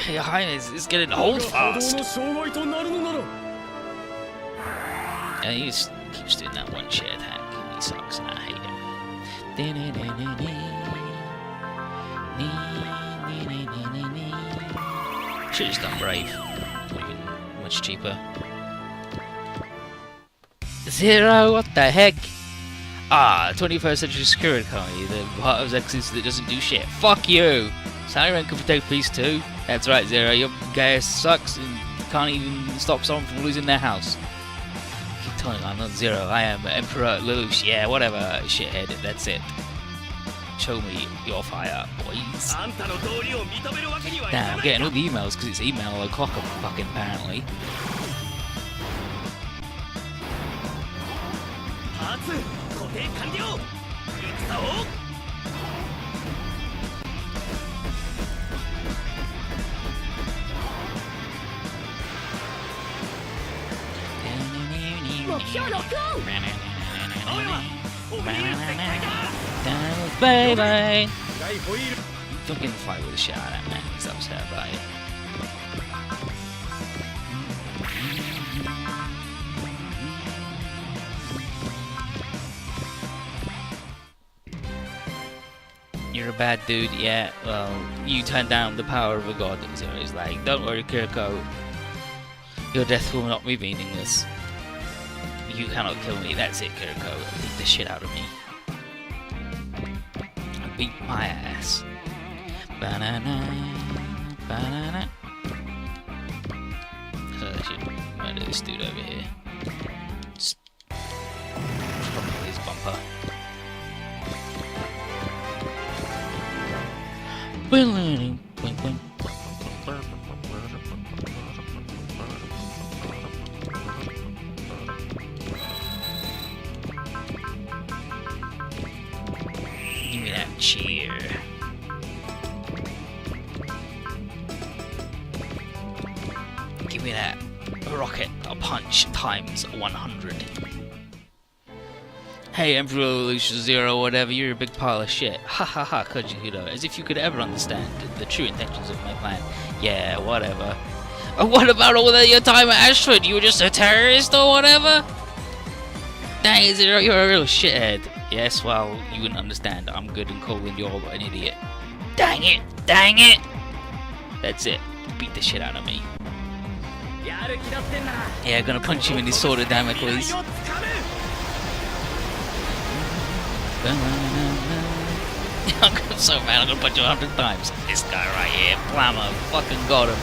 Your Highness is getting old fast. Yeah, he just keeps doing that one shit attack. He sucks and I hate him. Should've just done Brave. Even much cheaper. Zero, what the heck? Ah, 21st century security economy, the part of X's that doesn't do shit. Fuck you! Salaryman could protect peace too. That's right, Zero, your guy sucks and can't even stop someone from losing their house. Keep telling him I'm not Zero, I am Emperor Lelouch. Yeah, whatever, shithead, that's it. Show me your fire, boys. Now, I'm getting all the emails because it's email o'clock fucking apparently. Baby! Fucking fight with the shit out of that man, he's upset about it. You're a bad dude, yeah, well, you turned down the power of a god, so he's like, don't worry Kiriko, your death will not be meaningless. You cannot kill me, that's it Kiriko, beat the shit out of me. Beat my ass. Banana, banana. So I should murder this dude over here. Just probably his bumper. Give me that cheer. Give me that rocket punch times 100. Hey, Emperor Lelouch Zero, whatever, you're a big pile of shit. Ha ha ha, Kojihudo, as if you could ever understand the true intentions of my plan. Yeah, whatever. What about all your time at Ashford? You were just a terrorist or whatever? Dang it, Zero, you're a real shithead. Yes, well, you wouldn't understand. I'm good and cool and you're an idiot. Dang it! Dang it! That's it. Beat the shit out of me. Yeah, gonna punch him in his sword of Damocles. I'm so mad, I'm gonna punch him 100 times. This guy right here, Blammo, fucking got him.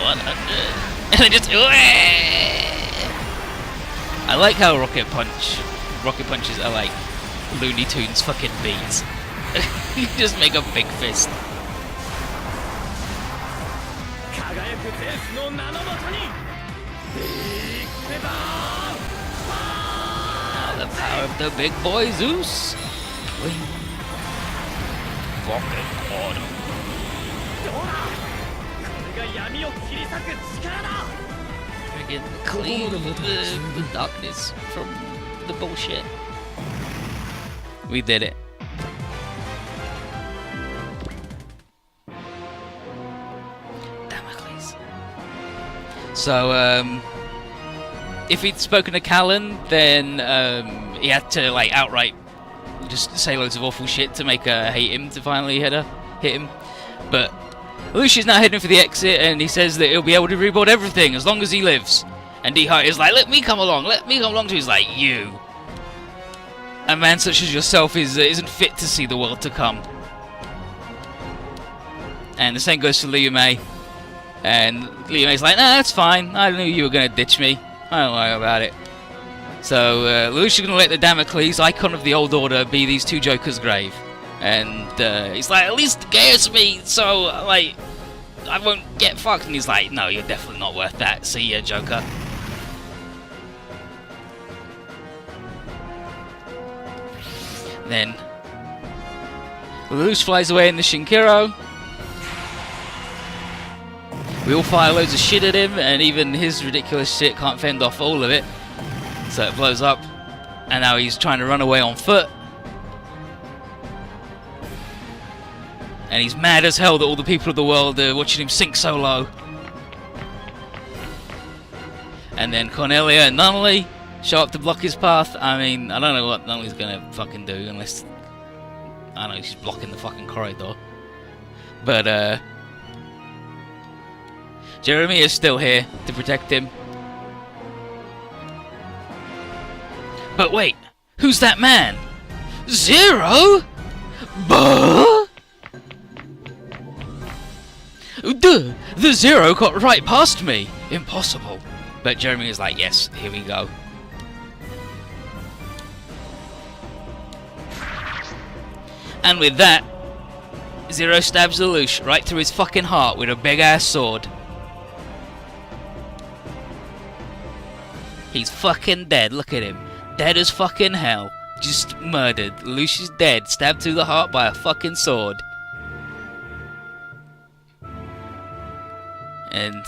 100. And then just I like how rocket punches are like Looney Tunes fucking beats. You just make a big fist. 輝くゼウスの名のもとにビッグレバー The power of the big boy Zeus. Fucking order. どうだこれが闇を切り裂く力だ Friggin' clean the darkness from the bullshit. We did it. Damocles. So, if he'd spoken to Callan, then he had to like outright just say loads of awful shit to make her hate him to finally hit him. But Lucia's now heading for the exit, and he says that he'll be able to rebuild everything as long as he lives. And D-Hart is like, let me come along too. He's like, you. A man such as yourself isn't fit to see the world to come. And the same goes for Liu Mei. And Liu Mei's like, nah, that's fine. I knew you were going to ditch me. I don't worry about it. So Lucia's going to let the Damocles, icon of the old order, be these two Jokers' grave. And he's like, at least Gaius me, so like I won't get fucked. And he's like, no, you're definitely not worth that. See ya, Joker. Then Lelouch flies away in the Shinkiro. We all fire loads of shit at him, and even his ridiculous shit can't fend off all of it. So it blows up, and now he's trying to run away on foot. And he's mad as hell that all the people of the world are watching him sink so low. And then Cornelia and Nunnally show up to block his path. I mean, I don't know what Nunnally's gonna fucking do unless, I don't know, she's blocking the fucking corridor. But Jeremy is still here to protect him. But wait, who's that man? Zero? Buh? Duh, the Zero got right past me. Impossible. But Jeremy is like, yes, here we go. And with that, Zero stabs Lelouch right through his fucking heart with a big ass sword. He's fucking dead, look at him. Dead as fucking hell. Just murdered. Lelouch is dead, stabbed through the heart by a fucking sword. And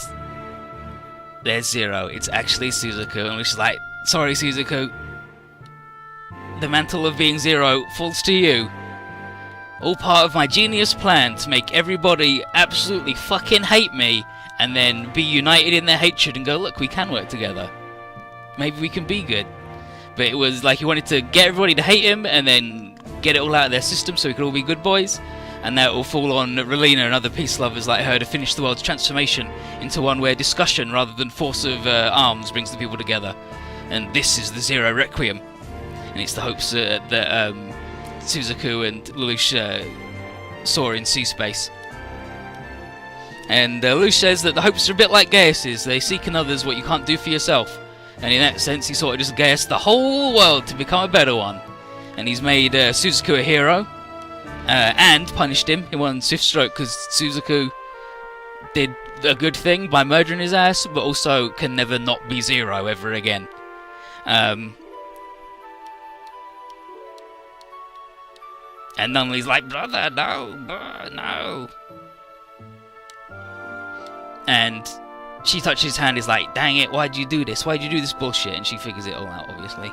there's Zero. It's actually Suzaku. And she's like, sorry Suzaku. The mantle of being Zero falls to you. All part of my genius plan to make everybody absolutely fucking hate me and then be united in their hatred and go, look, we can work together. Maybe we can be good. But it was like he wanted to get everybody to hate him and then get it all out of their system so we could all be good boys. And now it will fall on Relina and other peace lovers like her to finish the world's transformation into one where discussion rather than force of arms brings the people together. And this is the Zero Requiem. And it's the hopes that Suzaku and Lelouch saw in sea space. And Lelouch says that the hopes are a bit like Gaius's. They seek in others what you can't do for yourself. And in that sense, he sort of just Gaius the whole world to become a better one. And he's made Suzaku a hero. And punished him in one swift stroke because Suzaku did a good thing by murdering his ass, but also can never not be Zero ever again. And Nunnally's like, brother, no, no. And she touches his hand, is like, dang it, why'd you do this? Why'd you do this bullshit? And she figures it all out, obviously.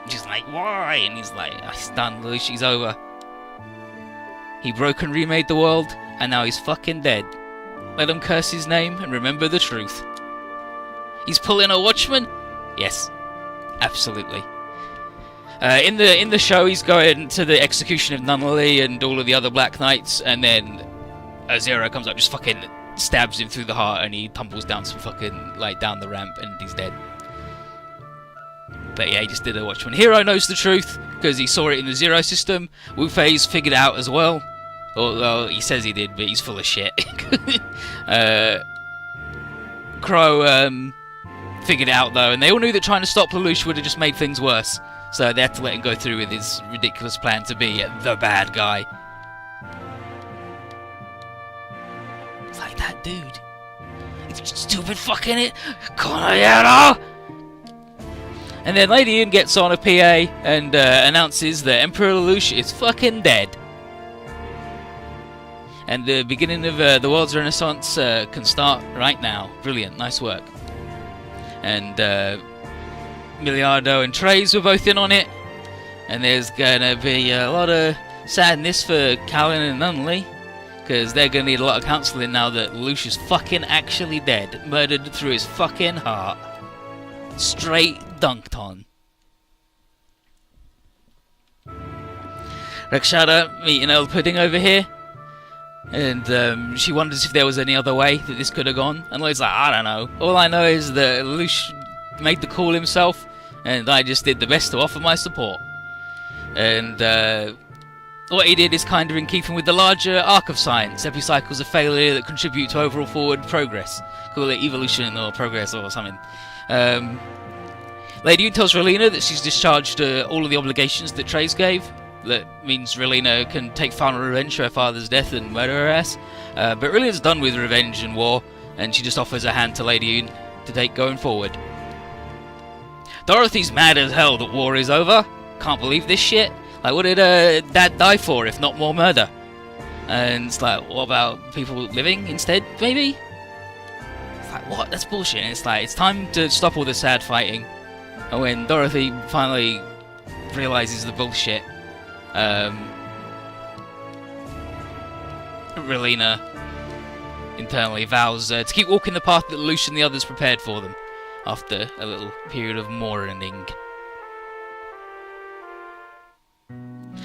She's like, why? And he's like, it's done, Lelouch, he's over. He broke and remade the world, and now he's fucking dead. Let him curse his name and remember the truth. He's pulling a Watchman? Yes, absolutely. In the show, he's going to the execution of Nunnally and all of the other Black Knights, and then Zero comes up, just fucking stabs him through the heart, and he tumbles down some fucking, like, down the ramp, and he's dead. But yeah, he just did a Watchman. Hero knows the truth, because he saw it in the Zero system. Wu Fei's figured it out as well. Well, he says he did, but he's full of shit. Crow figured it out, though, and they all knew that trying to stop Lelouch would have just made things worse. So they had to let him go through with his ridiculous plan to be the bad guy. It's like, that dude. It's stupid fucking it. Caballero! And then Lady Yun gets on a PA and announces that Emperor Lelouch is fucking dead. And the beginning of the world's renaissance can start right now. Brilliant, nice work. And Miliardo and Trey's were both in on it. And there's gonna be a lot of sadness for Callan and Nunley, because they're gonna need a lot of counselling now that Lelouch is fucking actually dead. Murdered through his fucking heart. Straight dunked on. Rakshada meeting Earl Pudding over here, and she wonders if there was any other way that this could have gone. And Lloyd's like, I don't know. All I know is that Lelouch made the call himself, and I just did the best to offer my support. And what he did is kind of in keeping with the larger arc of science, epicycles of failure that contribute to overall forward progress. Call it evolution or progress or something. Lady Yun tells Relina that she's discharged all of the obligations that Trey's gave. That means Relina can take final revenge for her father's death and murder her ass. But Relina's done with revenge and war, and she just offers her hand to Lady Yun to take going forward. Dorothy's mad as hell that war is over. Can't believe this shit. Like, what did Dad die for if not more murder? And it's like, what about people living instead, maybe? It's like, what? That's bullshit. And it's like, it's time to stop all the sad fighting. And when Dorothy finally realizes the bullshit, Relina internally vows to keep walking the path that Lelouch and the others prepared for them after a little period of mourning.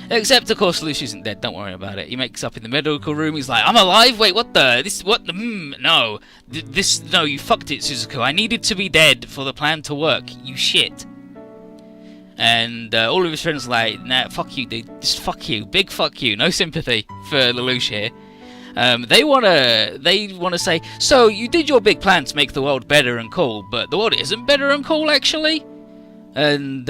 Except, of course, Lelouch isn't dead. Don't worry about it. He makes up in the medical room. He's like, I'm alive? Wait, what the? No. No, you fucked it, Suzuku. I needed to be dead for the plan to work. You shit. And all of his friends are like, nah, fuck you, dude. Just fuck you. Big fuck you. No sympathy for Lelouch here. They wanna say, so you did your big plan to make the world better and cool, but the world isn't better and cool, actually? And,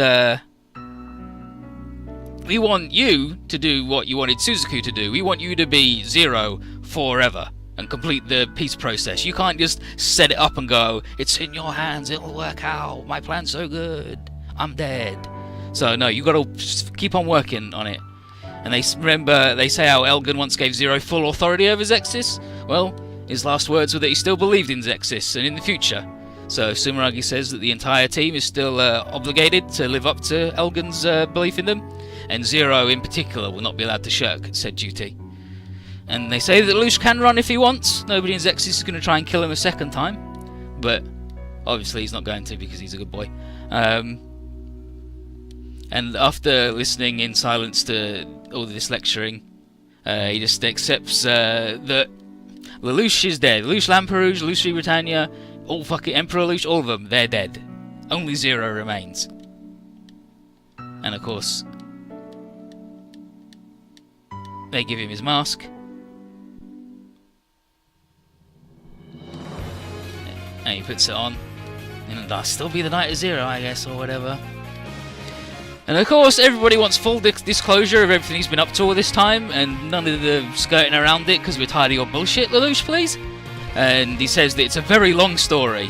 we want you to do what you wanted Suzuku to do. We want you to be Zero forever and complete the peace process. You can't just set it up and go, it's in your hands, it'll work out, my plan's so good, I'm dead. So no, you gotta just keep on working on it. And they say how Elgin once gave Zero full authority over Zexis. Well, his last words were that he still believed in Zexis and in the future. So Sumeragi says that the entire team is still obligated to live up to Elgin's belief in them, and Zero in particular will not be allowed to shirk said duty. And they say that Lelouch can run if he wants. Nobody in Zexis is going to try and kill him a second time, but obviously he's not going to because he's a good boy. And after listening in silence to all this lecturing, he just accepts that Lelouch is dead. Lelouch Lamperouge, Lelouch Britannia, all fucking Emperor Lelouch, all of them, they're dead. Only Zero remains. And of course, they give him his mask. And he puts it on. And I'll still be the Knight of Zero, I guess, or whatever. And of course, everybody wants full disclosure of everything he's been up to all this time, and none of the skirting around it, because we're tired of your bullshit, Lelouch, please. And he says that it's a very long story.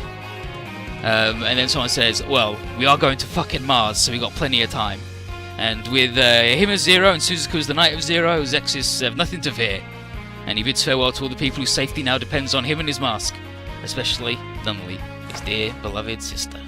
And then someone says, well, we are going to fucking Mars, so we got plenty of time. And with him as Zero and Suzuku as the Knight of Zero, Zexis have nothing to fear. And he bids farewell to all the people whose safety now depends on him and his mask, especially Nunley, his dear, beloved sister.